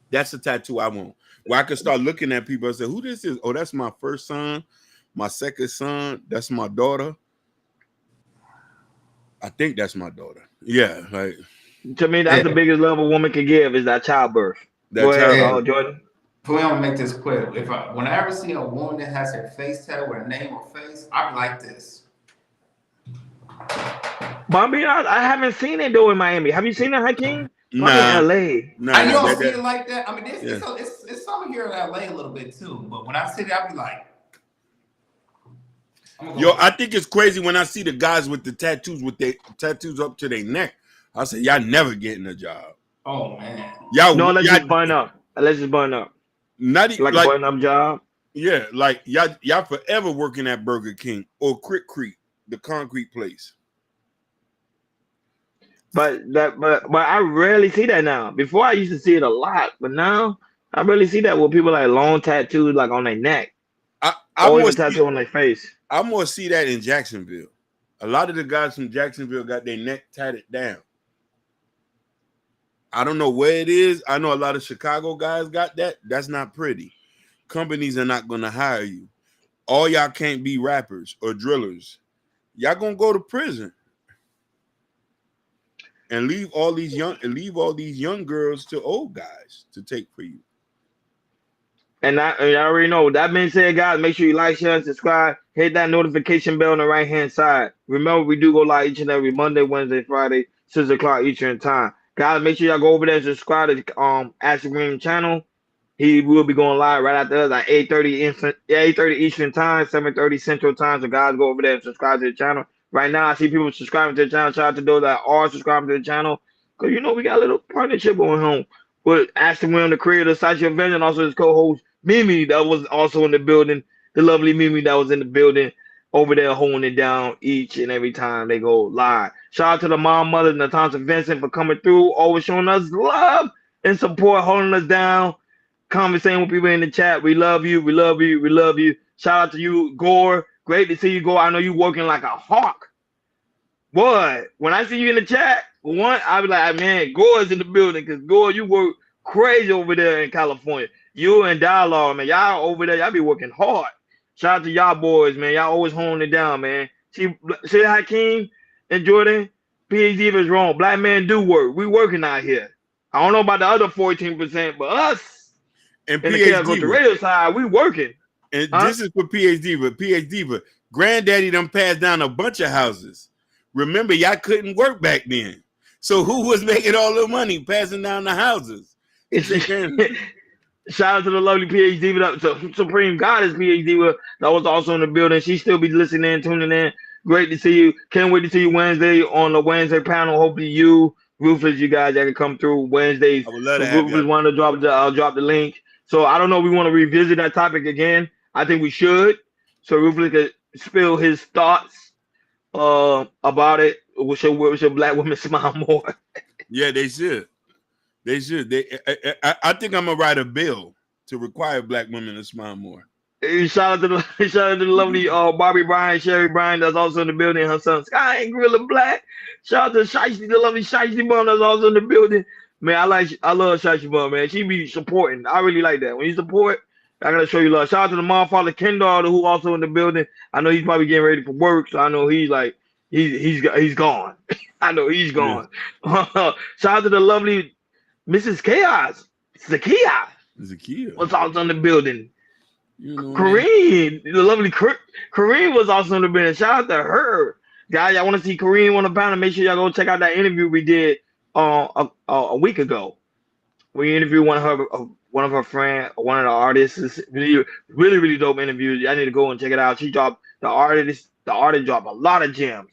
B: That's a tattoo I want. Where I can start looking at people and say, who this is? Oh, that's my first son, my second son, that's my daughter. I think that's my daughter. Yeah, like
A: to me, that's the biggest love a woman can give is that childbirth. Go ahead, Jordan.
C: Please don't make this quick. When I ever see a woman that has her face tattooed with a name or face, I be like this.
A: But I'm being honest, I haven't seen it though in Miami. Have you seen it, Hakeem?
B: Nah.
A: In LA.
C: I know I see it like that. I mean, it's some here in LA a little bit too. But when I see it, I be like,
B: yo, I think it's crazy when I see the guys with the tattoos with their tattoos up to their neck. I say, y'all never getting a job.
C: Oh man.
A: Let's just burn up. Let's just burn up.
B: Not
A: like a burn up job.
B: Yeah, like y'all forever working at Burger King or Creek, the concrete place.
A: But I rarely see that now. Before I used to see it a lot, but now I rarely see that with people like long tattoos like on their neck. Or even tattoo on their face.
B: I more see that in Jacksonville. A lot of the guys from Jacksonville got their neck tatted down. I don't know where it is. I know a lot of Chicago guys got that. That's not pretty. Companies are not going to hire you. All y'all can't be rappers or drillers. Y'all going to go to prison and leave all these young girls to old guys to take for you.
A: And I already know. That being said, guys, make sure you like, share, and subscribe. Hit that notification bell on the right-hand side. Remember, we do go live each and every Monday, Wednesday, Friday, 6 o'clock Eastern time. Guys, make sure y'all go over there and subscribe to Ashley Green channel. He will be going live right after us at 8:30 Eastern time, 7:30 Central time. So guys, go over there and subscribe to the channel. Right now, I see people subscribing to the channel. Shout out to those that are subscribing to the channel. Because, we got a little partnership going on with Ashley Green, the creator of Sachi Event, and also his co-host, Mimi, that was also in the building. The lovely Mimi that was in the building over there holding it down each and every time they go live. Shout out to the mom, mother, Natasha Vincent for coming through, always showing us love and support, holding us down, conversating with people in the chat. We love you. We love you. We love you. Shout out to you, Gore. Great to see you, Gore. I know you working like a hawk. Boy, when I see you in the chat, I'll be like, man, Gore's in the building because Gore, you work crazy over there in California. You and Dialogue, man, y'all over there, y'all be working hard. Shout out to y'all boys, man. Y'all always holding it down, man. See Hakeem and Jordan, PhD is wrong. Black men do work. We working out here. I don't know about the other 14%, but us
B: and
A: in the Chaos Radio side, we working.
B: And this is for PhD, but Granddaddy done passed down a bunch of houses. Remember, y'all couldn't work back then. So who was making all the money passing down the houses?
A: Shout out to the lovely PhD, so Supreme Goddess PhD that was also in the building. She still be listening, tuning in. Great to see you. Can't wait to see you Wednesday on the Wednesday panel. Hopefully you, Rufus, you guys that can come through Wednesdays.
B: I would love to have
A: Rufus wanted to I'll drop the link. So I don't know if we want to revisit that topic again. I think we should. So Rufus could spill his thoughts about it. Should black women smile more?
B: Yeah, they should. They should. I think I'm gonna write a bill to require black women to smile more.
A: Shout out to the lovely Barbie Bryan, Sherry Bryan, that's also in the building. Her son Sky and Gorilla Black. Shout out to Shiesty, the lovely Shiesty Bum, that's also in the building. Man, I love Shiesty Bum, man. She be supporting. I really like that. When you support, I gotta show you love. Shout out to the mom, father, Kendall, who also in the building. I know he's probably getting ready for work, so I know he's gone. I know he's gone. Yeah. Shout out to the lovely Mrs. Chaos, Zakia was also in the building. Kareem, the lovely Kareem was also in the building. Shout out to her. Guys, y'all want to see Kareem on the panel, make sure y'all go check out that interview we did a week ago. We interviewed one of her friend, one of the artists. It's really, really, really dope interviews. I need to go and check it out. She dropped the artist dropped a lot of gems.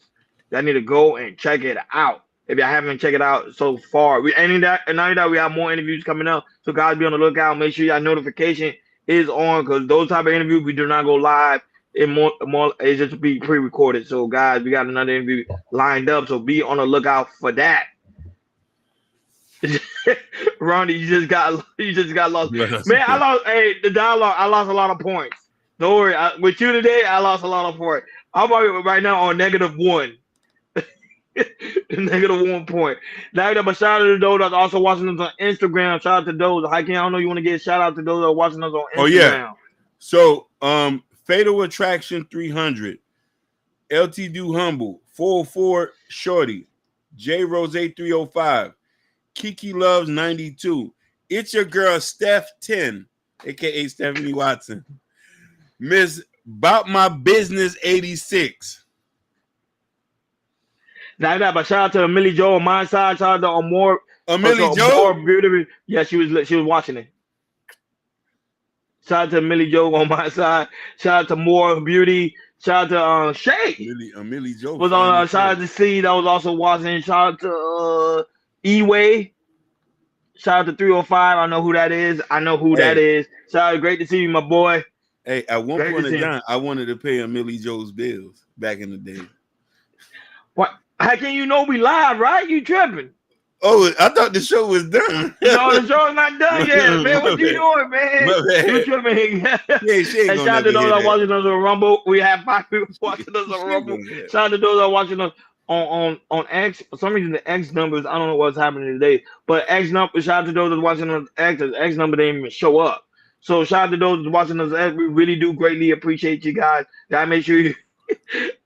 A: I need to go and check it out. If I haven't checked it out so far, and not only that, we have more interviews coming up. So guys, be on the lookout. Make sure your notification is on, because those type of interviews we do not go live. It's just be pre-recorded. So guys, we got another interview lined up. So be on the lookout for that. Ronnie, you just got lost. Man, I lost. Hey, the dialogue. I lost a lot of points. Don't worry. With you today, I lost a lot of points. I'm right now on -1. -1 point. Now, but shout out to those that's also watching us on Instagram. Shout out to those. I don't know you want to get a shout out to those that are watching us on Instagram.
B: Oh yeah. So Fatal Attraction 300, LT Do Humble 404 Shorty, J Rose 305. Kiki Loves 92. It's your girl Steph 10, aka Stephanie Watson. Miss Bout My Business 86.
A: Now, but shout out to Millie Joe on my side. Shout out to Amore.
B: Millie Joe?
A: Beautiful. Yeah, she was watching it. Shout out to Millie Joe on my side. Shout out to More Beauty. Shout out to Shay.
B: Millie Joe
A: was on. Shout out to C that was also watching. Shout out to E-Way. Shout out to 305. I know who that is. That is. Shout out, great to see you, my boy.
B: Hey, at one point in time, I wanted to pay Millie Joe's bills back in the day.
A: What? How can you know we live, right? You tripping?
B: Oh, I thought the show was done.
A: No, the show's not done yet, man. What you doing, man? You tripping? And shout out to those that are watching us on Rumble. We have 5 people watching us on Rumble. Shout out to those that are watching us on X. For some reason, the X numbers, I don't know what's happening today, but X number. Shout out to those that are watching us X. The X number didn't even show up. So shout out to those watching us X. We really do greatly appreciate you guys. Gotta make sure you.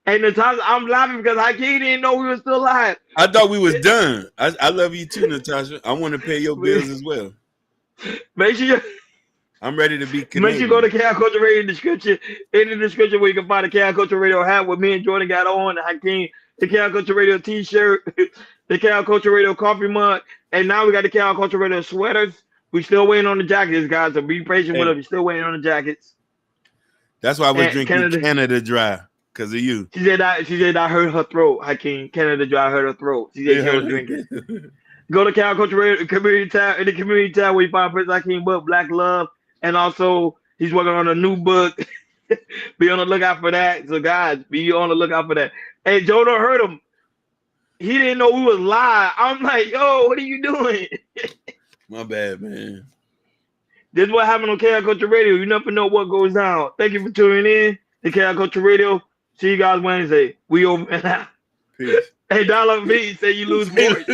A: And Natasha, I'm laughing because I didn't know we were still live.
B: I thought we was done. I love you too, Natasha. I want to pay your bills as well.
A: Make sure
B: I'm ready to be Canadian.
A: Make sure you go to Cal Culture Radio in the description where you can find the Cal Culture Radio hat with me and Jordan got on, the Hakeem, the Cal Culture Radio t-shirt, the Cal Culture Radio coffee mug, and now we got the Cal Culture Radio sweaters. We still waiting on the jackets, guys, so be patient with us. We're still waiting on the jackets. That's why I was drinking Canada Dry. Because of you. She said I hurt her throat, Hakeem. Canada Dry hurt her throat. She said she was drinking. Go to Cal Culture Radio community tab, in the community tab where you find Prince Hakeem book, Black Love. And also he's working on a new book. Be on the lookout for that. So guys, be on the lookout for that. Hey, Joe don't hurt him. He didn't know we was live. I'm like, yo, what are you doing?
B: My bad, man.
A: This is what happened on Cal Culture Radio. You never know what goes down. Thank you for tuning in to Cal Culture Radio. See you guys Wednesday. We over and out. Peace. Hey, Dollar V say you lose voice.